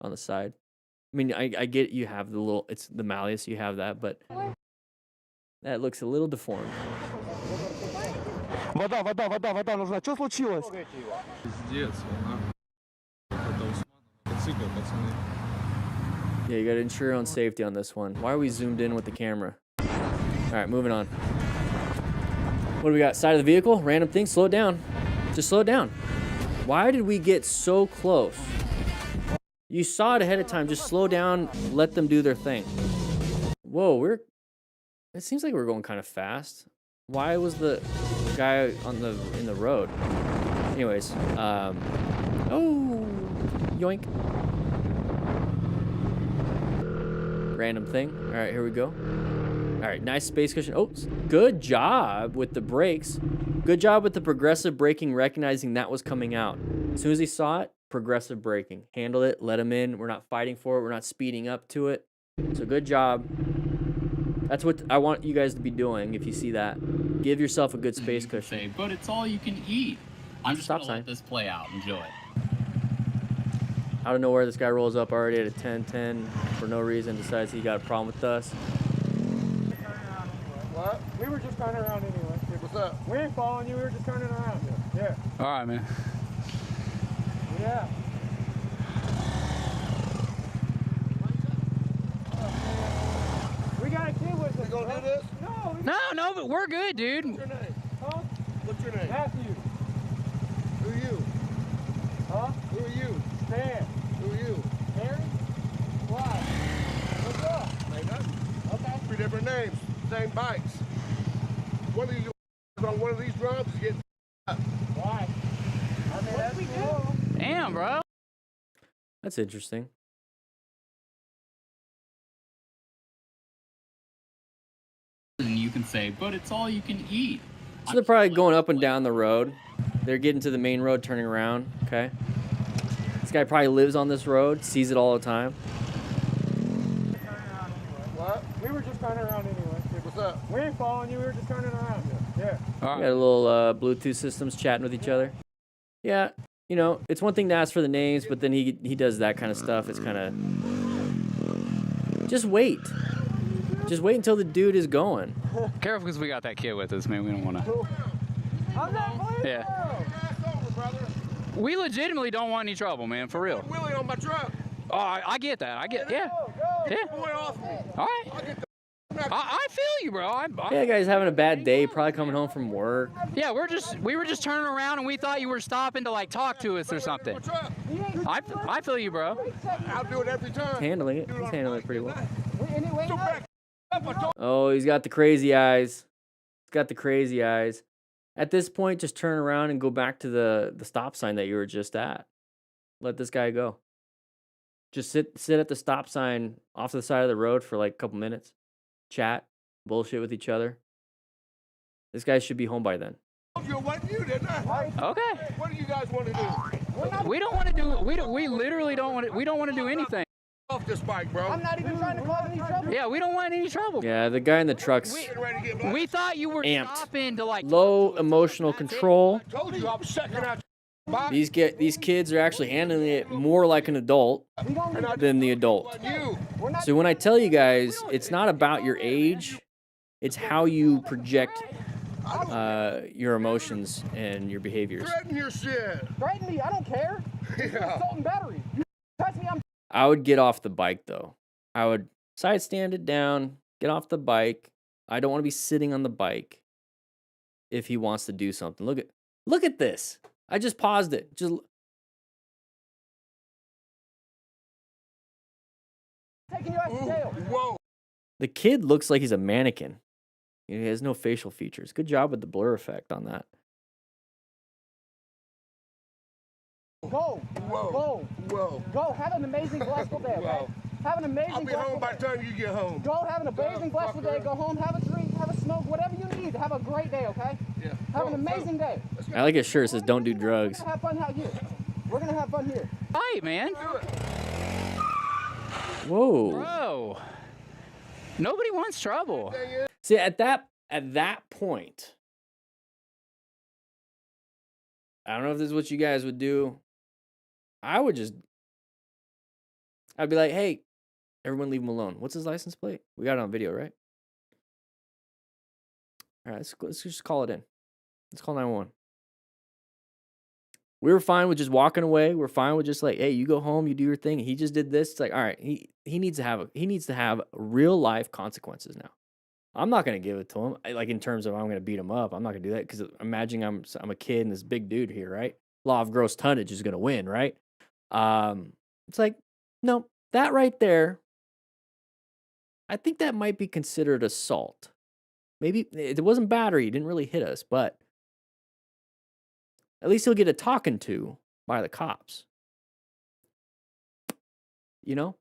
on the side. I mean, I get you have the little, it's the malleus, you have that, but that looks a little deformed. Вода нужна. Что случилось? Yeah, you gotta ensure your own safety on this one. Why are we zoomed in with the camera? All right, moving on. What do we got? Side of the vehicle? Random thing? Slow it down. Just slow it down. Why did we get so close? You saw it ahead of time. Just slow down. Let them do their thing. Whoa, it seems like we're going kind of fast. Why was the guy in the road? Anyways, oh, yoink. Random thing. All right, here we go. All right, nice space cushion. Oh, good job with the brakes. Good job with the progressive braking, recognizing that was coming out. As soon as he saw it, progressive braking. Handled it, let him in. We're not fighting for it. We're not speeding up to it. So good job. That's what I want you guys to be doing if you see that. Give yourself a good space cushion. But it's all you can eat. I'm just Stop gonna sign. let this play out. Enjoy it. Out of nowhere, this guy rolls up already at a 10-10 for no reason, decides he got a problem with us. What? We were just turning around anyway. Hey, what's up? We ain't following you, we were just turning around. Yeah. All right, man. Yeah. We got a kid with us. You gonna do this? No, but we're good, dude. What's your name? Huh? What's your name? Matthew. Who are you? Huh? Who are you? Stan. Who are you? Harry? Why? What's up? Ain't nothing. Okay. 3 different names, same bikes. One of you on one of these drugs is getting Why? I mean, that's cool. Damn, bro. That's interesting. And you can say, but it's all you can eat. So they're probably going up and down the road. They're getting to the main road, turning around, okay? This guy probably lives on this road, sees it all the time. what? We were just turning around anyway. Hey, what's up? We ain't following you, we were just turning around. Yeah. All We right. got a little Bluetooth systems chatting with each other. Yeah, you know, it's one thing to ask for the names, but then he does that kind of stuff. It's kind of... Just wait. Just wait until the dude is going. Careful, because we got that kid with us, man. We don't want to. I'm not playing. Yeah. Ass over, brother. We legitimately don't want any trouble, man. For real. Willie on my truck. Oh, I get that. Yeah. Go, go. Get Yeah. the boy off me. All right. I'll get the I feel you, bro. Yeah, guy's having a bad day, probably coming home from work. Yeah, we were just turning around and we thought you were stopping to like talk to us or something. What's up? I feel you, bro. I'll do it every time. He's handling it. He's handling it pretty well. So back up, I told Oh, he's got the crazy eyes. He's got the crazy eyes. At this point, just turn around and go back to the stop sign that you were just at. Let this guy go. Just sit at the stop sign off to the side of the road for like a couple minutes. Chat, bullshit with each other. This guy should be home by then. you it wasn't you, didn't I? Okay. What do you guys want to do? We don't want to do. We literally don't want to. We don't want to do anything. Off this bike, bro. I'm not even trying to cause any trouble. Yeah, we don't want any trouble. Yeah, the guy in the truck's Getting ready to get black. We thought you were Amped. stopping to like low emotional control. I told you I was checking out your These kids are actually handling it more like an adult than the adult. bike. You. So when I tell you guys, it's not about your age, it's how you project your emotions and your behaviors. Threaten your shit. Threaten me, I don't care. Yeah. Assault and battery. You touch me, I'm I would get off the bike though. I would side stand it down, get off the bike. I don't want to be sitting on the bike if he wants to do something. Look at this. I just paused it. taking you out to jail. Whoa. The kid looks like he's a mannequin. He has no facial features. Good job with the blur effect on that. Go. Whoa. Go. Whoa. Go. Have an amazing, blessful day, okay? Whoa. Have an amazing, I'll be blessful home by day. the time you get home. Go. Have an amazing, blessful day. Go home. Have a drink. Have a smoke. Whatever you need. Have a great day, okay? Yeah. Have an amazing day. I like his shirt. It says "Don't do drugs." We're gonna have fun out here. We're gonna have fun here. fight, man. Whoa. Bro. Nobody wants trouble. See, at that point, I don't know if this is what you guys would do. I'd be like, hey, everyone leave him alone. What's his license plate? We got it on video, right? All right, let's just call it in. Let's call 911. We were fine with just walking away. We're fine with just like, hey, you go home, you do your thing. He just did this. It's like, all right, he needs to have real life consequences now. I'm not gonna give it to him. Like in terms of I'm gonna beat him up. I'm not gonna do that because imagine I'm a kid and this big dude here, right? Law of gross tonnage is gonna win, right? It's like, no, that right there. I think that might be considered assault. Maybe it wasn't battery. He didn't really hit us, but at least he'll get a talking to by the cops. You know?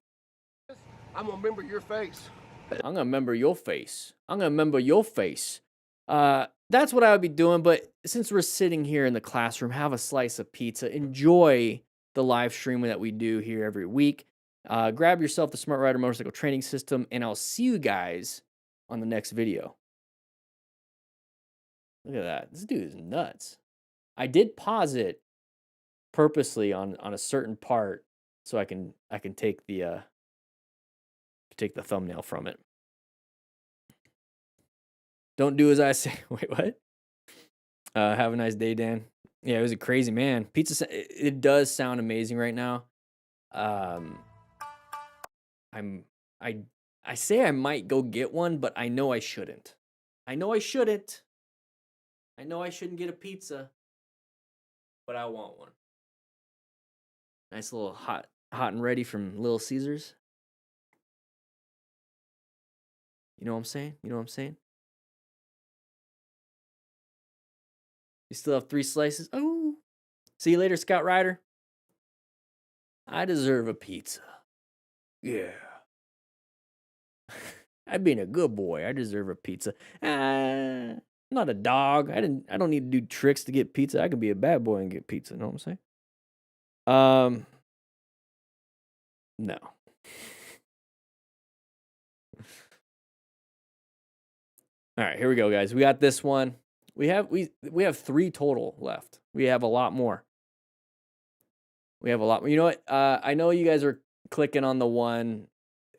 I'm gonna remember your face. I'm gonna remember your face. I'm gonna remember your face. That's what I would be doing, but since we're sitting here in the classroom, have a slice of pizza. Enjoy the live stream that we do here every week. Grab yourself the Smart Rider Motorcycle Training System, and I'll see you guys on the next video. Look at that. This dude is nuts. I did pause it purposely on a certain part so I can take the thumbnail from it. Don't do as I say. Wait, what? Have a nice day, Dan. Yeah, it was a crazy man. Pizza. It does sound amazing right now. I say I might go get one, but I know I shouldn't. I know I shouldn't get a pizza, but I want one. Nice little hot and ready from Little Caesars. You know what I'm saying? You know what I'm saying? You still have 3 slices? Oh. See you later, Scout Rider. I deserve a pizza. Yeah. I've been a good boy. I deserve a pizza. I'm not a dog. I don't need to do tricks to get pizza. I can be a bad boy and get pizza. You know what I'm saying? No. All right, here we go, guys. We got this one. We have 3 total left. We have a lot more. We have a lot more. You know what? I know you guys are clicking on the one.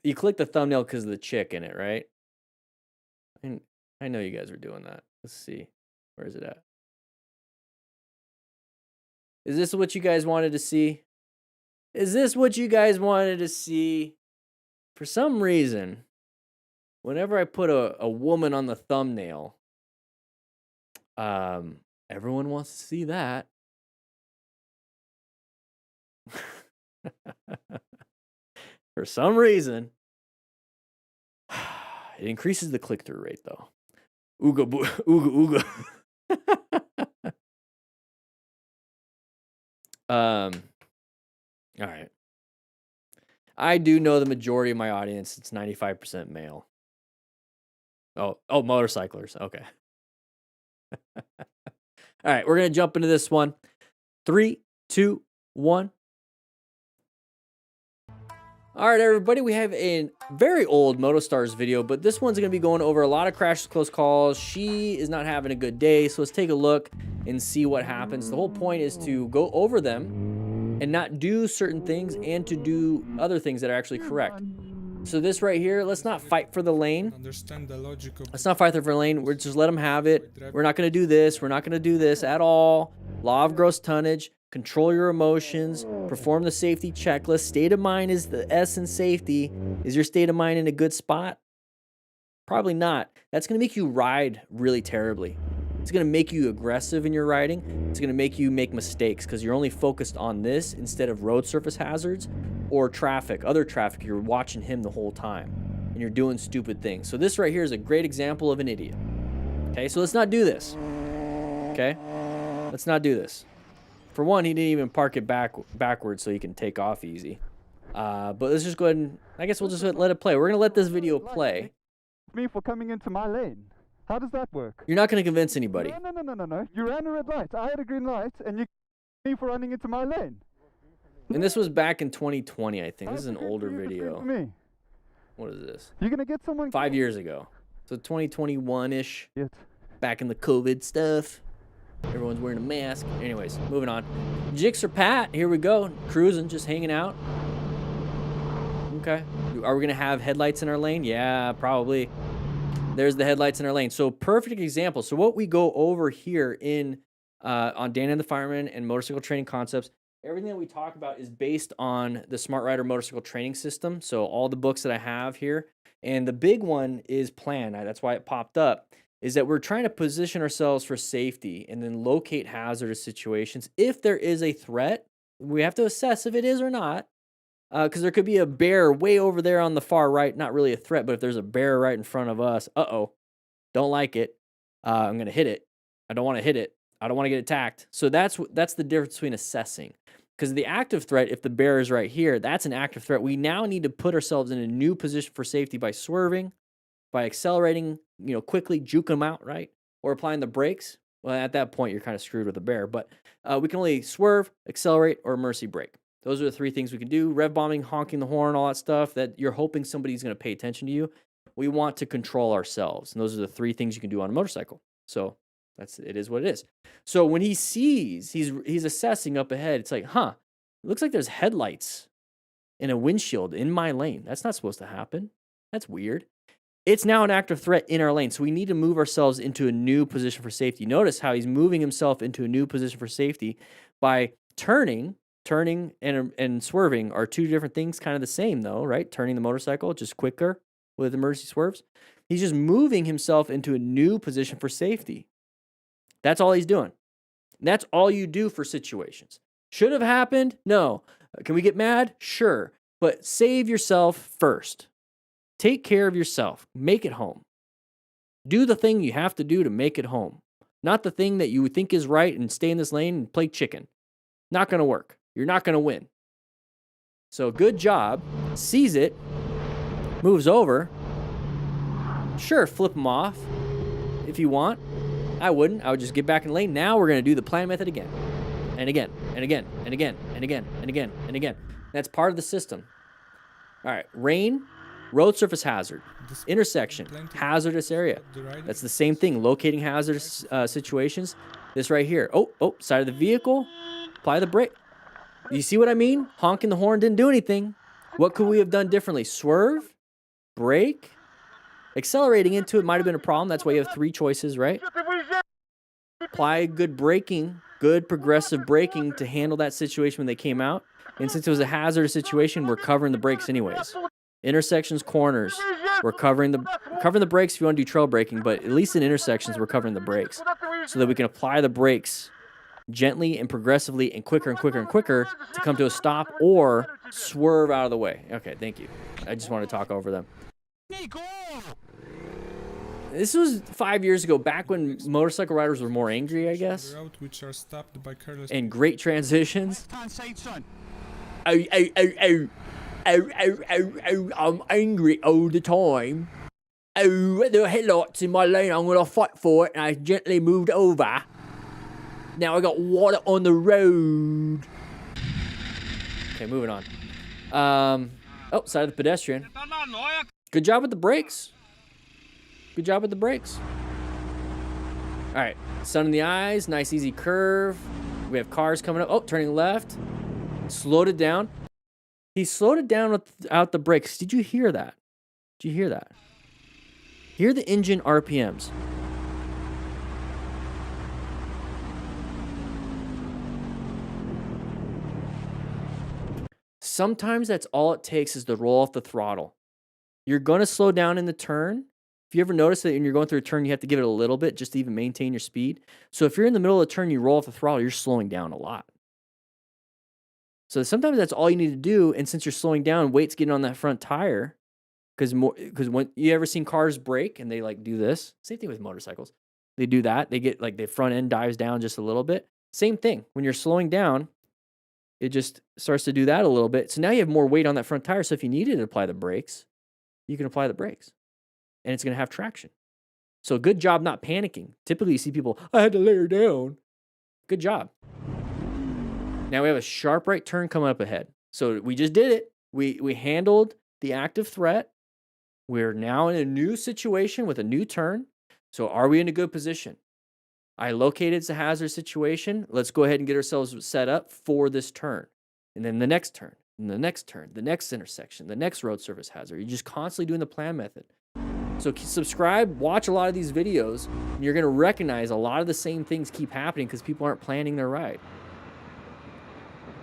You click the thumbnail because of the chick in it, right? And I know you guys are doing that. Let's see. Where is it at? Is this what you guys wanted to see? Is this what you guys wanted to see? For some reason, whenever I put a woman on the thumbnail, everyone wants to see that. For some reason, it increases the click-through rate, though. Ooga, ooga, ooga. All right. I do know the majority of my audience, it's 95% male. Oh, motorcyclers. Okay. All right, we're going to jump into this one. 3, 2, 1. All right, everybody, we have a very old MotoStars video, but this one's going to be going over a lot of crashes, close calls. She is not having a good day, so let's take a look and see what happens. The whole point is to go over them and not do certain things and to do other things that are actually correct. So this right here, let's not fight for the lane. Let's not fight for the lane. We're just let them have it. We're not going to do this. We're not going to do this at all. Law of gross tonnage. Control your emotions. Perform the safety checklist. State of mind is the S in safety. Is your state of mind in a good spot? Probably not. That's going to make you ride really terribly. It's going to make you aggressive in your riding. It's going to make you make mistakes because you're only focused on this instead of road surface hazards or traffic, other traffic. You're watching him the whole time and you're doing stupid things. So this right here is a great example of an idiot. Okay, so let's not do this. Okay, let's not do this. For one, he didn't even park it backwards so he can take off easy. But let's just go ahead and, I guess we'll just let it play. We're going to let this video play. Me for coming into my lane. How does that work? You're not going to convince anybody. No. You ran a red light. I had a green light, and you me for running into my lane. And this was back in 2020, I think. This is an older video. What is this? You're going to get someone 5 years ago. So 2021-ish. Back in the COVID stuff. Everyone's wearing a mask. Anyways, moving on. Jixer Pat, here we go. Cruising, just hanging out. Okay. Are we going to have headlights in our lane? Yeah, probably. There's the headlights in our lane. So perfect example. So what we go over here in on Dan and the Fireman and Motorcycle Training Concepts, everything that we talk about is based on the Smart Rider Motorcycle Training System. So all the books that I have here. And the big one is plan. That's why it popped up. Is that we're trying to position ourselves for safety and then locate hazardous situations. If there is a threat, we have to assess if it is or not. Because there could be a bear way over there on the far right. Not really a threat, but if there's a bear right in front of us, don't like it. I'm going to hit it. I don't want to hit it. I don't want to get attacked. So that's the difference between assessing. Because the active threat, if the bear is right here, that's an active threat. We now need to put ourselves in a new position for safety by swerving, by accelerating, quickly, juke them out, right? Or applying the brakes. Well, at that point, you're kind of screwed with a bear. But we can only swerve, accelerate, or emergency brake. Those are the three things we can do. Rev bombing, honking the horn, all that stuff that you're hoping somebody's going to pay attention to you. We want to control ourselves. And those are the three things you can do on a motorcycle. So it is what it is. So when he sees, he's assessing up ahead. It's like, it looks like there's headlights in a windshield in my lane. That's not supposed to happen. That's weird. It's now an active threat in our lane. So we need to move ourselves into a new position for safety. Notice how he's moving himself into a new position for safety by turning and swerving are two different things, kind of the same though, right? Turning the motorcycle, just quicker with emergency swerves. He's just moving himself into a new position for safety. That's all he's doing. That's all you do for situations. Should have happened? No. Can we get mad? Sure. But save yourself first. Take care of yourself. Make it home. Do the thing you have to do to make it home. Not the thing that you think is right and stay in this lane and play chicken. Not going to work. You're not going to win. So good job. Sees it. Moves over. Sure, flip him off if you want. I wouldn't. I would just get back in the lane. Now we're going to do the plan method again. And again. And again. And again. And again. And again. And again. That's part of the system. All right. Rain. Road surface hazard. Intersection. Hazardous area. That's the same thing. Locating hazardous situations. This right here. Oh, side of the vehicle. Apply the brake. You see what I mean? Honking the horn didn't do anything. What could we have done differently? Swerve? Brake? Accelerating into it might have been a problem. That's why you have three choices, right? Apply good braking, good progressive braking to handle that situation when they came out. And since it was a hazardous situation, we're covering the brakes anyways. Intersections, corners, we're covering the brakes if you want to do trail braking, but at least in intersections, we're covering the brakes so that we can apply the brakes gently and progressively and quicker and quicker and quicker to come to a stop or swerve out of the way. Okay, thank you. I just wanted to talk over them. This was 5 years ago, back when motorcycle riders were more angry, I guess. And great transitions. I'm angry all the time. There were headlights in my lane. I'm gonna fight for it, and I gently moved over. Now I got water on the road. Okay, moving on. Oh, side of the pedestrian. Good job with the brakes. Good job with the brakes. All right, sun in the eyes, nice easy curve. We have cars coming up. Oh, turning left. Slowed it down. He slowed it down without the brakes. Did you hear that? Did you hear that? Hear the engine RPMs. Sometimes that's all it takes is to roll off the throttle. You're going to slow down in the turn. If you ever notice that when you're going through a turn, you have to give it a little bit just to even maintain your speed. So if you're in the middle of the turn, you roll off the throttle, you're slowing down a lot. So sometimes that's all you need to do. And since you're slowing down, weight's getting on that front tire. Because when you ever seen cars brake and they like do this, same thing with motorcycles. They do that. They get like the front end dives down just a little bit. Same thing. When you're slowing down, it just starts to do that a little bit. So now you have more weight on that front tire. So if you needed to apply the brakes, you can apply the brakes. And it's going to have traction. So good job not panicking. Typically you see people, I had to lay her down. Good job. Now we have a sharp right turn coming up ahead. So we just did it. We handled the active threat. We're now in a new situation with a new turn. So are we in a good position? I located the hazard situation. Let's go ahead and get ourselves set up for this turn. And then the next turn, and the next turn, the next intersection, the next road surface hazard. You're just constantly doing the plan method. So subscribe, watch a lot of these videos, and you're going to recognize a lot of the same things keep happening because people aren't planning their ride.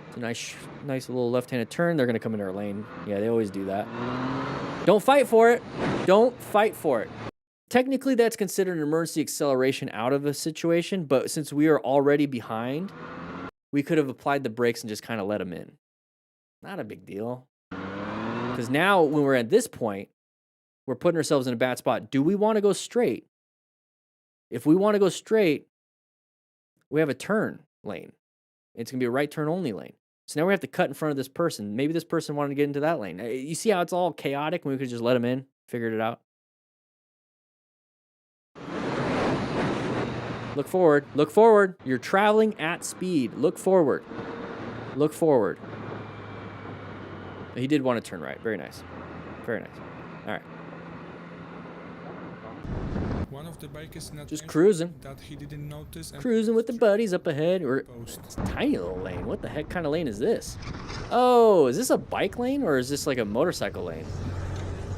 It's a nice little left-handed turn. They're going to come into our lane. Yeah, they always do that. Don't fight for it. Don't fight for it. Technically, that's considered an emergency acceleration out of a situation, but since we are already behind, we could have applied the brakes and just kind of let them in. Not a big deal. Because now, when we're at this point, we're putting ourselves in a bad spot. Do we want to go straight? If we want to go straight, we have a turn lane. It's going to be a right turn only lane. So now we have to cut in front of this person. Maybe this person wanted to get into that lane. You see how it's all chaotic when we could just let them in? Figured it out. Look forward. Look forward. You're traveling at speed. Look forward. Look forward. He did want to turn right. Very nice. Very nice. All right. One of the bikers not just cruising. That he didn't notice cruising with the buddies up ahead. It's a tiny little lane. What the heck kind of lane is this? Oh, is this a bike lane or is this like a motorcycle lane?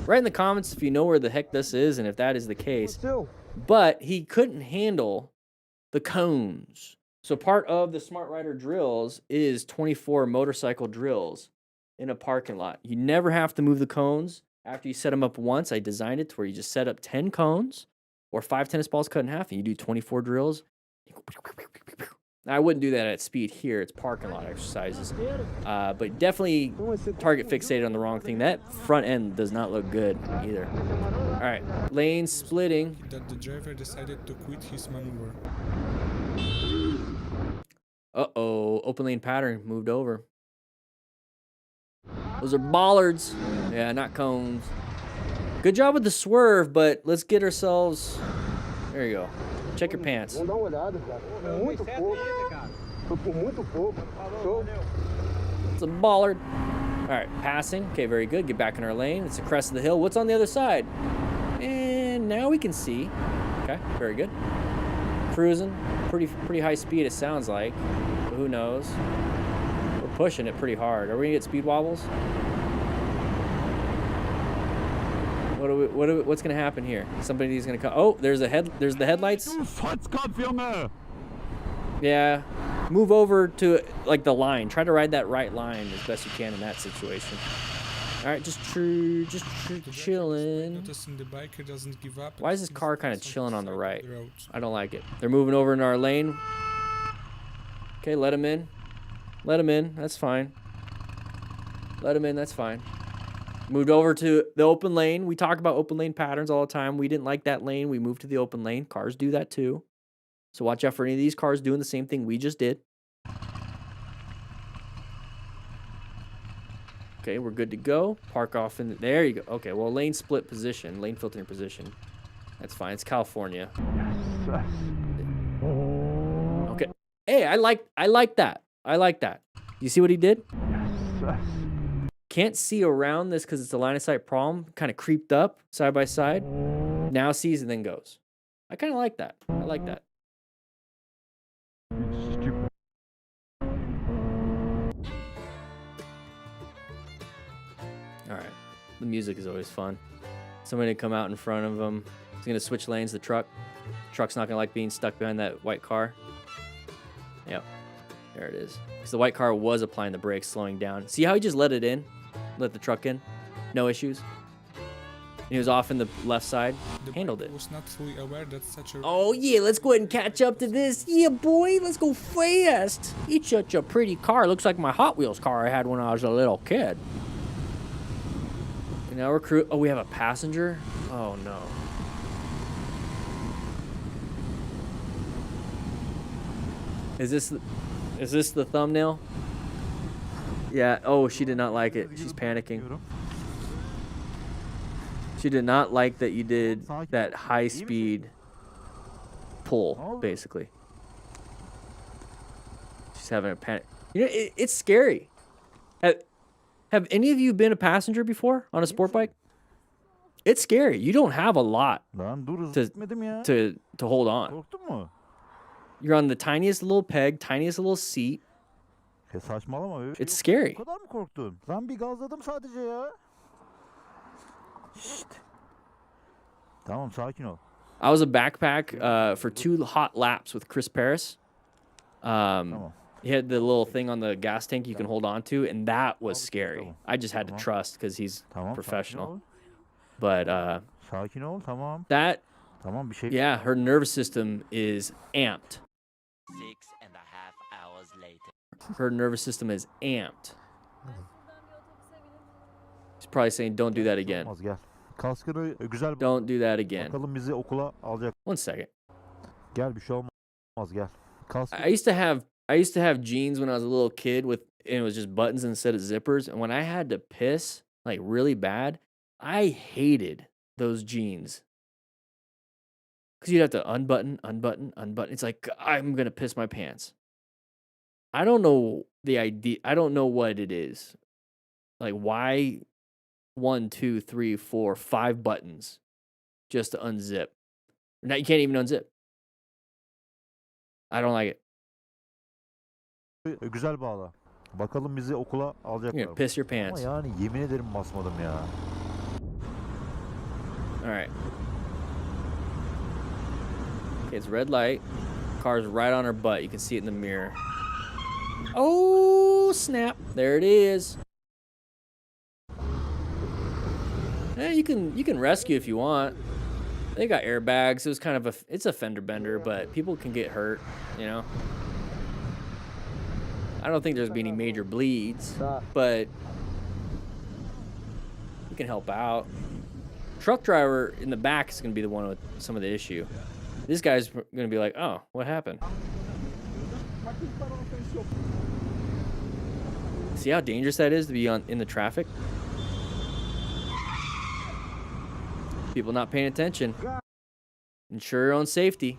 Write in the comments if you know where the heck this is and if that is the case. But he couldn't handle the cones. So part of the Smart Rider drills is 24 motorcycle drills in a parking lot. You never have to move the cones. After you set them up once, I designed it to where you just set up 10 cones or 5 tennis balls cut in half and you do 24 drills. Now, I wouldn't do that at speed here. It's parking lot exercises. But definitely target fixated on the wrong thing. That front end does not look good either. All right, lane splitting. That the driver decided to quit his maneuver. Uh-oh, open lane pattern moved over. Those are bollards. Yeah, not cones. Good job with the swerve, but let's get ourselves... There you go. Check your pants. It's a bollard. All right, passing. Okay, very good. Get back in our lane. It's the crest of the hill. What's on the other side? And now we can see. Okay, very good. Cruising. Pretty high speed, it sounds like. But who knows? We're pushing it pretty hard. Are we gonna get speed wobbles? What's gonna happen here? Somebody's gonna come. Oh, there's the headlights. Yeah, move over to like the line. Try to ride that right line as best you can in that situation. All right, just chilling. Noticing the biker doesn't give up. Why is this car kind of chilling on the right? I don't like it. They're moving over in our lane. Okay, let him in. Let him in. That's fine. Let him in. That's fine. Moved over to the open lane. We talk about open lane patterns all the time. We didn't like that lane. We moved to the open lane. Cars do that too. So watch out for any of these cars doing the same thing we just did. Okay, we're good to go. Park off in there you go. Okay, well, lane split position, lane filtering position. That's fine. It's California. Okay. Hey, I like that. I like that. You see what he did? Can't see around this because it's a line of sight problem. Kind of creeped up side by side. Now sees and then goes. I kind of like that. I like that. All right. The music is always fun. Somebody come out in front of him. He's going to switch lanes, the truck. Truck's not going to like being stuck behind that white car. Yep. There it is. Because the white car was applying the brakes, slowing down. See how he just let it in? Let the truck in? No issues. And he was off in the left side. Handled it. Was not fully aware that such a Oh, yeah. Let's go ahead and catch up to this. Yeah, boy. Let's go fast. It's such a pretty car. Looks like my Hot Wheels car I had when I was a little kid. And now we're oh, we have a passenger? Oh, no. Is this the thumbnail? Yeah. Oh, she did not like it. She's panicking. She did not like that you did that high-speed pull, basically. She's having a panic. You know, it's scary. Have any of you been a passenger before on a sport bike? It's scary. You don't have a lot to hold on. You're on the tiniest little peg, tiniest little seat. It's scary. I was a backpack for 2 hot laps with Chris Paris. He had the little thing on the gas tank you can hold on to, and that was scary. I just had to trust because he's professional. But that, yeah, her nervous system is amped. 6.5 hours later. Her nervous system is amped. She's probably saying, don't do that again. Don't do that again. 1 second. I used to have jeans when I was a little kid and it was just buttons instead of zippers. And when I had to piss like really bad, I hated those jeans. Because you'd have to unbutton. It's like, I'm going to piss my pants. I don't know the idea. I don't know what it is. Like, why 1, 2, 3, 4, 5 buttons just to unzip? Now you can't even unzip. I don't like it. Güzel bağla. Bakalım bizi okula alacaklar. You're gonna piss your pants. Ama yani yemin ederim basmadım ya. All right. Okay, it's red light. Car's right on her butt. You can see it in the mirror. Oh, snap. There it is. Yeah, you can rescue if you want. They got airbags. It was kind of it's a fender bender, but people can get hurt, you know. I don't think there's been any major bleeds, but you can help out. Truck driver in the back is going to be the one with some of the issue. This guy's going to be like, oh, what happened? See how dangerous that is to be in the traffic? People not paying attention. Ensure your own safety.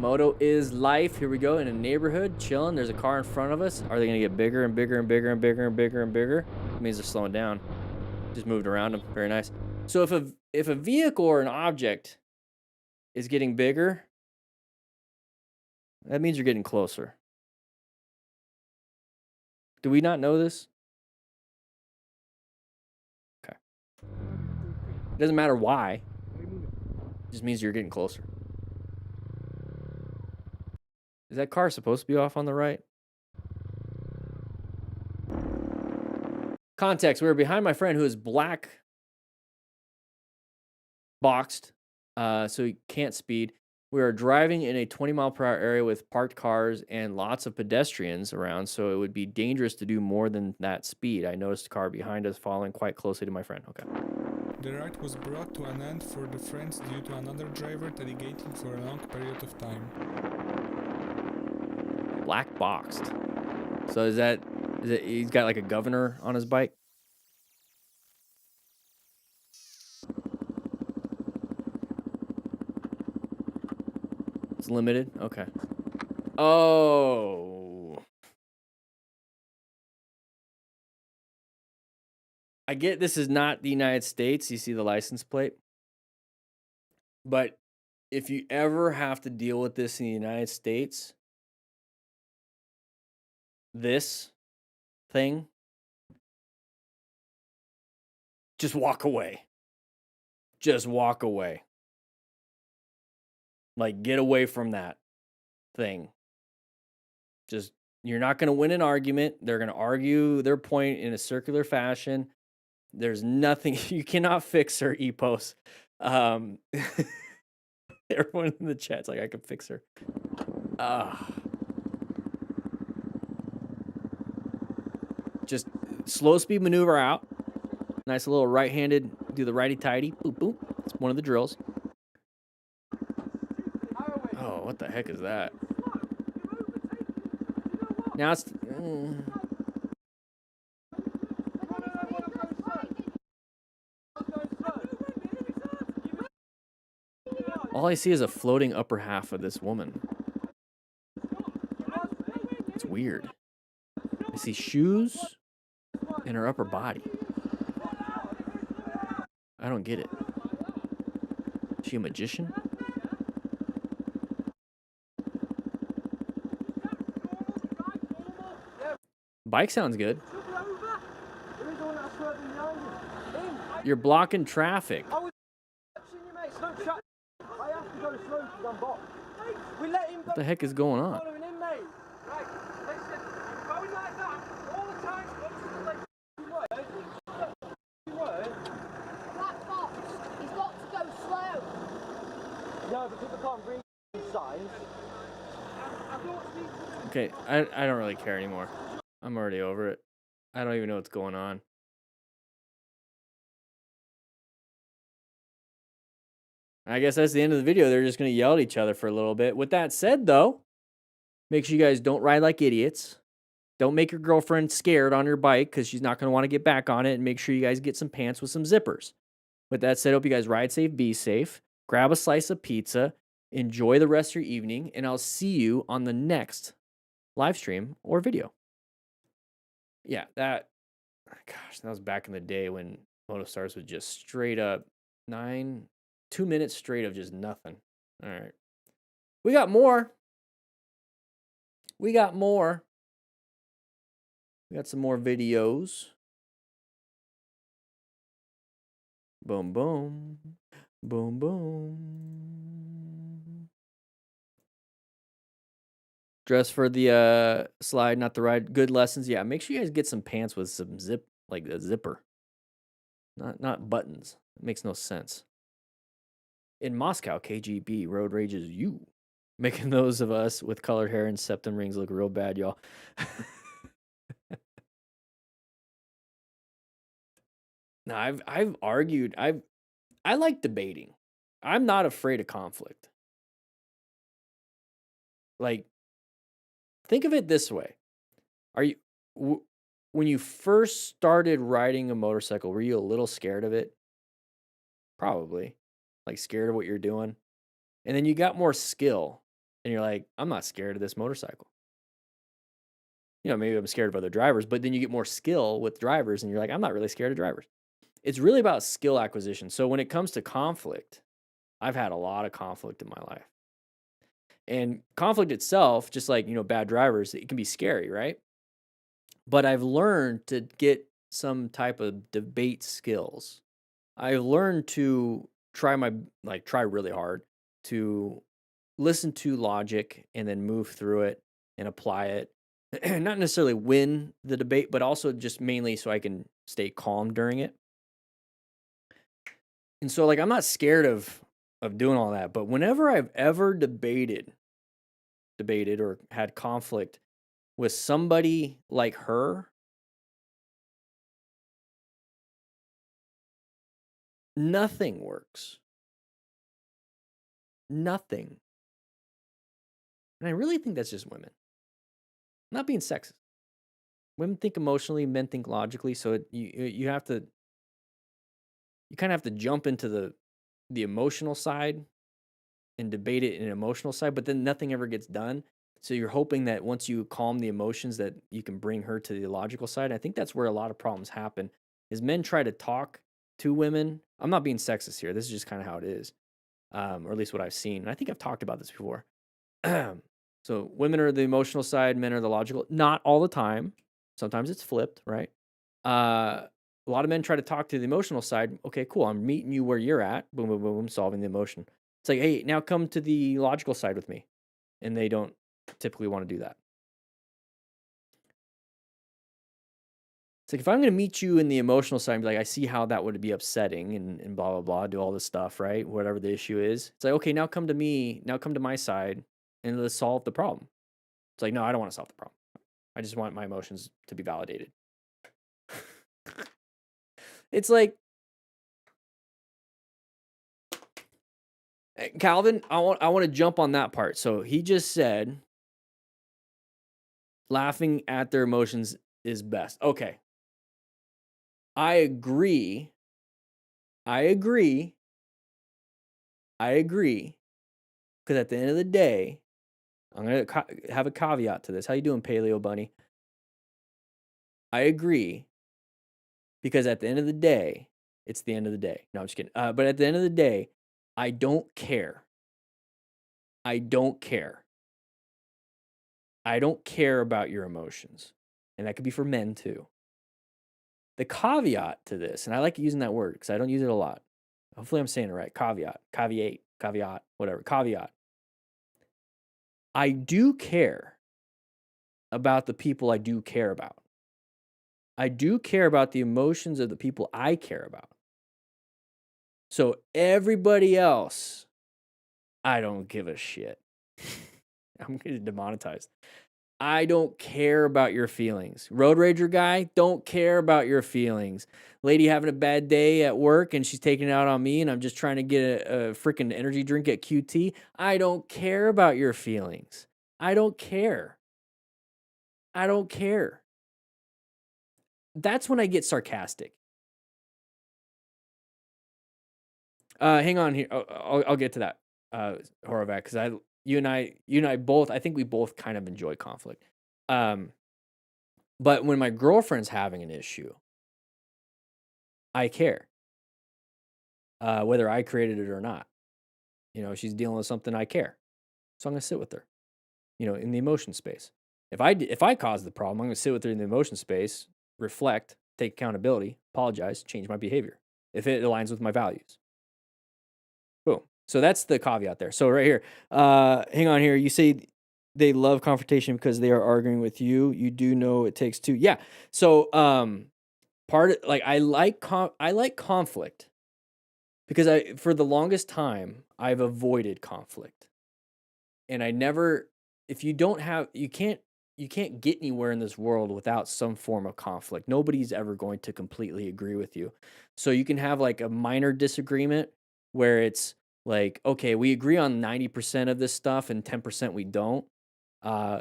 Moto is life. Here we go in a neighborhood, chilling. There's a car in front of us. Are they gonna get bigger and bigger and bigger and bigger and bigger and bigger? It means they're slowing down. Just moved around them. Very nice. So if a vehicle or an object is getting bigger, that means you're getting closer. Do we not know this? Okay. It doesn't matter why. It just means you're getting closer. Is that car supposed to be off on the right? Context, we were behind my friend who is black boxed, so he can't speed. We are driving in a 20-mile-per-hour area with parked cars and lots of pedestrians around, so it would be dangerous to do more than that speed. I noticed a car behind us following quite closely to my friend. Okay. The ride was brought to an end for the friends due to another driver navigating for a long period of time. Black boxed. So is it he's got like a governor on his bike? It's limited? Okay. Oh. I get this is not the United States. You see the license plate. But if you ever have to deal with this in the United States, this thing, just walk away. Just walk away. Like, get away from that thing. Just, you're not going to win an argument. They're going to argue their point in a circular fashion. There's nothing, you cannot fix her EPOS. Everyone in the chat's like, I can fix her. Just slow speed maneuver out. Nice little right-handed, do the righty-tighty. Boop, boop. It's one of the drills. Oh, what the heck is that? Now it's... All I see is a floating upper half of this woman. It's weird. I see shoes and her upper body. I don't get it. Is she a magician? Bike sounds good. You're blocking traffic. What the heck is going on? Okay, I don't really care anymore. I'm already over it. I don't even know what's going on. I guess that's the end of the video. They're just going to yell at each other for a little bit. With that said, though, make sure you guys don't ride like idiots. Don't make your girlfriend scared on your bike because she's not going to want to get back on it. And make sure you guys get some pants with some zippers. With that said, hope you guys ride safe, be safe. Grab a slice of pizza. Enjoy the rest of your evening. And I'll see you on the next live stream or video. Yeah, that was back in the day when MotoStars was just straight up 2 minutes straight of just nothing. All right. We got more. We got some more videos. Boom, boom. Boom, boom. Dress for the slide, not the ride. Good lessons. Yeah, make sure you guys get some pants with some like a zipper. Not buttons. It makes no sense. In Moscow, KGB road rages you, making those of us with colored hair and septum rings look real bad, y'all. No, I've argued. I like debating. I'm not afraid of conflict. Like, think of it this way: when you first started riding a motorcycle, were you a little scared of it? Probably. Like scared of what you're doing. And then you got more skill and you're like, I'm not scared of this motorcycle. You know, maybe I'm scared of other drivers, but then you get more skill with drivers and you're like, I'm not really scared of drivers. It's really about skill acquisition. So when it comes to conflict, I've had a lot of conflict in my life. And conflict itself, just like, bad drivers, it can be scary, right? But I've learned to get some type of debate skills. I've learned to try really hard to listen to logic and then move through it and apply it. Not necessarily win the debate, but also just mainly so I can stay calm during it. And so, like, I'm not scared of doing all that, but whenever I've ever debated or had conflict with somebody like her, nothing works. Nothing. And I really think that's just women. I'm not being sexist. Women think emotionally, men think logically, so you have to, you kind of have to jump into the emotional side and debate it in an emotional side, but then nothing ever gets done. So you're hoping that once you calm the emotions that you can bring her to the logical side. I think that's where a lot of problems happen, is men try to talk to women. I'm not being sexist here. This is just kind of how it is, or at least what I've seen. And I think I've talked about this before. So women are the emotional side, men are the logical. Not all the time. Sometimes it's flipped, right? A lot of men try to talk to the emotional side. Okay, cool. I'm meeting you where you're at. Boom, boom, boom, boom, solving the emotion. It's like, hey, now come to the logical side with me. And they don't typically want to do that. It's like, if I'm going to meet you in the emotional side and be like, I see how that would be upsetting and blah, blah, blah, do all this stuff, right? Whatever the issue is. It's like, okay, now come to me. Now come to my side and let's solve the problem. It's like, no, I don't want to solve the problem. I just want my emotions to be validated. It's like, Calvin, I want to jump on that part. So he just said laughing at their emotions is best. Okay. I agree. Because at the end of the day, I'm going to have a caveat to this. How you doing, Paleo Bunny? I agree. Because at the end of the day, it's the end of the day. No, I'm just kidding. But at the end of the day, I don't care. I don't care. I don't care about your emotions. And that could be for men too. The caveat to this, and I like using that word because I don't use it a lot. Hopefully I'm saying it right. Caveat, whatever. Caveat. I do care about the people I do care about. I do care about the emotions of the people I care about. So everybody else, I don't give a shit. I'm getting demonetized. I don't care about your feelings. Road Rager guy, don't care about your feelings. Lady having a bad day at work and she's taking it out on me and I'm just trying to get a freaking energy drink at QT. I don't care about your feelings. I don't care. I don't care. That's when I get sarcastic. Hang on here. I'll get to that, Horovac, because you and I both, I think we both kind of enjoy conflict. But when my girlfriend's having an issue, I care. Whether I created it or not. You know, she's dealing with something, I care. So I'm going to sit with her, you know, in the emotion space. If I caused the problem, I'm going to sit with her in the emotion space, reflect, take accountability, apologize, change my behavior if it aligns with my values. Boom. So that's the caveat there. So right here, hang on here. You say they love confrontation because they are arguing with you. You do know it takes two. Yeah. So I like conflict because for the longest time I've avoided conflict, and I never. If you don't have, you can't get anywhere in this world without some form of conflict. Nobody's ever going to completely agree with you. So you can have like a minor disagreement where it's like, okay, we agree on 90% of this stuff and 10% we don't.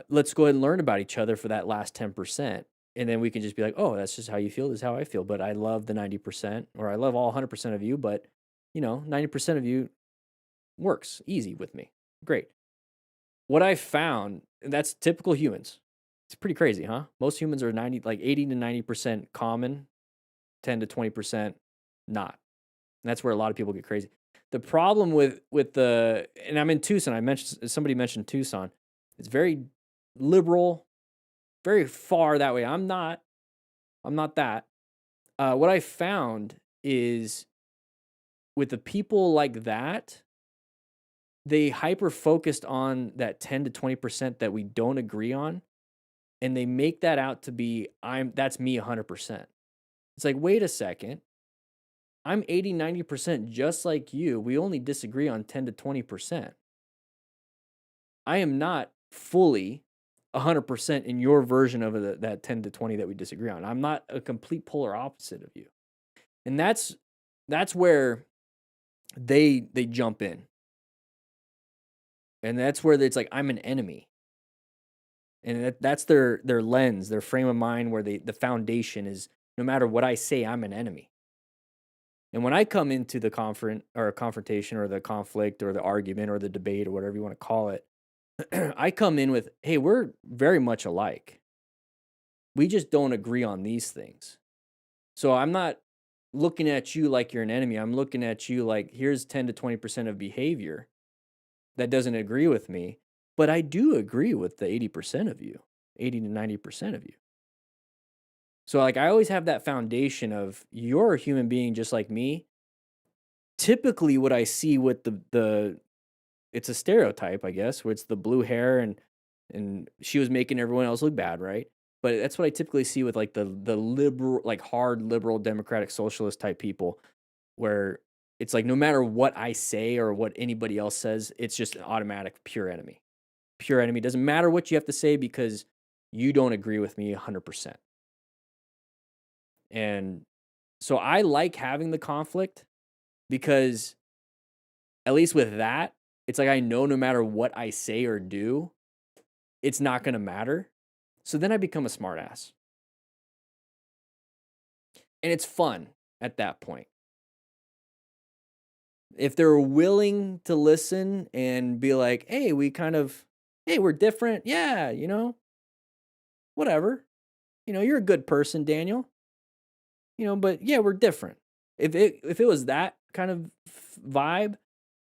Let's go ahead and learn about each other for that last 10%. And then we can just be like, oh, that's just how you feel. This is how I feel. But I love the 90%, or I love all 100% of you. But, 90% of you works easy with me. Great. What I found, and that's typical humans. It's pretty crazy, huh? Most humans are 80 to 90% common, 10 to 20% not. And that's where a lot of people get crazy. The problem with and I'm in Tucson. Somebody mentioned Tucson. It's very liberal, very far that way. I'm not that. What I found is with the people like that, they hyper focused on that 10 to 20% that we don't agree on, and they make that out to be that's me 100%. It's like, wait a second. I'm 80, 90% just like you. We only disagree on 10 to 20%. I am not fully 100% in your version of that 10 to 20 that we disagree on. I'm not a complete polar opposite of you. And that's where they jump in. And that's where it's like, I'm an enemy. And that's their lens, their frame of mind, where the foundation is, no matter what I say, I'm an enemy. And when I come into the confrontation or the conflict or the argument or the debate or whatever you want to call it, I come in with, hey, we're very much alike. We just don't agree on these things. So I'm not looking at you like you're an enemy. I'm looking at you like, here's 10 to 20% of behavior that doesn't agree with me, but I do agree with the 80% of you, 80 to 90% of you. So like, I always have that foundation of, you're a human being just like me. Typically what I see with the it's a stereotype, I guess, where it's the blue hair and she was making everyone else look bad, right? But that's what I typically see with like the liberal, like hard liberal democratic socialist type people, where it's like, no matter what I say or what anybody else says, it's just an automatic pure enemy. Pure enemy. Doesn't matter what you have to say because you don't agree with me 100%. And so I like having the conflict because, at least with that, it's like, I know no matter what I say or do, it's not going to matter. So then I become a smartass. And it's fun at that point. If they're willing to listen and be like, hey, we're different. Yeah, whatever. You're a good person, Daniel. But yeah, we're different. If it was that kind of vibe,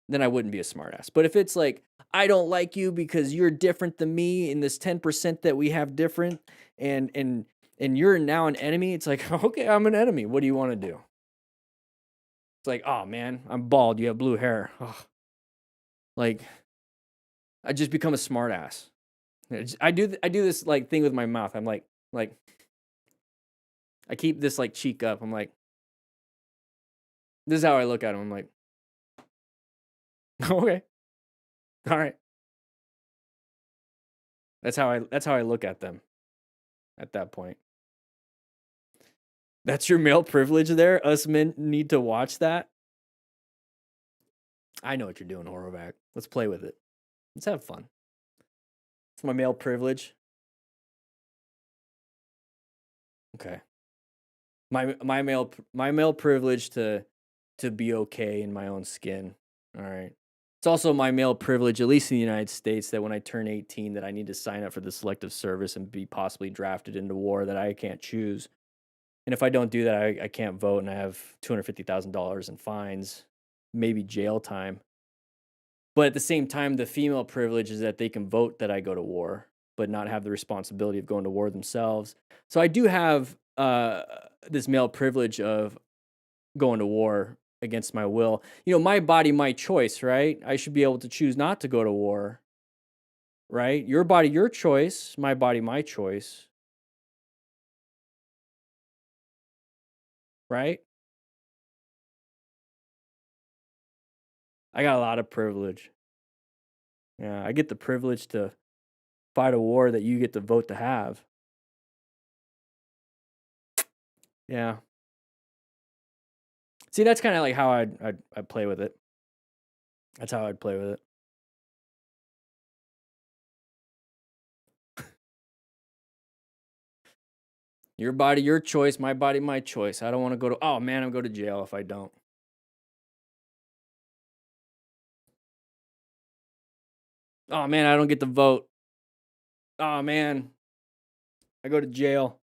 then I wouldn't be a smartass. But if it's like, I don't like you because you're different than me in this 10% that we have different, and you're now an enemy, it's like, okay, I'm an enemy. What do you want to do? It's like, oh man, I'm bald. You have blue hair. Ugh. Like, I just become a smartass. I do this like thing with my mouth. I'm like, I keep this like cheek up. I'm like, this is how I look at him. I'm like, okay, all right. That's how I look at them at that point. That's your male privilege there? Us men need to watch that? I know what you're doing, Horvath. Let's play with it. Let's have fun. It's my male privilege. Okay. My male privilege to be okay in my own skin. All right. It's also my male privilege, at least in the United States, that when I turn 18, that I need to sign up for the selective service and be possibly drafted into war that I can't choose. And if I don't do that, I can't vote, and I have $250,000 in fines, maybe jail time. But at the same time, the female privilege is that they can vote that I go to war, but not have the responsibility of going to war themselves. So I do have this male privilege of going to war against my will. My body, my choice, right? I should be able to choose not to go to war, right? Your body, your choice. My body, my choice. Right? I got a lot of privilege. Yeah, I get the privilege to fight a war that you get to vote to have. Yeah. See, that's kind of like how I'd play with it. That's how I'd play with it. Your body, your choice. My body, my choice. I don't want to go to, oh man, I'm going to jail if I don't. Oh man, I don't get to vote. Oh man, I go to jail.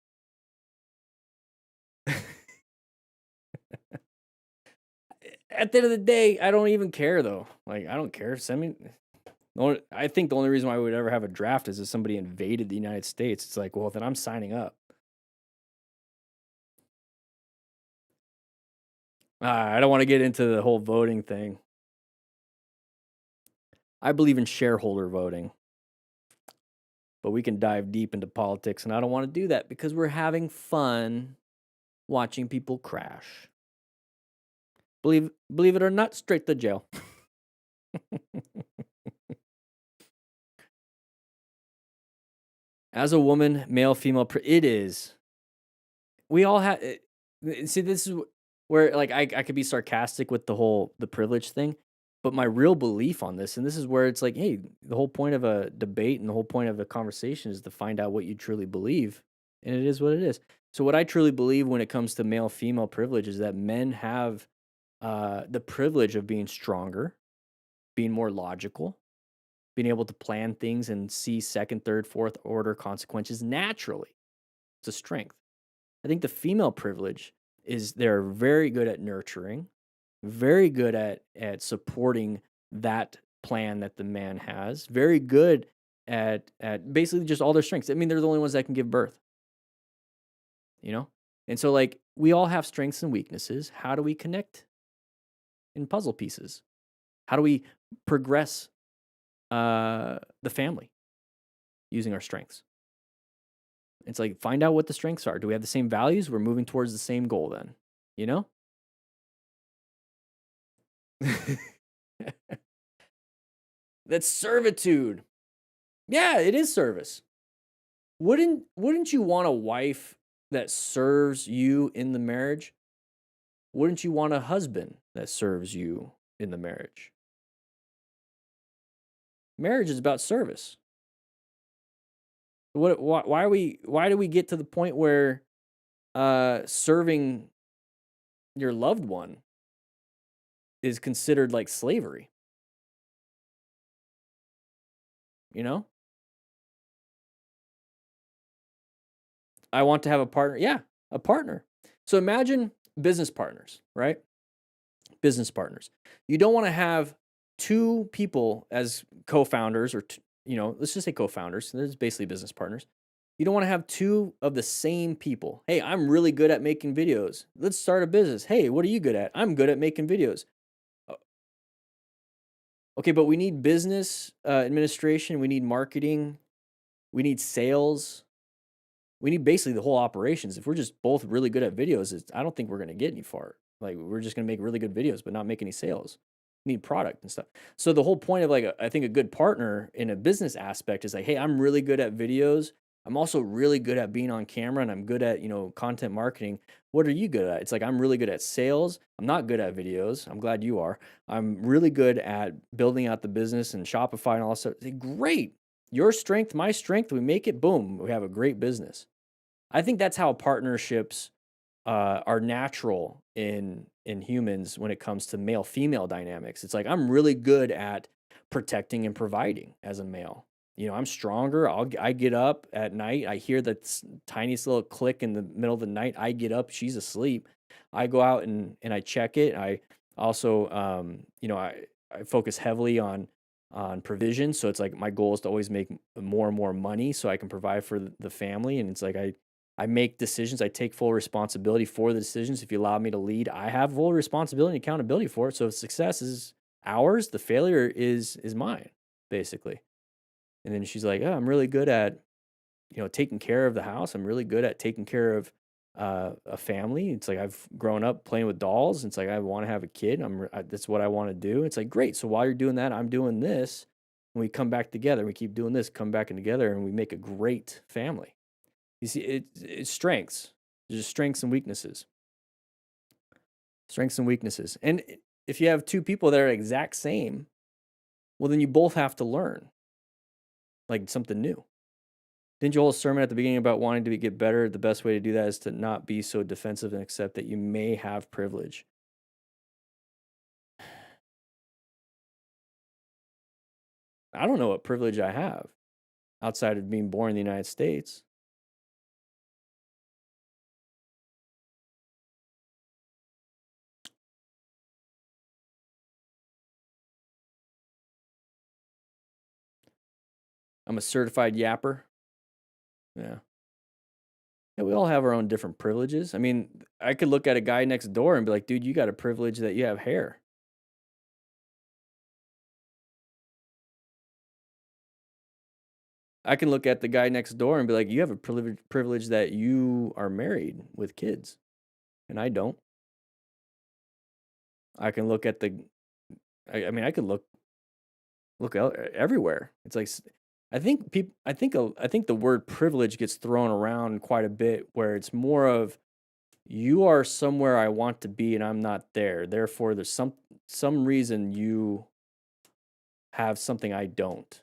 At the end of the day, I don't even care though. Like, I don't care. Send me. I think the only reason why we would ever have a draft is if somebody invaded the United States. It's like, well, then I'm signing up. I don't want to get into the whole voting thing. I believe in shareholder voting. But we can dive deep into politics, and I don't want to do that because we're having fun watching people crash. Believe it or not, straight to jail. As a woman, male, female, it is. We all have. See, this is where like I could be sarcastic with the privilege thing, but my real belief on this, and this is where it's like, hey, the whole point of a debate and the whole point of a conversation is to find out what you truly believe, and it is what it is. So what I truly believe when it comes to male female privilege is that men have the privilege of being stronger, being more logical, being able to plan things and see second, third, fourth order consequences naturally. It's a strength. I think the female privilege is they're very good at nurturing, very good at supporting that plan that the man has, very good at basically just all their strengths. I mean, they're the only ones that can give birth. You know? And so like we all have strengths and weaknesses. How do we connect in puzzle pieces? How do we progress the family using our strengths? It's like, find out what the strengths are. Do we have the same values? We're moving towards the same goal then, you know? That's servitude. Yeah, it is service. Wouldn't you want a wife that serves you in the marriage? Wouldn't you want a husband that serves you in the marriage? Marriage is about service. Why do we get to the point where serving your loved one is considered like slavery? You know? I want to have a partner. Yeah, a partner. So imagine business partners, right? Business partners. You don't want to have two people as co-founders or let's just say co-founders. This is basically business partners. You don't want to have two of the same people. Hey, I'm really good at making videos. Let's start a business. Hey, what are you good at? I'm good at making videos. Okay, but we need business administration. We need marketing. We need sales. We need basically the whole operations. If we're just both really good at videos, I don't think we're going to get any far. Like, we're just going to make really good videos, but not make any sales. We need product and stuff. So the whole point of I think a good partner in a business aspect is like, hey, I'm really good at videos. I'm also really good at being on camera, and I'm good at, content marketing. What are you good at? It's like, I'm really good at sales. I'm not good at videos. I'm glad you are. I'm really good at building out the business and Shopify and all that stuff. Great. Your strength, my strength, we make it, boom, we have a great business. I think that's how partnerships are natural in humans when it comes to male-female dynamics. It's like, I'm really good at protecting and providing as a male. I'm stronger. I get up at night. I hear that tiniest little click in the middle of the night. I get up. She's asleep. I go out and I check it. I also, I focus heavily on provision. So it's like my goal is to always make more and more money so I can provide for the family. And it's like I make decisions. I take full responsibility for the decisions. If you allow me to lead, I have full responsibility and accountability for it. So if success is ours, the failure is mine, basically. And then she's like, oh, I'm really good at, taking care of the house. I'm really good at taking care of a family. It's like, I've grown up playing with dolls. It's like, I want to have a kid. That's what I want to do. It's like, great. So while you're doing that, I'm doing this. And we come back together. We keep doing this, come back together, and we make a great family. You see, it's strengths. There's just strengths and weaknesses. Strengths and weaknesses. And if you have two people that are exact same, well, then you both have to learn like something new. Didn't you hold a sermon at the beginning about wanting to get better? The best way to do that is to not be so defensive and accept that you may have privilege. I don't know what privilege I have outside of being born in the United States. I'm a certified yapper. Yeah. Yeah, we all have our own different privileges. I mean, I could look at a guy next door and be like, dude, you got a privilege that you have hair. look at the guy next door and be like, you have a privilege that you are married with kids, and I don't. I can look at I mean, I could look everywhere. It's like I think the word privilege gets thrown around quite a bit, where it's more of you are somewhere I want to be and I'm not there. Therefore, there's some reason you have something I don't.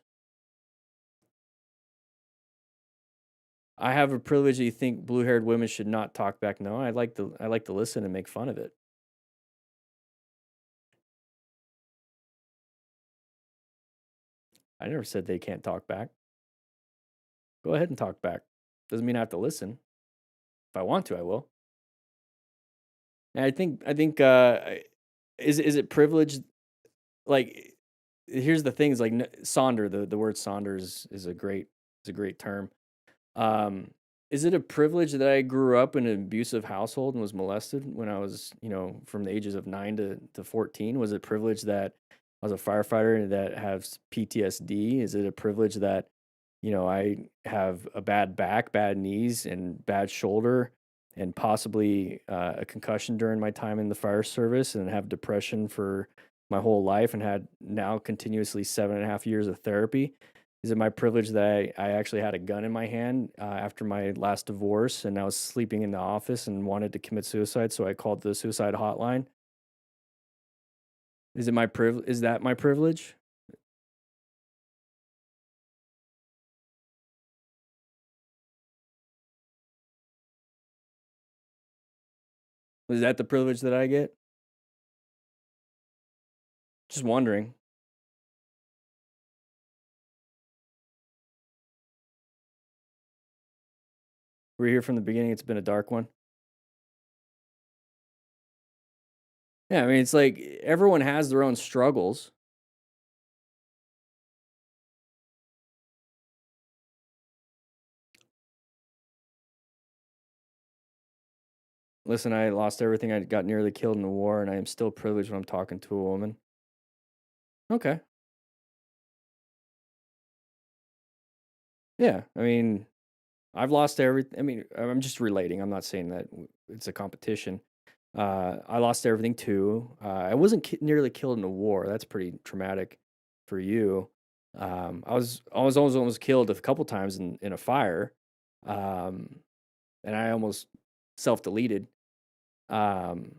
I have a privilege that you think blue-haired women should not talk back. No, I like to listen and make fun of it. I never said they can't talk back. Go ahead and talk back. Doesn't mean I have to listen. If I want to, I will. And I think is it privilege? Like, here's the thing: is like sonder. The word sonder is a great term. Is it a privilege that I grew up in an abusive household and was molested when I was, from the ages of 9 to 14? Was it a privilege that I was a firefighter that has PTSD? Is it a privilege that, I have a bad back, bad knees, and bad shoulder, and possibly a concussion during my time in the fire service, and have depression for my whole life, and had now continuously 7.5 years of therapy? Is it my privilege that I actually had a gun in my hand after my last divorce, and I was sleeping in the office and wanted to commit suicide, so I called the suicide hotline? Is that my privilege? Is that the privilege that I get? Just wondering. We're here from the beginning. It's been a dark one. Yeah, I mean, it's like everyone has their own struggles. Listen, I lost everything. I got nearly killed in the war, and I am still privileged when I'm talking to a woman. Okay. Yeah, I mean, I've lost everything. I mean, I'm just relating. I'm not saying that it's a competition. I lost everything too. I wasn't nearly killed in a war. That's pretty traumatic for you. I was almost killed a couple times in a fire, and I almost self-deleted. And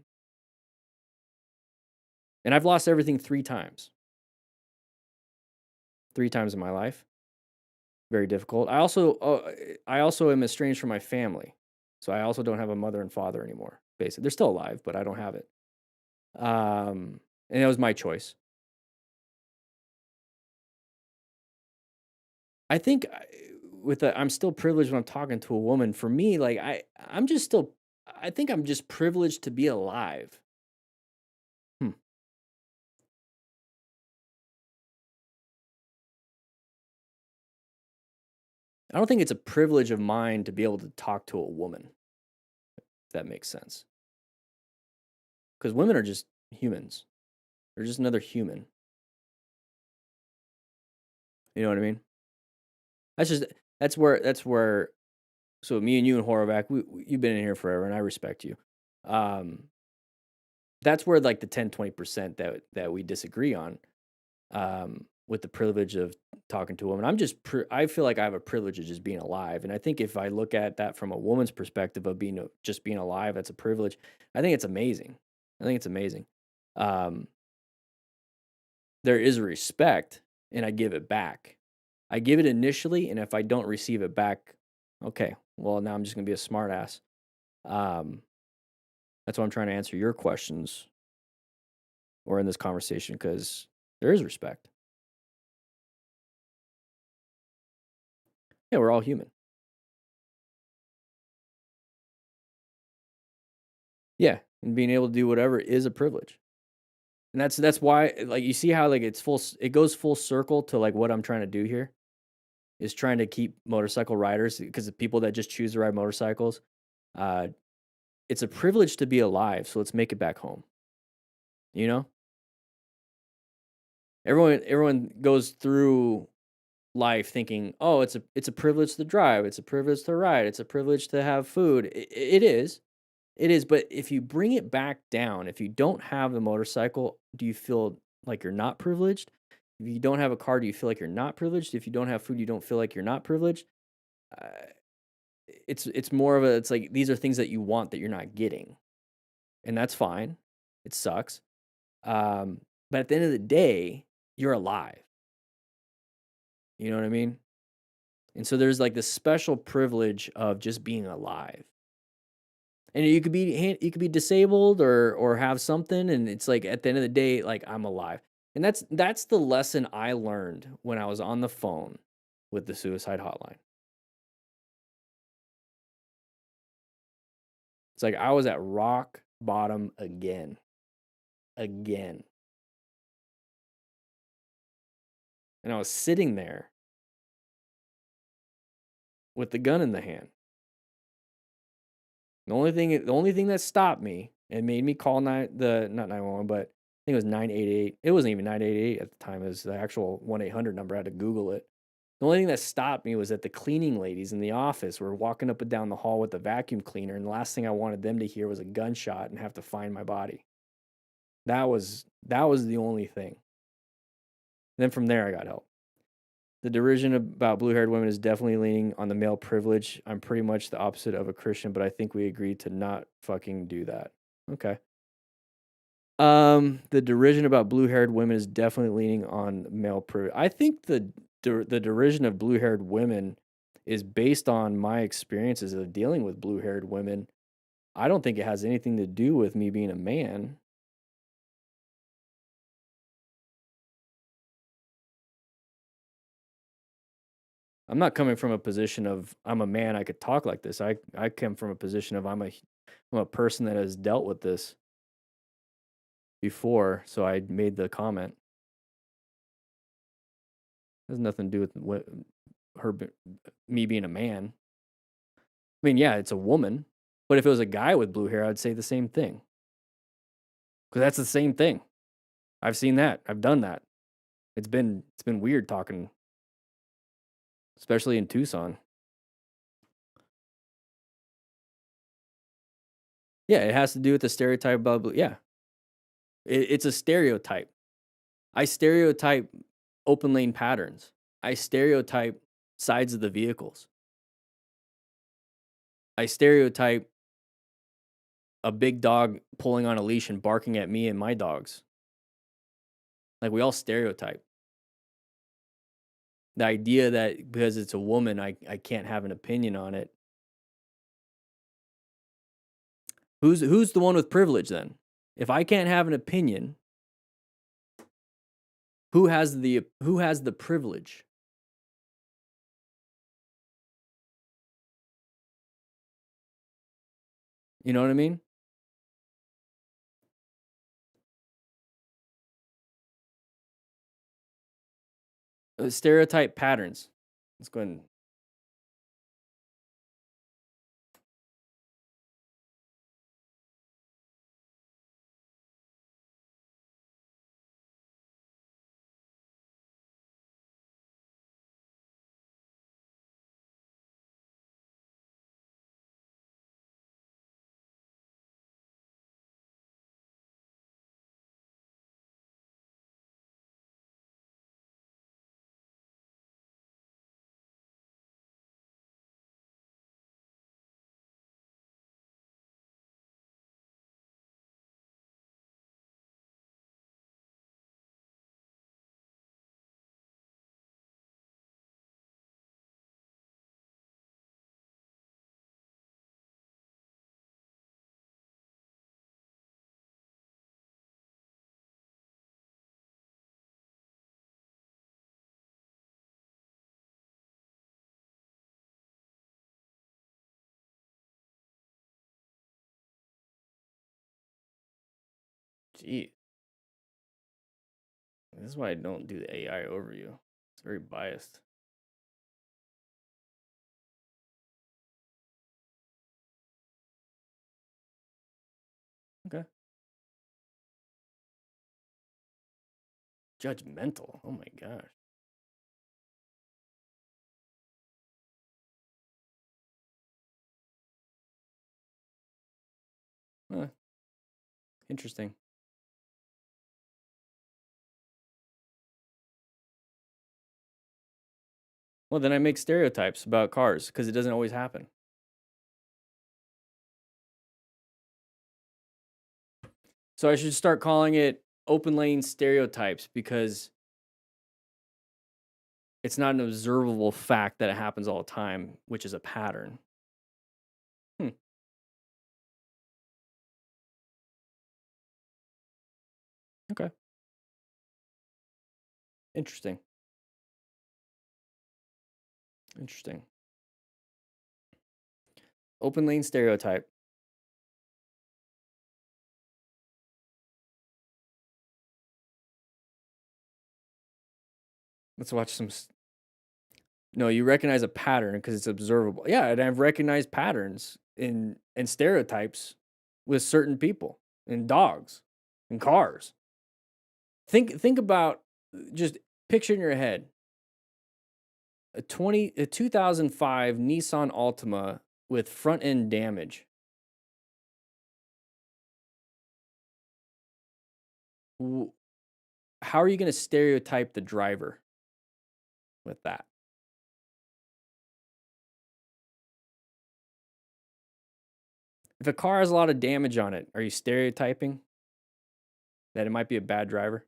I've lost everything 3 times. 3 times in my life. Very difficult. I also am estranged from my family, so I also don't have a mother and father anymore. Basically, they're still alive, but I don't have it. And it was my choice. I think I'm still privileged when I'm talking to a woman. For me, like I think I'm just privileged to be alive. I don't think it's a privilege of mine to be able to talk to a woman, if that makes sense. Because women are just humans. They're just another human. You know what I mean? That's where. So me and you and Horvath, you've been in here forever, and I respect you. That's where like the 10-20% that we disagree on, with the privilege of talking to a woman. I feel like I have a privilege of just being alive, and I think if I look at that from a woman's perspective of just being alive, that's a privilege. I think it's amazing. There is respect, and I give it back. I give it initially, and if I don't receive it back, okay, well, now I'm just gonna be a smartass. That's why I'm trying to answer your questions or in this conversation, because there is respect. Yeah, we're all human. Yeah, and being able to do whatever is a privilege. And that's why, like, you see how like it goes full circle to like what I'm trying to do here is trying to keep motorcycle riders, because the people that just choose to ride motorcycles, it's a privilege to be alive, so let's make it back home. You know? Everyone goes through life thinking, oh, it's a privilege to drive, it's a privilege to ride, it's a privilege to have food. It is. It is, but if you bring it back down, if you don't have the motorcycle, do you feel like you're not privileged? If you don't have a car, do you feel like you're not privileged? If you don't have food, you don't feel like you're not privileged? Uh, it's more of a, it's like these are things that you want that you're not getting, and that's fine. It sucks, but at the end of the day, you're alive. You know what I mean? And so there's like this special privilege of just being alive. And you could be disabled or have something, and it's like at the end of the day, like I'm alive. And that's the lesson I learned when I was on the phone with the suicide hotline. It's like I was at rock bottom again. Again. And I was sitting there with the gun in the hand. The only thing that stopped me and made me call not 911, but I think it was 988. It wasn't even 988 at the time. It was the actual 1-800 number. I had to Google it. The only thing that stopped me was that the cleaning ladies in the office were walking up and down the hall with the vacuum cleaner, and the last thing I wanted them to hear was a gunshot and have to find my body. That was the only thing. Then from there, I got help. The derision about blue-haired women is definitely leaning on the male privilege. I'm pretty much the opposite of a Christian, but I think we agreed to not fucking do that. Okay. The derision about blue-haired women is definitely leaning on male privilege. I think the derision of blue-haired women is based on my experiences of dealing with blue-haired women. I don't think it has anything to do with me being a man. I'm not coming from a position of I'm a man, I could talk like this. I come from a position of I'm a person that has dealt with this before, so I made the comment. It has nothing to do with me being a man. I mean, yeah, it's a woman, but if it was a guy with blue hair, I'd say the same thing. Because that's the same thing. I've seen that. I've done that. It's been weird talking, especially in Tucson. Yeah, it has to do with the stereotype about blue. Yeah. It's a stereotype. I stereotype open lane patterns. I stereotype sides of the vehicles. I stereotype a big dog pulling on a leash and barking at me and my dogs. Like, we all stereotype. The idea that because it's a woman, I can't have an opinion on it. Who's the one with privilege then? If I can't have an opinion, who has the privilege? You know what I mean? Stereotype patterns. Let's go ahead and gee. This is why I don't do the AI overview. It's very biased. Okay. Judgmental. Oh my gosh. Huh. Interesting. Well, then I make stereotypes about cars because it doesn't always happen. So I should start calling it open lane stereotypes because it's not an observable fact that it happens all the time, which is a pattern. Okay. Interesting. Interesting. Open lane stereotype. Let's watch some. No, you recognize a pattern because it's observable. Yeah, and I've recognized patterns in stereotypes with certain people and dogs and cars. Think about, just picture in your head a 2005 Nissan Altima with front end damage. How are you going to stereotype the driver with that? If a car has a lot of damage on it, are you stereotyping that it might be a bad driver?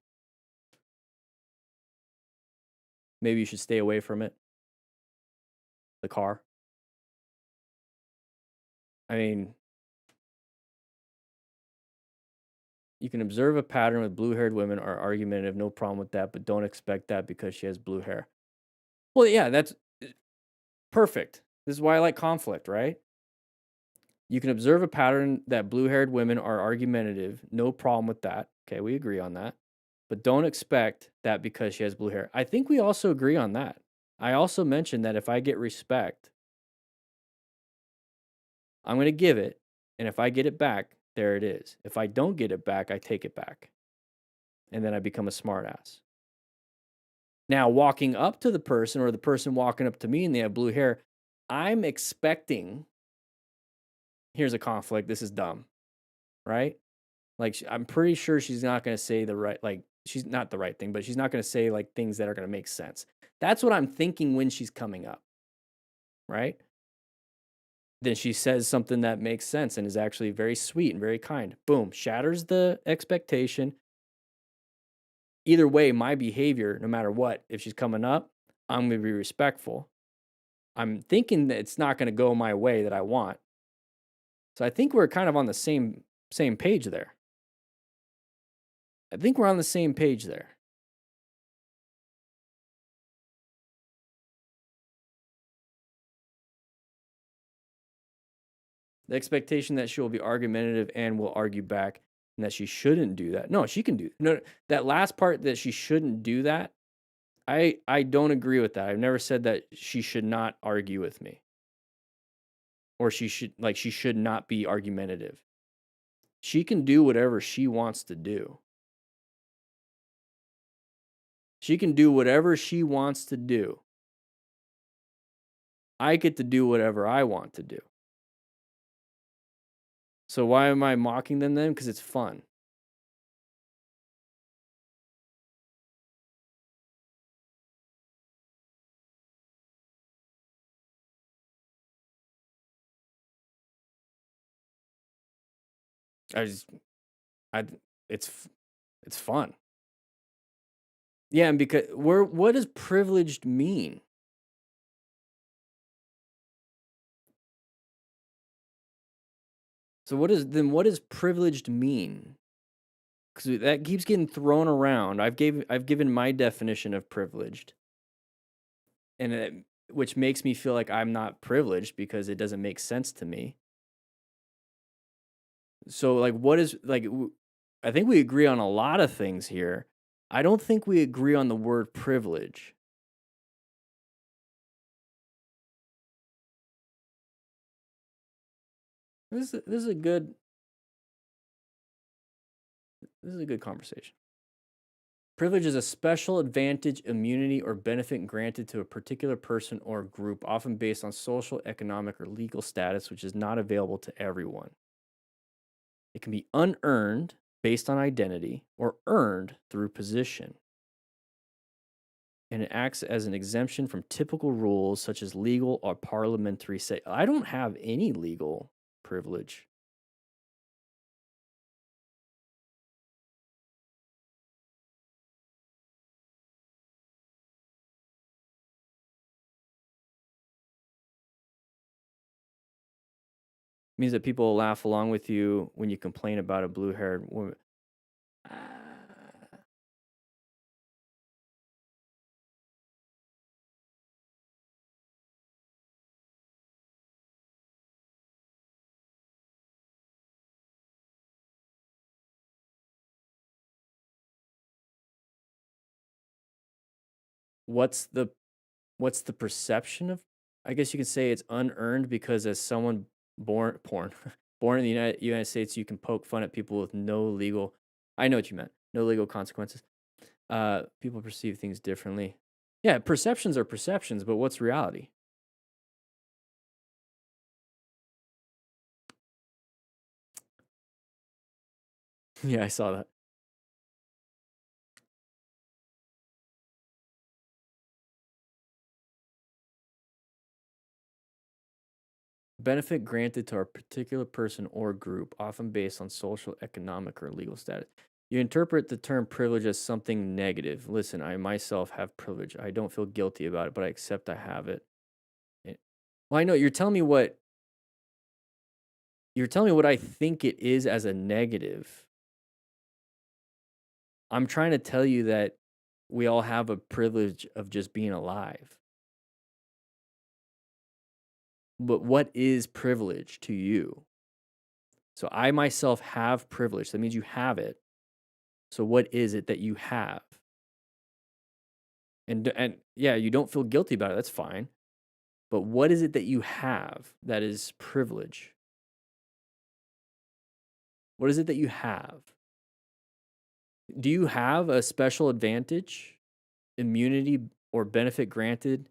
Maybe you should stay away from it. The car. I mean, you can observe a pattern with blue-haired women are argumentative, no problem with that, but don't expect that because she has blue hair. Well, yeah, that's perfect. This is why I like conflict, right? You can observe a pattern that blue-haired women are argumentative, no problem with that. Okay, we agree on that. But don't expect that because she has blue hair. I think we also agree on that. I also mentioned that if I get respect, I'm going to give it. And if I get it back, there it is. If I don't get it back, I take it back. And then I become a smartass. Now, walking up to the person or the person walking up to me and they have blue hair, I'm expecting, here's a conflict, this is dumb, right? Like, I'm pretty sure she's not going to say the right, like, she's not the right thing, but she's not going to say like things that are going to make sense. That's what I'm thinking when she's coming up, right? Then she says something that makes sense and is actually very sweet and very kind. Boom, shatters the expectation. Either way, my behavior, no matter what, if she's coming up, I'm going to be respectful. I'm thinking that it's not going to go my way that I want. So I think we're kind of on the same page there. I think we're on the same page there. The expectation that she will be argumentative and will argue back and that she shouldn't do that. No, she can do no. That last part that she shouldn't do that, I don't agree with that. I've never said that she should not argue with me. Or she should not be argumentative. She can do whatever she wants to do. She can do whatever she wants to do. I get to do whatever I want to do. So why am I mocking them then? Because it's fun. It's fun. Yeah, and because what does privileged mean? So what does privileged mean? Because that keeps getting thrown around. I've given my definition of privileged, and which makes me feel like I'm not privileged because it doesn't make sense to me. So like, what is like? I think we agree on a lot of things here. I don't think we agree on the word privilege. This is a good conversation. Privilege is a special advantage, immunity, or benefit granted to a particular person or group, often based on social, economic, or legal status, which is not available to everyone. It can be unearned based on identity or earned through position. And it acts as an exemption from typical rules such as legal or parliamentary say. I don't have any legal privilege. Means that people will laugh along with you when you complain about a blue-haired woman. What's the perception of? I guess you could say it's unearned because as someone born in the United States, you can poke fun at people with no legal. I know what you meant. No legal consequences. People perceive things differently. Yeah, perceptions are perceptions, but what's reality? Yeah, I saw that. Benefit granted to a particular person or group, often based on social, economic, or legal status. You interpret the term privilege as something negative. Listen, I myself have privilege. I don't feel guilty about it, but I accept I have it. Well, I know you're telling me what I think it is as a negative. I'm trying to tell you that we all have a privilege of just being alive. But what is privilege to you? So I myself have privilege. That means you have it. So what is it that you have? And yeah, you don't feel guilty about it. That's fine. But what is it that you have that is privilege? What is it that you have? Do you have a special advantage, immunity, or benefit granted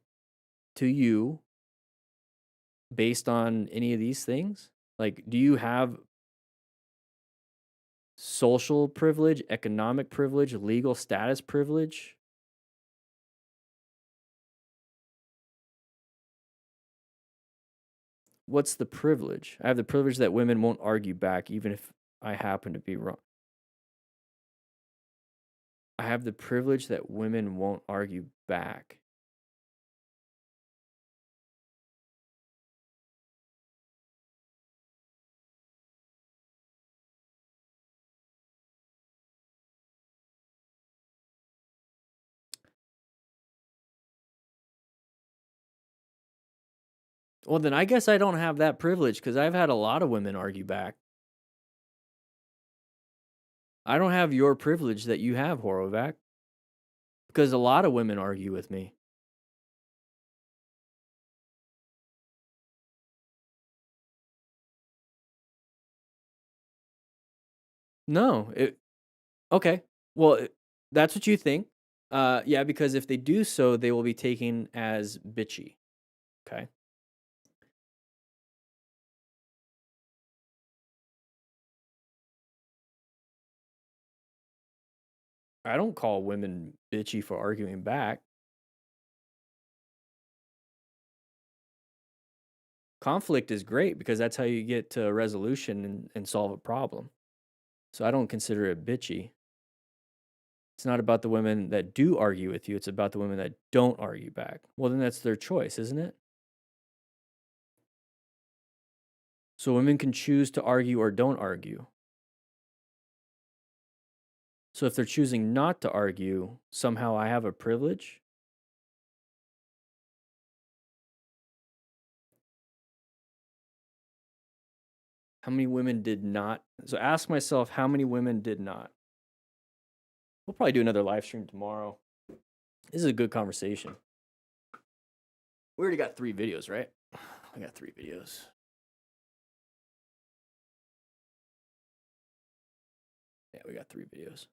to you based on any of these things? Like, do you have social privilege, economic privilege, legal status privilege? What's the privilege? I have the privilege that women won't argue back even if I happen to be wrong. I have the privilege that women won't argue back. Well, then I guess I don't have that privilege because I've had a lot of women argue back. I don't have your privilege that you have, Horovac, because a lot of women argue with me. No, okay. Well, that's what you think. Yeah, because if they do so, they will be taken as bitchy. Okay. I don't call women bitchy for arguing back. Conflict is great because that's how you get to a resolution and solve a problem. So I don't consider it bitchy. It's not about the women that do argue with you. It's about the women that don't argue back. Well, then that's their choice, isn't it? So women can choose to argue or don't argue. So if they're choosing not to argue, somehow I have a privilege? How many women did not? So ask myself, how many women did not? We'll probably do another live stream tomorrow. This is a good conversation. We already got 3 videos, right? I got 3 videos. Yeah, we got 3 videos.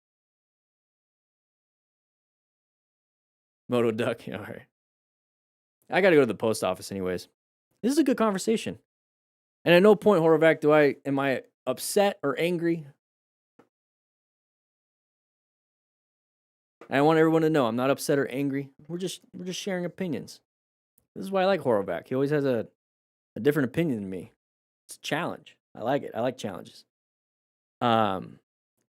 Moto Duck, yeah, all right. I got to go to the post office anyways. This is a good conversation. And at no point, Horovac, am I upset or angry. I want everyone to know I'm not upset or angry. We're just sharing opinions. This is why I like Horvath. He always has a different opinion than me. It's a challenge. I like it. I like challenges. Don't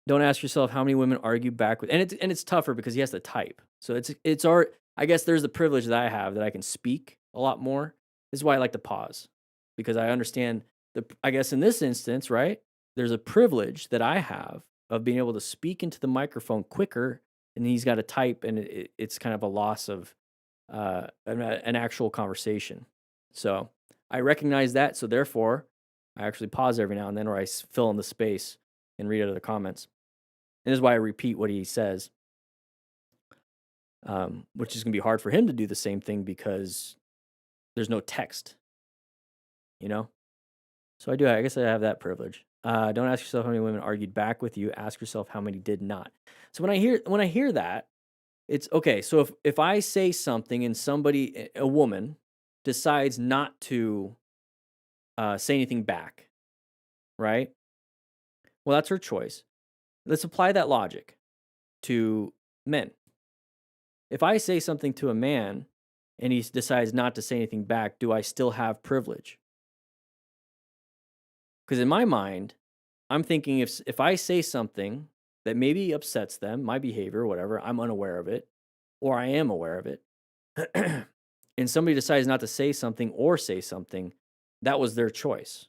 ask yourself how many women argue back with, and it's tougher because he has to type. So it's our, I guess there's the privilege that I have that I can speak a lot more. This is why I like to pause, because I understand I guess in this instance, right? There's a privilege that I have of being able to speak into the microphone quicker, and he's got to type, and it's kind of a loss of an actual conversation. So I recognize that. So therefore, I actually pause every now and then, or I fill in the space and read out of the comments. And this is why I repeat what he says, which is going to be hard for him to do the same thing because there's no text, you know? So I guess I have that privilege. Don't ask yourself how many women argued back with you. Ask yourself how many did not. So when I hear that, it's okay. So if I say something and a woman, decides not to say anything back, right? Well, that's her choice. Let's apply that logic to men. If I say something to a man and he decides not to say anything back, do I still have privilege? Because in my mind, I'm thinking if I say something that maybe upsets them, my behavior or whatever, I'm unaware of it, or I am aware of it, and somebody decides not to say something or say something, that was their choice.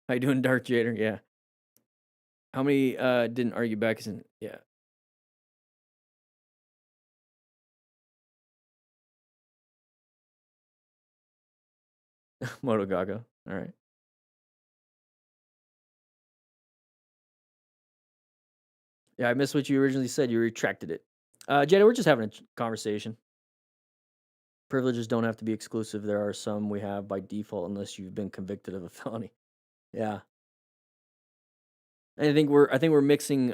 How you doing, Dark Jader? Yeah. How many didn't argue back? Yeah. Moto Gaga. All right. Yeah, I missed what you originally said. You retracted it. Jada, we're just having a conversation. Privileges don't have to be exclusive. There are some we have by default unless you've been convicted of a felony. Yeah. And I think we're mixing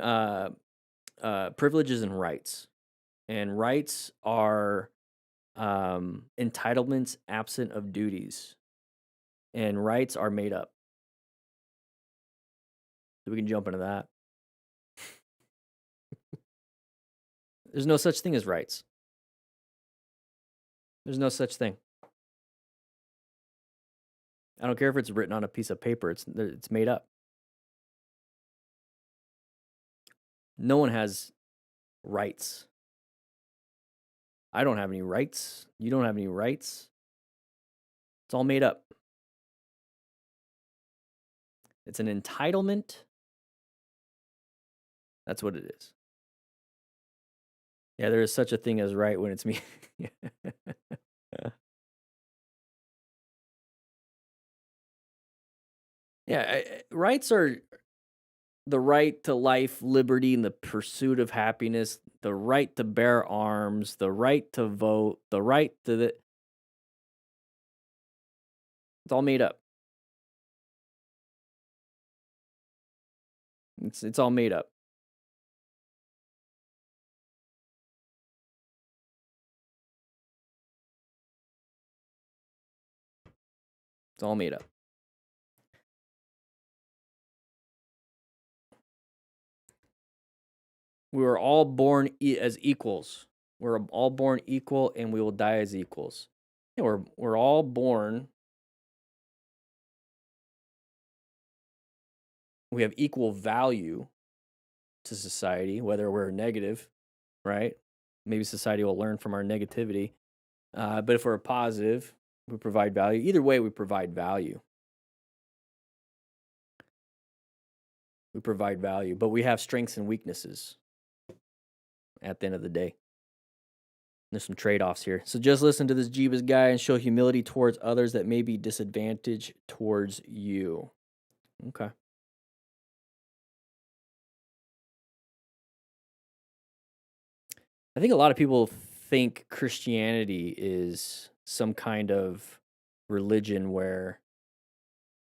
privileges and rights. And rights are entitlements absent of duties. And rights are made up. So we can jump into that. There's no such thing as rights. There's no such thing. I don't care if it's written on a piece of paper. It's made up. No one has rights. I don't have any rights. You don't have any rights. It's all made up. It's an entitlement. That's what it is. Yeah, there is such a thing as right when it's me. Yeah, rights are the right to life, liberty, and the pursuit of happiness, the right to bear arms, the right to vote, the right to the... It's all made up. It's all made up. It's all made up. We were all born as equals. We're all born equal, and we will die as equals. Yeah, we're all born. We have equal value to society, whether we're negative, right? Maybe society will learn from our negativity. But if we're positive, we provide value. Either way, we provide value. We provide value, but we have strengths and weaknesses at the end of the day. There's some trade-offs here. So just listen to this Jeebus guy and show humility towards others that may be disadvantaged towards you. Okay. I think a lot of people think Christianity is some kind of religion where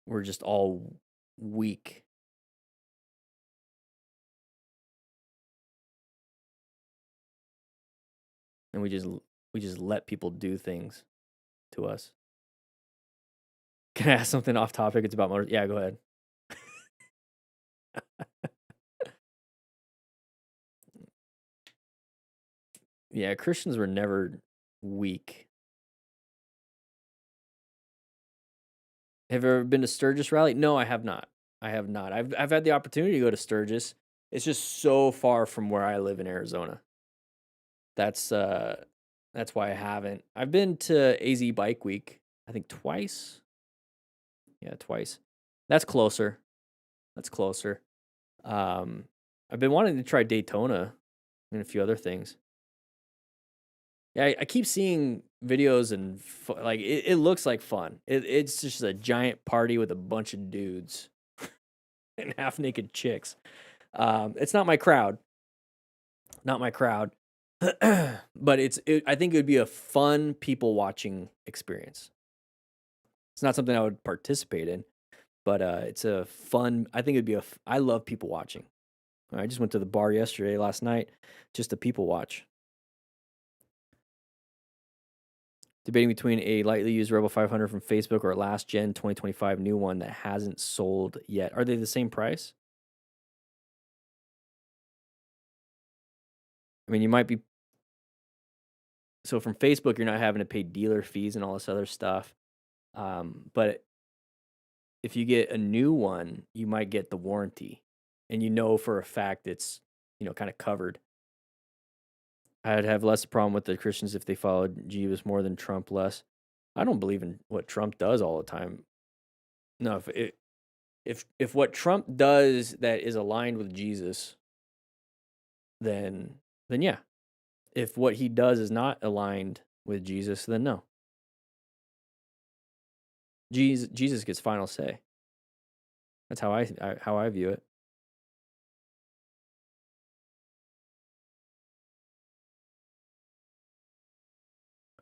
we're just all weak. and we just let people do things to us. Can I ask something off topic? It's about motor. Yeah, go ahead. Yeah, Christians were never weak. Have you ever been to Sturgis rally? No, I have not. I have not. I've had the opportunity to go to Sturgis. It's just so far from where I live in Arizona. That's why I haven't. I've been to AZ Bike Week, I think twice. Yeah, twice. That's closer. That's closer. I've been wanting to try Daytona and a few other things. Yeah, I keep seeing videos and like it looks like fun. It's just a giant party with a bunch of dudes and half naked chicks. It's not my crowd. Not my crowd. But I think it would be a fun people watching experience. It's not something I would participate in, but it's a fun. I think it'd be I love people watching. I just went to the bar last night, just to people watch. Debating between a lightly used Rebel 500 from Facebook or a last gen 2025 new one that hasn't sold yet. Are they the same price? I mean, you might be. So from Facebook, you're not having to pay dealer fees and all this other stuff. But if you get a new one, you might get the warranty, and you know for a fact it's kind of covered. I'd have less problem with the Christians if they followed Jesus more than Trump less. I don't believe in what Trump does all the time. No, if what Trump does that is aligned with Jesus, then yeah. If what he does is not aligned with Jesus, then no. Jesus gets final say. That's how I view it.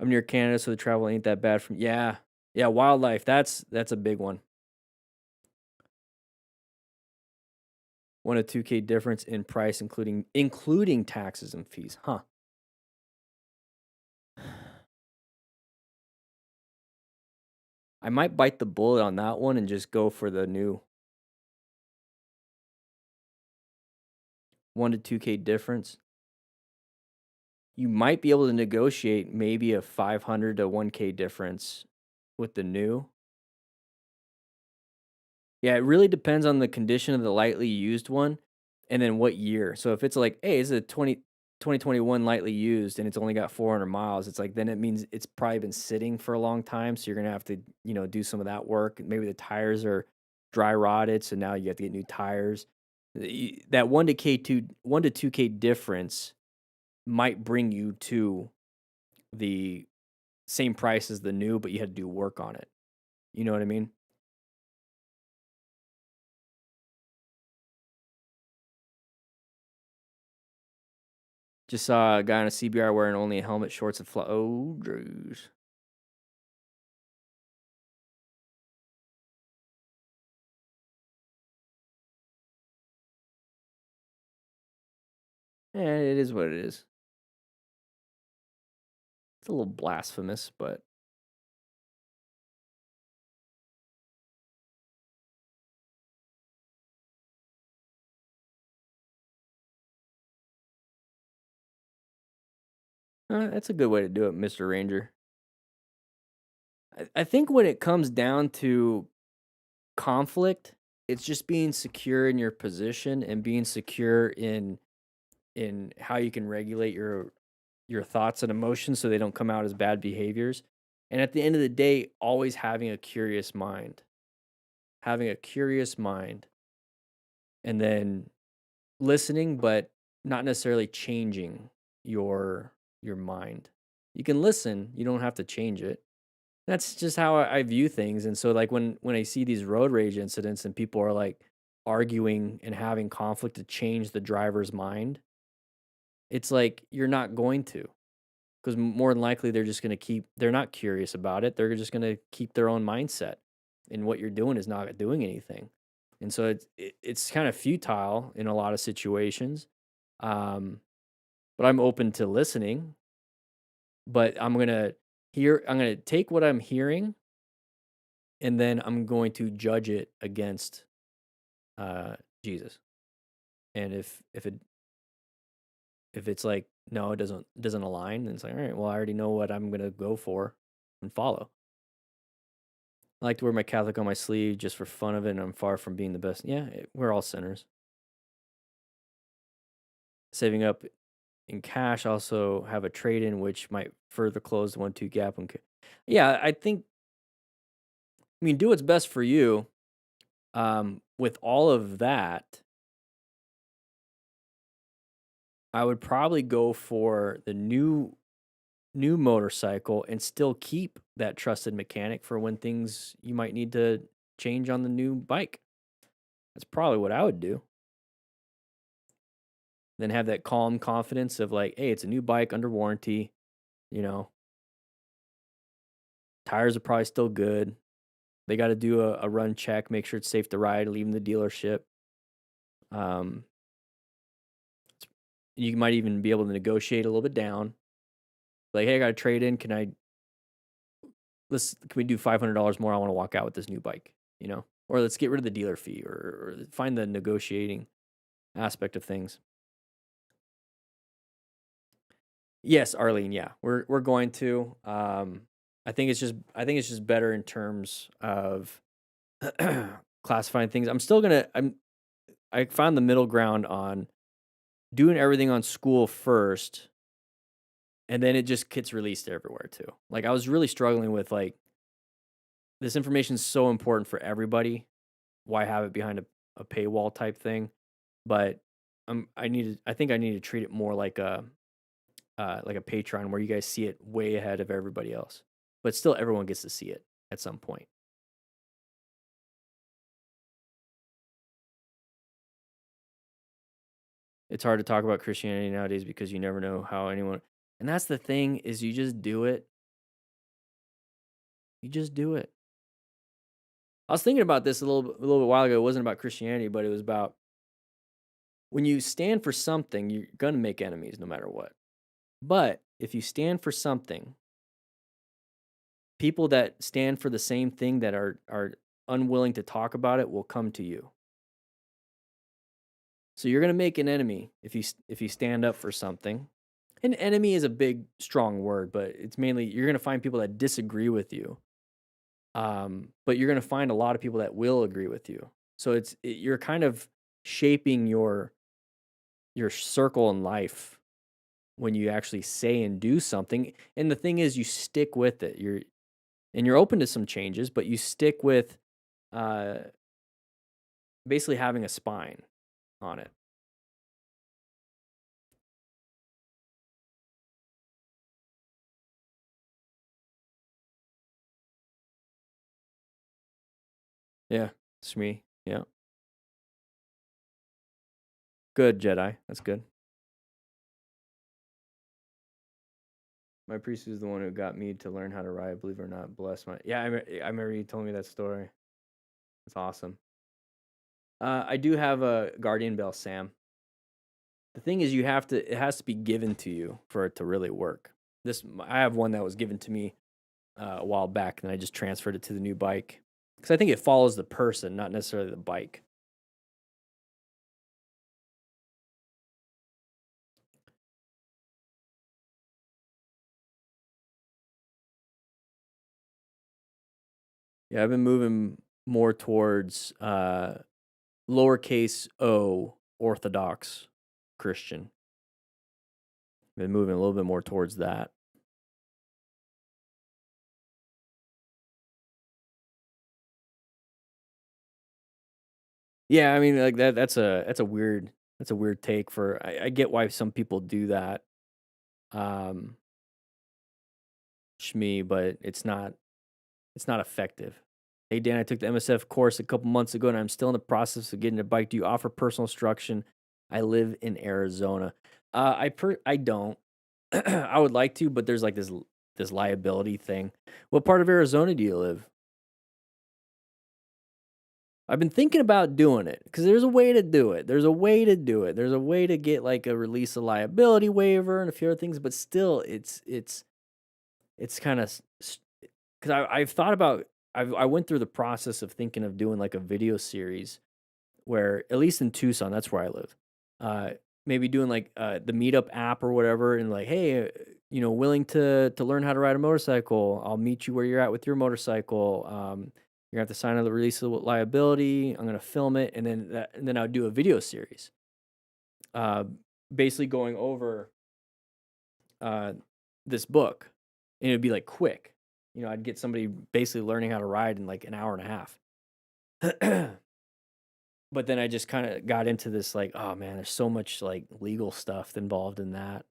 I'm near Canada, so the travel ain't that bad from yeah, wildlife. That's a big one. 1 to 2K difference in price, including taxes and fees. Huh. I might bite the bullet on that one and just go for the new 1 to 2K difference. You might be able to negotiate maybe a 500 to 1K difference with the new. Yeah, it really depends on the condition of the lightly used one and then what year. So if it's like, hey, it's a 2021 lightly used and it's only got 400 miles, it's like, then it means it's probably been sitting for a long time. So you're going to have to, do some of that work. Maybe the tires are dry rotted. So now you have to get new tires. That 1 to 2K difference might bring you to the same price as the new, but you had to do work on it. You know what I mean? Just saw a guy on a CBR wearing only a helmet, shorts, and oh, Drews. Yeah, it is what it is. It's a little blasphemous, but that's a good way to do it, Mr. Ranger. I think when it comes down to conflict, it's just being secure in your position and being secure in how you can regulate your thoughts and emotions so they don't come out as bad behaviors. And at the end of the day, always having a curious mind. Having a curious mind. And then listening, but not necessarily changing your mind. You can listen, you don't have to change it. That's just how I view things. And so like when I see these road rage incidents and people are like arguing and having conflict to change the driver's mind, it's like you're not going to. Because more than likely they're not curious about it. They're just going to keep their own mindset. And what you're doing is not doing anything. And so it's kind of futile in a lot of situations. But I'm open to listening. but I'm gonna take what I'm hearing, and then I'm going to judge it against Jesus. And if it's like, no, it doesn't align, then it's like, all right, well, I already know what I'm gonna go for and follow. I like to wear my Catholic on my sleeve just for fun of it, and I'm far from being the best. Yeah, we're all sinners. Saving up in cash, also have a trade-in which might further close the 1-2 gap. Yeah, I mean, do what's best for you. With all of that, I would probably go for the new motorcycle and still keep that trusted mechanic for when things you might need to change on the new bike. That's probably what I would do. Then have that calm confidence of like, hey, it's a new bike under warranty, you know. Tires are probably still good. They got to do a run check, make sure it's safe to ride, leaving the dealership. You might even be able to negotiate a little bit down. Like, hey, I got a trade in. Can we do $500 more? I want to walk out with this new bike, you know, or let's get rid of the dealer fee, or find the negotiating aspect of things. Yes, Arlene. Yeah, we're going to. I think it's just better in terms of classifying things. I found the middle ground on doing everything on school first, and then it just gets released everywhere too. Like, I was really struggling with, like, this information is so important for everybody. Why have it behind a paywall type thing? But I think I need to treat it more like a Patreon, where you guys see it way ahead of everybody else. But still, everyone gets to see it at some point. It's hard to talk about Christianity nowadays because you never know how anyone... And that's the thing, is you just do it. You just do it. I was thinking about this a little bit while ago. It wasn't about Christianity, but it was about when you stand for something, you're going to make enemies no matter what. But if you stand for something, people that stand for the same thing that are unwilling to talk about it will come to you. So you're going to make an enemy if you stand up for something. An enemy is a big, strong word, but it's mainly you're going to find people that disagree with you. But you're going to find a lot of people that will agree with you. So you're kind of shaping your circle in life when you actually say and do something. And the thing is, you stick with it. You're open to some changes, but you stick with basically having a spine on it. Yeah, it's me. Yeah. Good, Jedi. That's good. My priest is the one who got me to learn how to ride, believe it or not. Bless my... Yeah, I remember you told me that story. That's awesome. I do have a guardian bell, Sam. The thing is, it has to be given to you for it to really work. I have one that was given to me a while back, and I just transferred it to the new bike. Because I think it follows the person, not necessarily the bike. Yeah, I've been moving more towards lowercase o, Orthodox Christian. Been moving a little bit more towards that. Yeah, I mean, like that's a weird take for... I get why some people do that. Shmee, but it's not effective. Hey Dan, I took the MSF course a couple months ago and I'm still in the process of getting a bike. Do you offer personal instruction? I live in Arizona. I don't. I would like to, but there's like this liability thing. What part of Arizona do you live? I've been thinking about doing it because there's a way to do it. There's a way to get like a release of liability waiver and a few other things, but still it's it's kind of because I've thought about I went through the process of thinking of doing like a video series where at least in Tucson, that's where I live. Maybe doing like the Meetup app or whatever, and like, hey, willing to learn how to ride a motorcycle. I'll meet you where you're at with your motorcycle. You're gonna have to sign on the release of liability. I'm gonna film it, and then I'll do a video series, basically going over this book, and it'd be like quick. I'd get somebody basically learning how to ride in like an hour and a half. But then I just kind of got into this like, oh man, there's so much like legal stuff involved in that.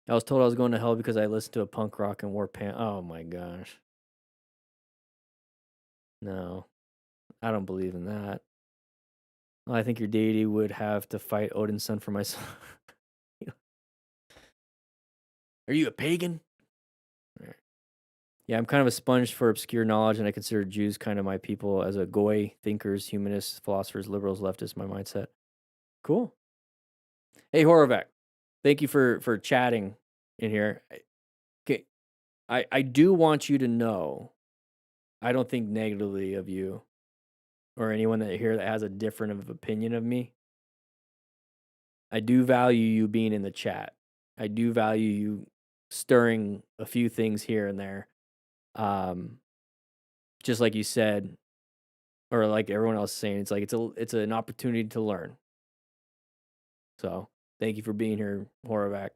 I was told I was going to hell because I listened to a punk rock and wore pants. Oh my gosh. No, I don't believe in that. Well, I think your deity would have to fight Odin's son for my son. Are you a pagan? Yeah, I'm kind of a sponge for obscure knowledge, and I consider Jews kind of my people as a goy, thinkers, humanists, philosophers, liberals, leftists, my mindset. Cool. Hey, Horovac, thank you for chatting in here. Okay, I do want you to know, I don't think negatively of you or anyone that here that has a different of opinion of me. I do value you being in the chat. I do value you stirring a few things here and there. Just like you said, or like everyone else is saying, it's like it's an opportunity to learn. So thank you for being here, Horovac.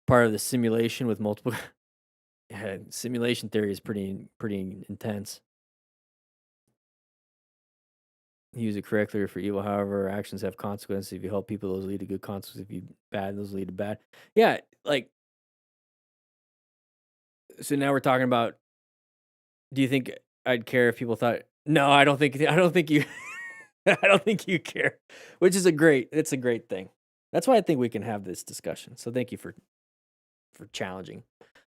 Part of the simulation with multiple simulation theory is pretty intense. Use it correctly or for evil. However, actions have consequences. If you help people, those lead to good consequences. If you bad, those lead to bad. Yeah, like. So now we're talking about. Do you think I'd care if people thought? No, I don't think you. I don't think you care. Which is it's a great thing. That's why I think we can have this discussion. So thank you for challenging.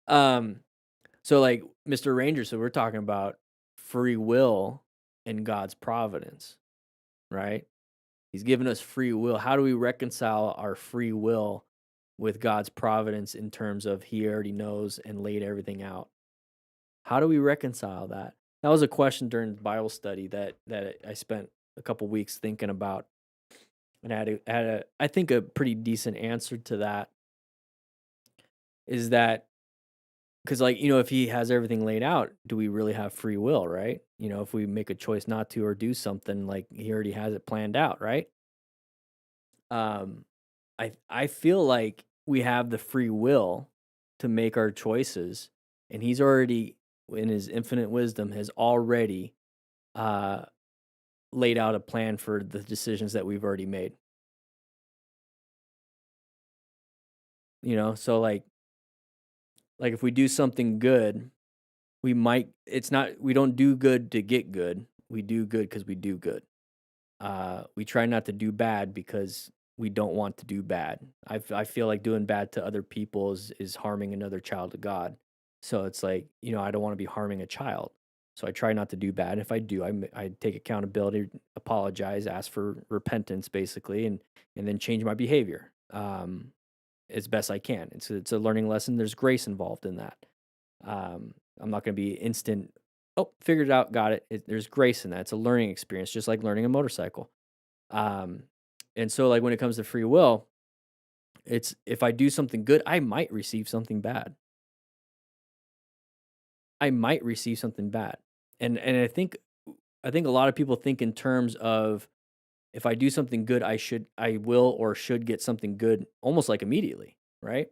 So like Mr. Ranger, so we're talking about free will and God's providence, right? He's given us free will. How do we reconcile our free will with God's providence in terms of he already knows and laid everything out? How do we reconcile that? That was a question during Bible study that I spent a couple weeks thinking about, and I think a pretty decent answer to that is that because like if he has everything laid out, do we really have free will, right? If we make a choice not to or do something, like he already has it planned out, right? I feel like we have the free will to make our choices, and he's already in his infinite wisdom has already laid out a plan for the decisions that we've already made. So like if we do something good, we don't do good to get good. We do good because we do good. We try not to do bad because we don't want to do bad. I feel like doing bad to other people is harming another child of God. So it's like, I don't want to be harming a child. So I try not to do bad. If I do, I take accountability, apologize, ask for repentance, basically, and then change my behavior as best I can. It's a learning lesson. There's grace involved in that. I'm not going to be instant. Oh, figured it out, got it. There's grace in that. It's a learning experience, just like learning a motorcycle. And so, like when it comes to free will, it's if I do something good, I might receive something bad. And I think a lot of people think in terms of if I do something good, I will or should get something good almost like immediately, right?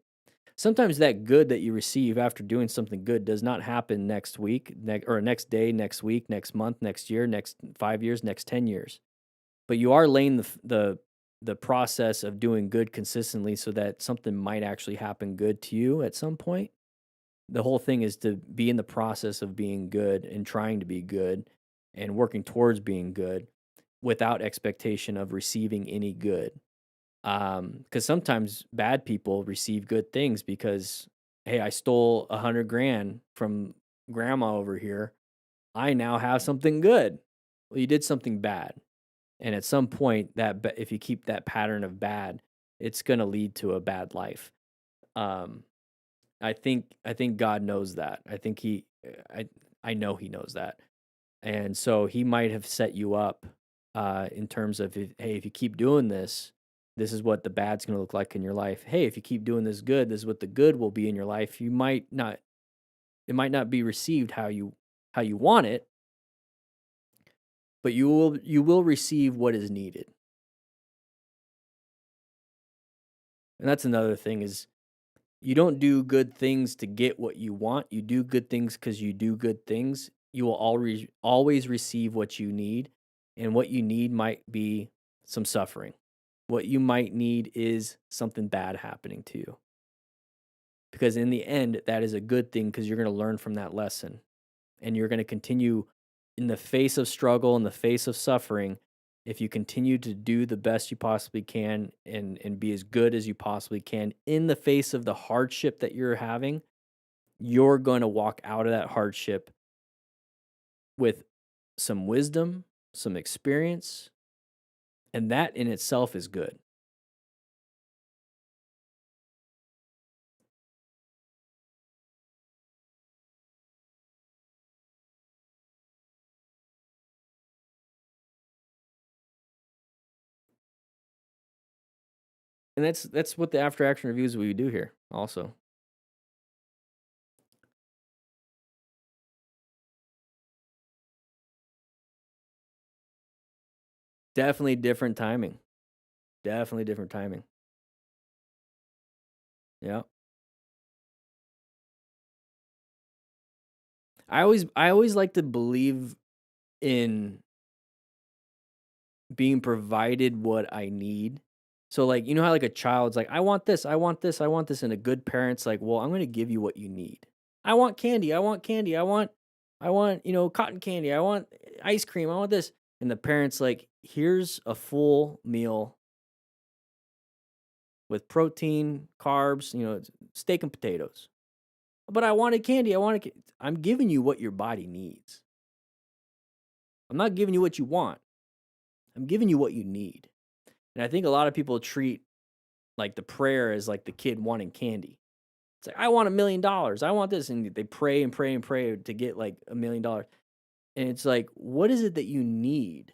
Sometimes that good that you receive after doing something good does not happen next week, or next day, next week, next month, next year, next 5 years, next 10 years. But you are laying the process of doing good consistently so that something might actually happen good to you at some point. The whole thing is to be in the process of being good and trying to be good and working towards being good without expectation of receiving any good. Because sometimes bad people receive good things because, hey, I stole $100,000 from grandma over here. I now have something good. Well, you did something bad. And at some point, if you keep that pattern of bad, it's going to lead to a bad life. I think God knows that. I know he knows that. And so he might have set you up in terms of, hey, if you keep doing this, this is what the bad's going to look like in your life. Hey, if you keep doing this good, this is what the good will be in your life. It might not be received how you want it, but you will receive what is needed. And that's another thing is you don't do good things to get what you want. You do good things because you do good things. You will always receive what you need. And what you need might be some suffering. What you might need is something bad happening to you. Because in the end, that is a good thing because you're going to learn from that lesson. And you're going to continue in the face of struggle, in the face of suffering. If you continue to do the best you possibly can and be as good as you possibly can in the face of the hardship that you're having, you're going to walk out of that hardship with some wisdom, some experience, and that in itself is good. And that's what the after action reviews we do here also. Definitely different timing. Definitely different timing. Yeah. I always like to believe in being provided what I need. So like, you know how like a child's like, I want this, I want this, I want this, and a good parent's like, well, I'm gonna give you what you need. I want candy, I want candy, I want, cotton candy, I want ice cream, I want this. And the parent's like, here's a full meal with protein, carbs, steak and potatoes. But I wanted candy, I'm giving you what your body needs. I'm not giving you what you want. I'm giving you what you need. And I think a lot of people treat like the prayer as like the kid wanting candy. It's like, I want $1 million. I want this. And they pray and pray and pray to get like $1 million. And it's like, what is it that you need?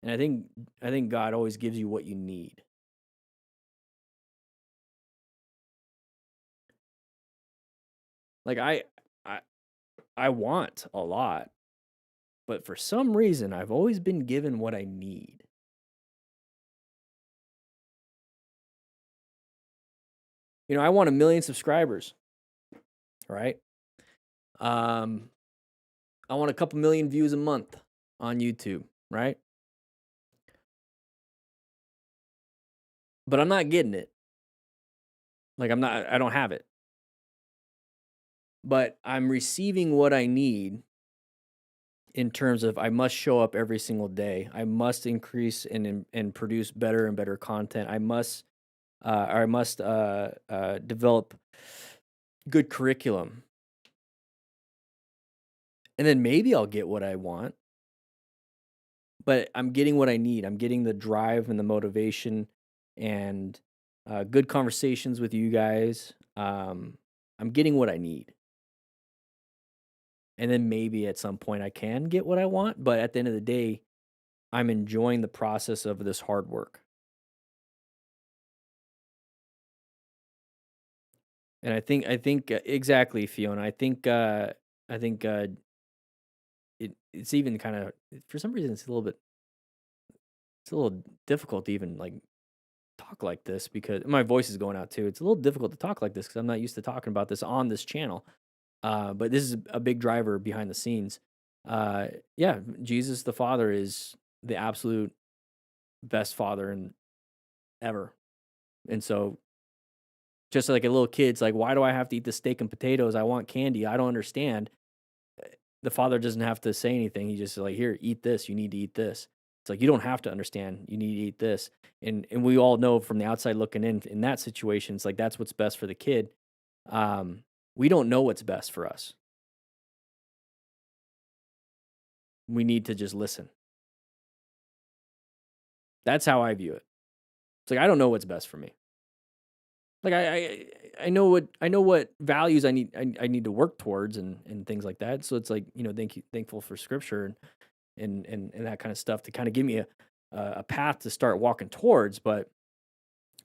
And I think God always gives you what you need. Like I want a lot, but for some reason I've always been given what I need. I want 1 million subscribers, right? I want a couple million views a month on YouTube, right? But I'm not getting it. Like I don't have it. But I'm receiving what I need in terms of I must show up every single day. I must increase and produce better and better content. I must develop good curriculum. And then maybe I'll get what I want. But I'm getting what I need. I'm getting the drive and the motivation and good conversations with you guys. I'm getting what I need. And then maybe at some point I can get what I want. But at the end of the day, I'm enjoying the process of this hard work. And I think exactly, Fiona. I think it's even kind of, for some reason it's a little difficult to even like talk like this because my voice is going out too. It's a little difficult to talk like this because I'm not used to talking about this on this channel. But this is a big driver behind the scenes. Yeah, Jesus the Father is the absolute best father ever. And so just like a little kid's like, why do I have to eat the steak and potatoes? I want candy. I don't understand. The father doesn't have to say anything. He just like, here, eat this. You need to eat this. It's like, you don't have to understand. You need to eat this. And we all know from the outside looking in that situation, it's like, that's what's best for the kid. We don't know what's best for us. We need to just listen. That's how I view it. It's like I don't know what's best for me. Like I know what values I need to work towards and things like that. So it's like, thankful for scripture and that kind of stuff to kind of give me a path to start walking towards, but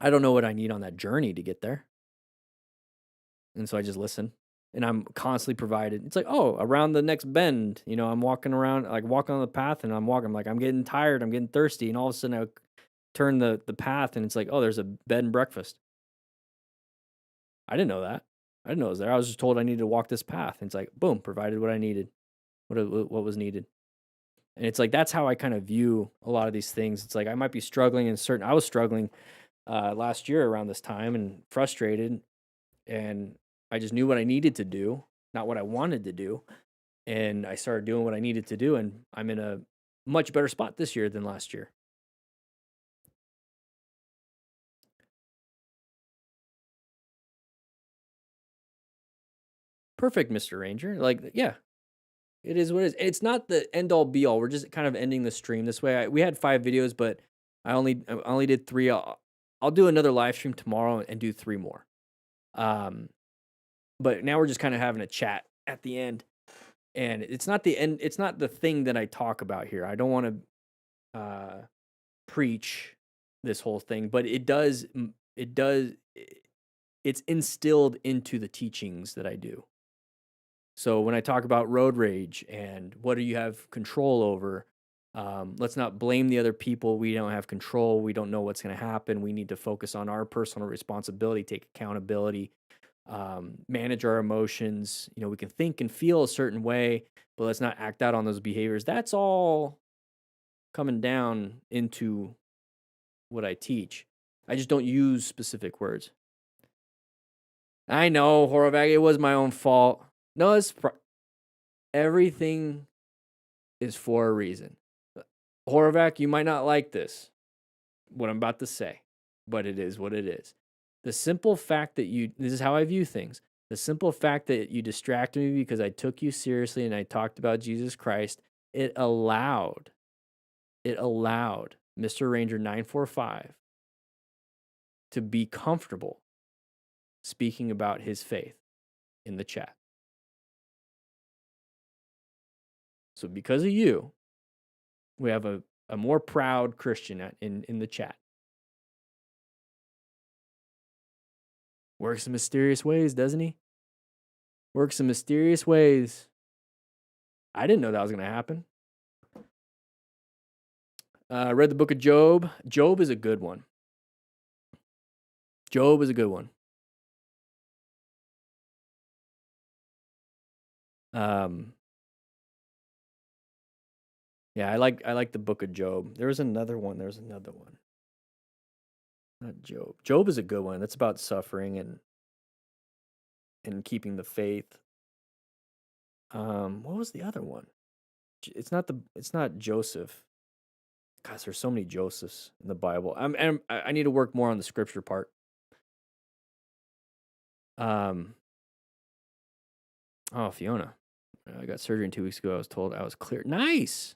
I don't know what I need on that journey to get there. And so I just listen, and I'm constantly provided. It's like, oh, around the next bend, I'm walking around, like walking on the path, and I'm like, I'm getting tired, I'm getting thirsty, and all of a sudden I turn the path, and it's like, oh, there's a bed and breakfast. I didn't know that. I didn't know it was there. I was just told I needed to walk this path, and it's like, boom, provided what I needed, what was needed. And it's like, that's how I kind of view a lot of these things. It's like I might be struggling I was struggling last year around this time and frustrated, and I just knew what I needed to do, not what I wanted to do. And I started doing what I needed to do, and I'm in a much better spot this year than last year. Perfect, Mr. Ranger. Like, yeah, it is what it is. It's not the end all be all. We're just kind of ending the stream this way. We had 5 videos, but I only did 3. I'll do another live stream tomorrow and do 3 more. But now we're just kind of having a chat at the end, and it's not the end. It's not the thing that I talk about here. I don't want to preach this whole thing, but it does. It's instilled into the teachings that I do. So when I talk about road rage and what do you have control over, let's not blame the other people. We don't have control. We don't know what's going to happen. We need to focus on our personal responsibility, take accountability, manage our emotions. We can think and feel a certain way, but let's not act out on those behaviors. That's all coming down into what I teach. I just don't use specific words. I know, Horvath, it was my own fault. No, everything is for a reason. Horvath, you might not like this, what I'm about to say, but it is what it is. The simple fact that this is how I view things. The simple fact that you distracted me because I took you seriously and I talked about Jesus Christ, it allowed Mr. Ranger 945 to be comfortable speaking about his faith in the chat. So because of you, we have a more proud Christian in the chat. Works in mysterious ways, doesn't he? Works in mysterious ways. I didn't know that was going to happen. I read the book of Job. Job is a good one. Job is a good one. Yeah, I like the book of Job. There was another one. Not Job. Job is a good one. That's about suffering and keeping the faith. What was the other one? It's not Joseph. Gosh, there's so many Josephs in the Bible. I need to work more on the scripture part. Oh, Fiona. I got surgery 2 weeks ago. I was told I was clear. Nice.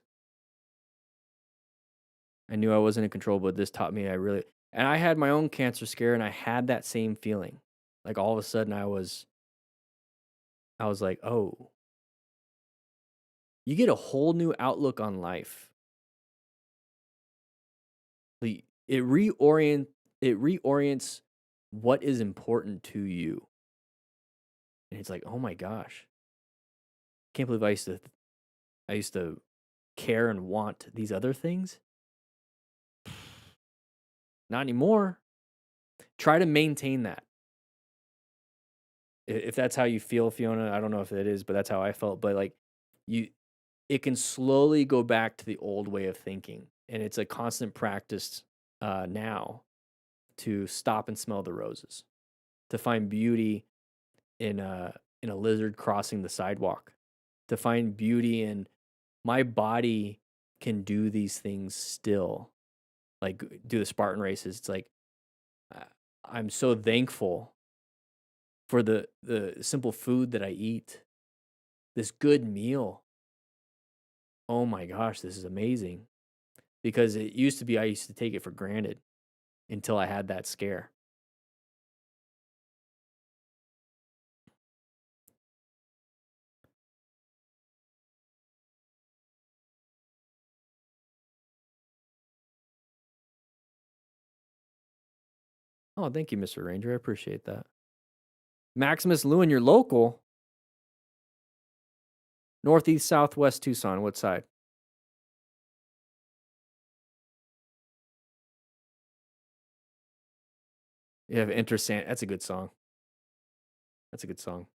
I knew I wasn't in control, but this taught me and I had my own cancer scare, and I had that same feeling. Like all of a sudden I was like, oh, you get a whole new outlook on life. It reorients what is important to you. And it's like, oh my gosh. Can't believe I used to care and want these other things. Not anymore. Try to maintain that. If that's how you feel, Fiona, I don't know if it is, but that's how I felt. But like it can slowly go back to the old way of thinking. And it's a constant practice now to stop and smell the roses, to find beauty in a lizard crossing the sidewalk, to find beauty in my body can do these things still. Like do the Spartan races. It's like I'm so thankful for the simple food that I eat. This good meal. Oh my gosh, this is amazing. Because it used to be I used to take it for granted. until I had that scare. Oh, thank you, Mr. Ranger. I appreciate that. Maximus Lewin, you're local. Northeast, southwest Tucson. What side? You have Intersant. That's a good song. That's a good song.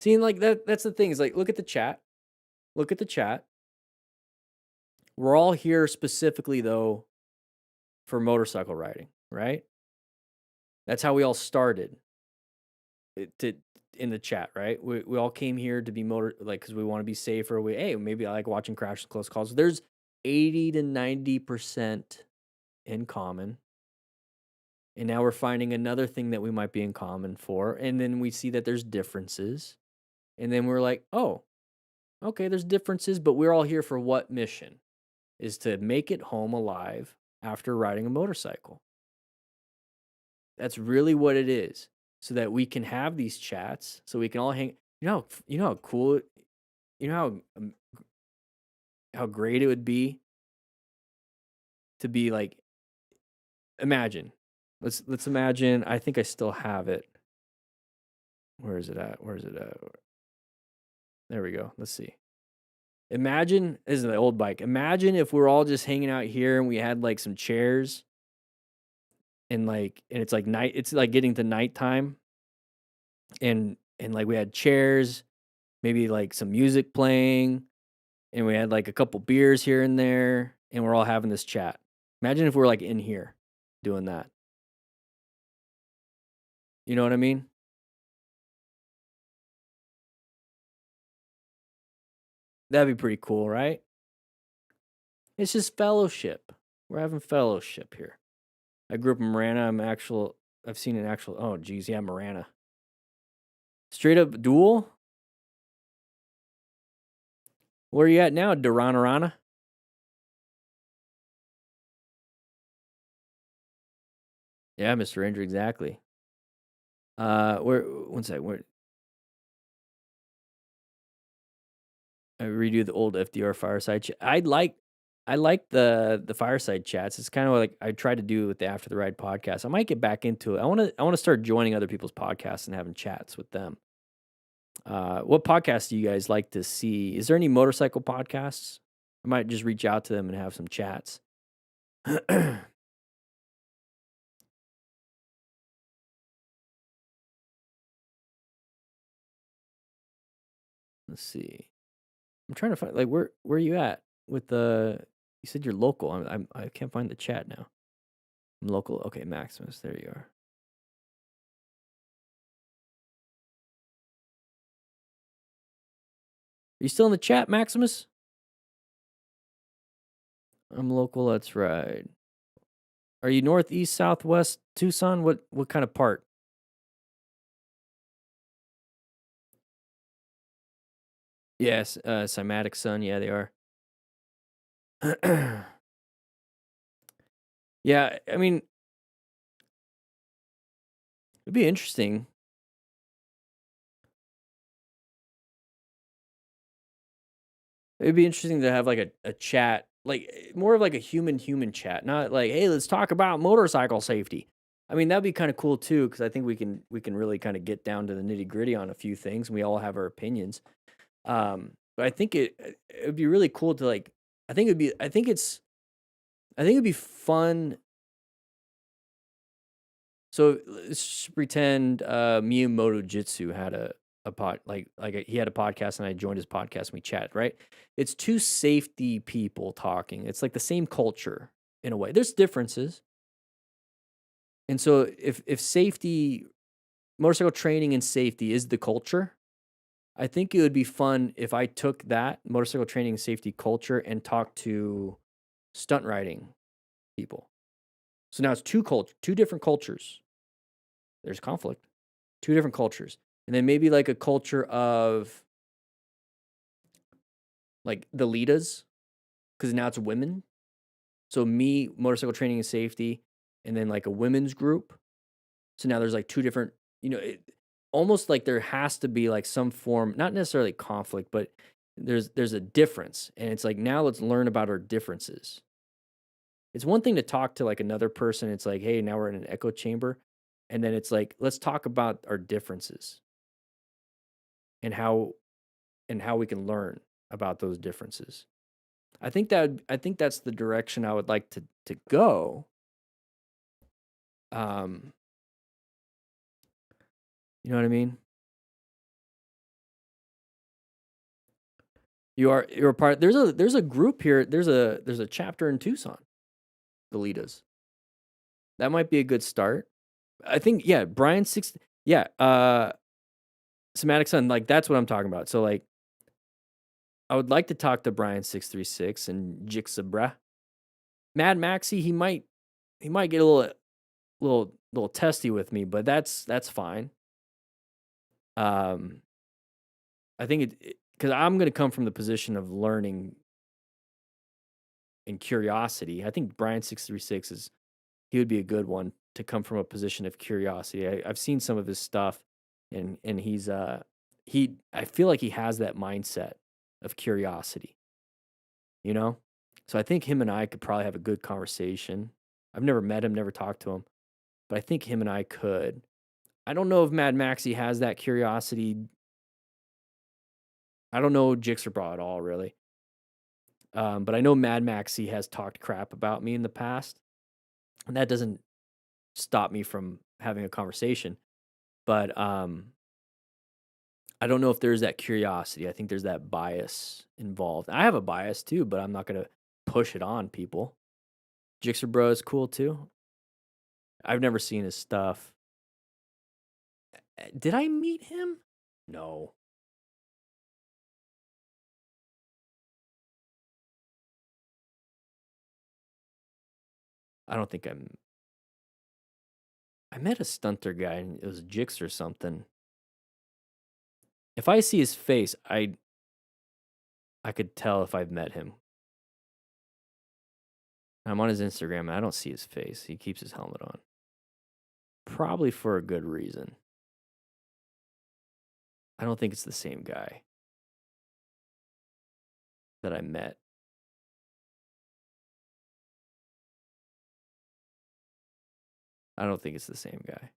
Seeing like that's the thing is like, look at the chat. Look at the chat. We're all here specifically though for motorcycle riding, right? That's how we all started in the chat, right? We all came here to be because we want to be safer. Maybe I like watching crash and close calls. There's 80 to 90% in common. And now we're finding another thing that we might be in common for. And then we see that there's differences. And then we're like, oh, okay, there's differences, but we're all here for what mission? Is to make it home alive after riding a motorcycle. That's really what it is. So that we can have these chats, so we can all hang. You know how cool, how great it would be to be like. Imagine, let's imagine. I think I still have it. Where is it at? There we go. Let's see. Imagine, this is the old bike. Imagine if we're all just hanging out here and we had like some chairs and it's like night, it's like getting to nighttime and like we had chairs, maybe like some music playing and we had like a couple beers here and there and we're all having this chat. Imagine if we're like in here doing that. You know what I mean? That'd be pretty cool, right? It's just fellowship. We're having fellowship here. I grew up in Marana. I've seen an actual, oh geez, yeah, Marana. Straight up duel? Where are you at now, Duranarana? Yeah, Mr. Ranger, exactly. One sec, where? I redo the old FDR fireside chat. I like the fireside chats. It's kind of like I tried to do with the After the Ride podcast. I might get back into it. I want to start joining other people's podcasts and having chats with them. What podcasts do you guys like to see? Is there any motorcycle podcasts? I might just reach out to them and have some chats. Let's see. I'm trying to find like where are you at with the? You said you're local. I can't find the chat now. I'm local. Okay, Maximus. There you are. Are you still in the chat, Maximus? I'm local. That's right. Are you northeast, southwest Tucson? What kind of part? Yes, Cymatic Sun. Yeah, they are. Yeah, I mean, it'd be interesting. It'd be interesting to have like a chat, like more of like a human chat, not like, hey, let's talk about motorcycle safety. I mean, that'd be kind of cool too, because I think we can really kind of get down to the nitty gritty on a few things. And we all have our opinions. But I think it'd be really cool to like. I think it'd be fun. So let's pretend Miyamoto Jitsu had a he had a podcast and I joined his podcast and we chatted, right? It's two safety people talking. It's like the same culture in a way. There's differences. And so if safety, motorcycle training and safety is the culture, I think it would be fun if I took that motorcycle training and safety culture and talked to stunt riding people. So now it's two different cultures. There's conflict. Two different cultures. And then maybe like a culture of like the Litas, because now it's women. So me, motorcycle training and safety, and then like a women's group. So now there's like two different, almost like there has to be like some form, not necessarily conflict, but there's a difference. And it's like, now let's learn about our differences. It's one thing to talk to like another person. It's like, hey, now we're in an echo chamber. And then it's like, let's talk about our differences and how we can learn about those differences. I think that's the direction I would like to go. You know what I mean? You're a part. There's a group here. There's a chapter in Tucson. Galitas. That might be a good start. I think, yeah, Brian 6. Yeah, Somatic Sun. Like that's what I'm talking about. So like, I would like to talk to Brian 636 and Jixabra. Mad Maxi. He might get a little testy with me, but that's fine. I think because I'm going to come from the position of learning and curiosity. I think Brian 636 he would be a good one to come from a position of curiosity. I've seen some of his stuff, and he's I feel like he has that mindset of curiosity. So I think him and I could probably have a good conversation. I've never met him, never talked to him, but I think him and I could. I don't know if Mad Maxi has that curiosity. I don't know Jixerbra at all, really. But I know Mad Maxi has talked crap about me in the past, and that doesn't stop me from having a conversation. But I don't know if there's that curiosity. I think there's that bias involved. I have a bias too, but I'm not going to push it on people. Jixerbra is cool too. I've never seen his stuff. Did I meet him? No. I don't think I met a stunter guy and it was Jix or something. If I see his face, I could tell if I've met him. I'm on his Instagram and I don't see his face. He keeps his helmet on. Probably for a good reason. I don't think it's the same guy that I met. I don't think it's the same guy.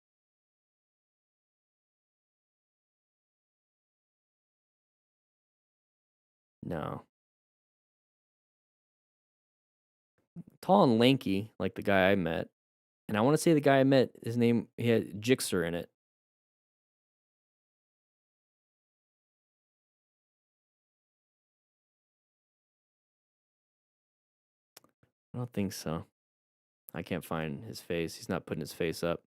No. Tall and lanky, like the guy I met. And I want to say the guy I met, his name, he had Jixer in it. I don't think so. I can't find his face. He's not putting his face up.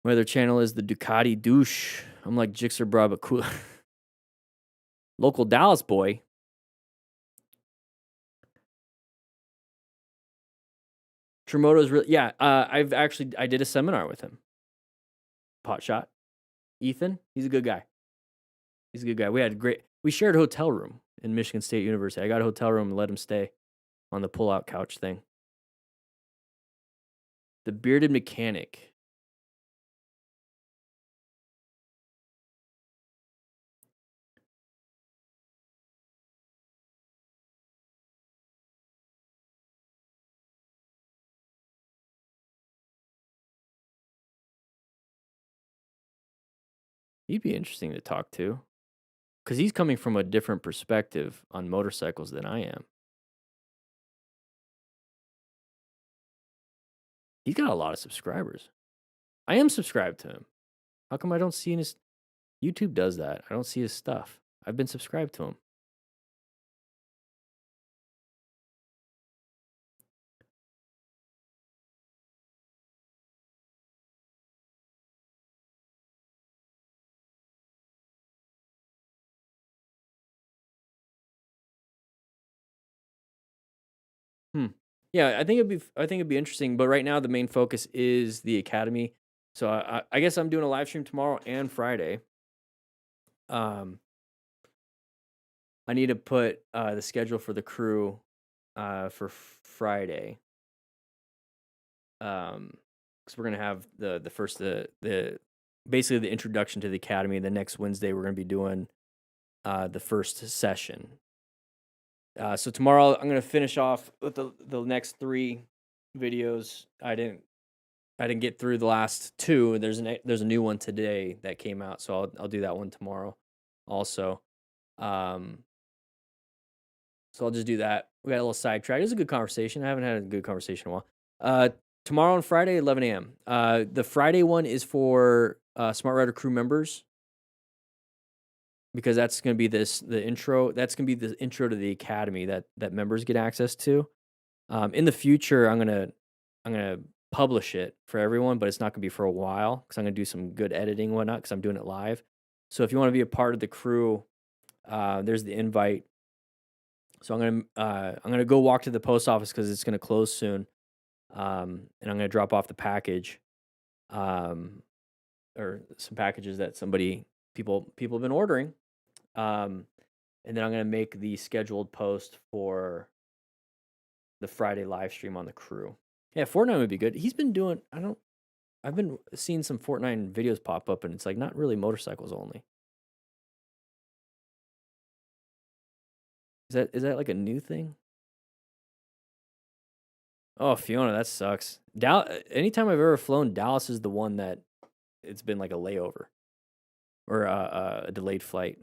My other channel is the Ducati Douche. I'm like Jixer Bra, but cool. Local Dallas boy. Tremoto's really, yeah. I did a seminar with him. Pot shot. Ethan, he's a good guy. We shared a hotel room in Michigan State University. I got a hotel room and let him stay on the pull-out couch thing. The Bearded Mechanic. He'd be interesting to talk to. Because he's coming from a different perspective on motorcycles than I am. He's got a lot of subscribers. I am subscribed to him. How come I don't see his... YouTube does that. I don't see his stuff. I've been subscribed to him. Yeah, I think it'd be interesting. But right now, the main focus is the academy. So I guess I'm doing a live stream tomorrow and Friday. I need to put the schedule for the crew for Friday. because we're gonna have the first the basically the introduction to the academy. The next Wednesday we're gonna be doing the first session. So tomorrow I'm gonna finish off with the next 3 videos. I didn't get through the last 2. There's a new one today that came out, so I'll do that one tomorrow also. So I'll just do that. We got a little sidetrack. It was a good conversation. I haven't had a good conversation in a while. Tomorrow and Friday, 11 a.m. The Friday one is for Smart Rider crew members, because that's going to be the intro. That's going to be the intro to the academy that members get access to. In the future, I'm gonna publish it for everyone, but it's not gonna be for a while because I'm gonna do some good editing and whatnot because I'm doing it live. So if you want to be a part of the crew, there's the invite. So I'm gonna go walk to the post office because it's gonna close soon, and I'm gonna drop off the package, or some packages that people have been ordering, and then I'm gonna make the scheduled post for the Friday live stream on the crew. Yeah, Fortnite would be good. He's been doing. I've been seeing some Fortnite videos pop up, and it's like not really motorcycles only. Is that like a new thing? Oh, Fiona, that sucks. Anytime I've ever flown, Dallas is the one that it's been like a layover or a delayed flight.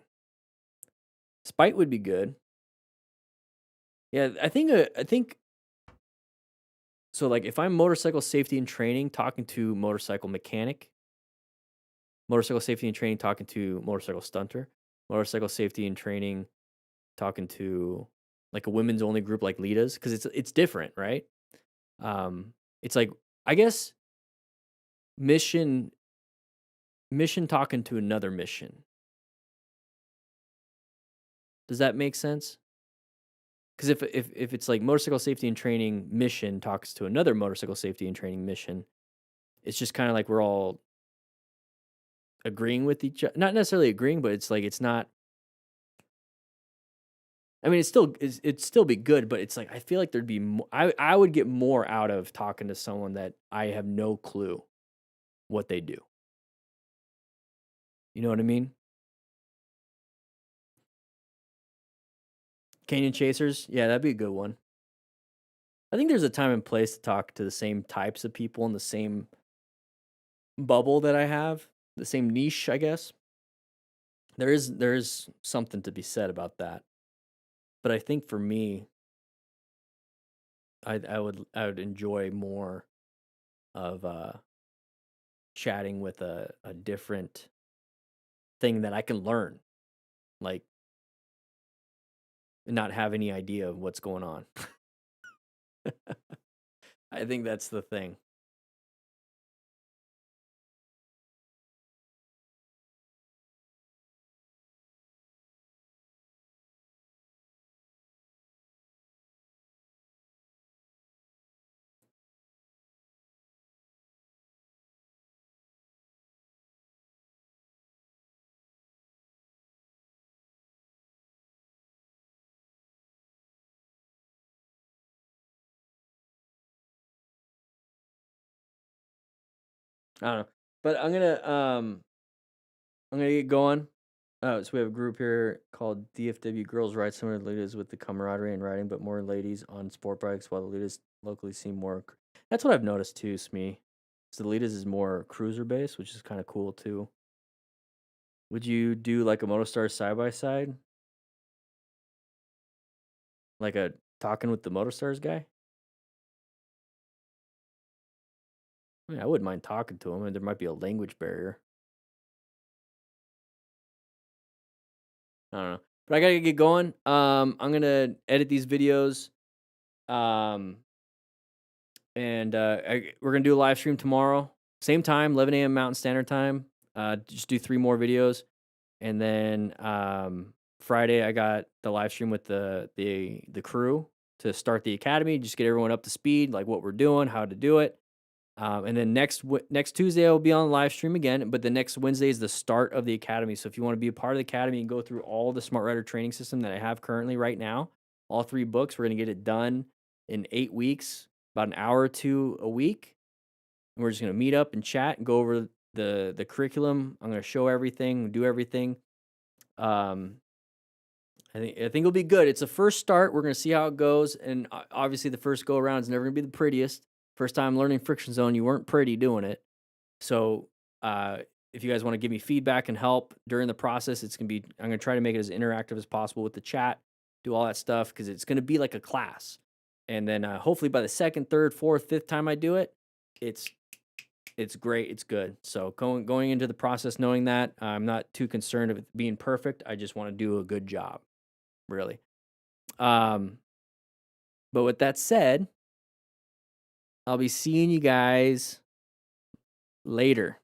Spite would be good. Yeah, I think. So like if I'm motorcycle safety and training, talking to motorcycle mechanic, motorcycle safety and training, talking to motorcycle stunter, motorcycle safety and training, talking to like a women's only group like Lita's, because it's different, right? It's like, I guess mission talking to another mission. Does that make sense? Because if it's like motorcycle safety and training mission talks to another motorcycle safety and training mission, it's just kind of like we're all agreeing with each other. Not necessarily agreeing, but it's like it's not. I mean, it'd still be good, but it's like I feel like there'd be more, I would get more out of talking to someone that I have no clue what they do. You know what I mean? Canyon Chasers, yeah, that'd be a good one. I think there's a time and place to talk to the same types of people in the same bubble that I have, the same niche, I guess. There is something to be said about that. But I think for me, I would enjoy more of chatting with a different thing that I can learn, like not have any idea of what's going on. I think that's the thing. I don't know, but I'm gonna get going. So we have a group here called DFW Girls Ride Similar to Ladies with the camaraderie and riding, but more ladies on sport bikes, while the ladies locally seem more. That's what I've noticed too, Smee. So the ladies is more cruiser based, which is kind of cool too. Would you do like a Motostar side by side, like a talking with the Motostars guy? I mean, I wouldn't mind talking to him, and there might be a language barrier. I don't know, but I gotta get going. I'm gonna edit these videos, and we're gonna do a live stream tomorrow, same time, 11 a.m. Mountain Standard Time. Just do 3 more videos, and then Friday I got the live stream with the crew to start the academy, just get everyone up to speed, like what we're doing, how to do it. And then next Tuesday, I'll be on live stream again, but the next Wednesday is the start of the academy. So if you want to be a part of the academy and go through all the Smart Rider training system that I have currently right now, all 3 books, we're going to get it done in 8 weeks, about an hour or 2 a week. And we're just going to meet up and chat and go over the curriculum. I'm going to show everything, do everything. I think it'll be good. It's a first start. We're going to see how it goes. And obviously the first go around is never going to be the prettiest. First time learning friction zone, you weren't pretty doing it. So if you guys want to give me feedback and help during the process, I'm going to try to make it as interactive as possible with the chat, do all that stuff, because it's going to be like a class. And then hopefully by the second, third, fourth, fifth time I do it, it's great. It's good. So going into the process knowing that, I'm not too concerned of it being perfect. I just want to do a good job, really. But with that said, I'll be seeing you guys later.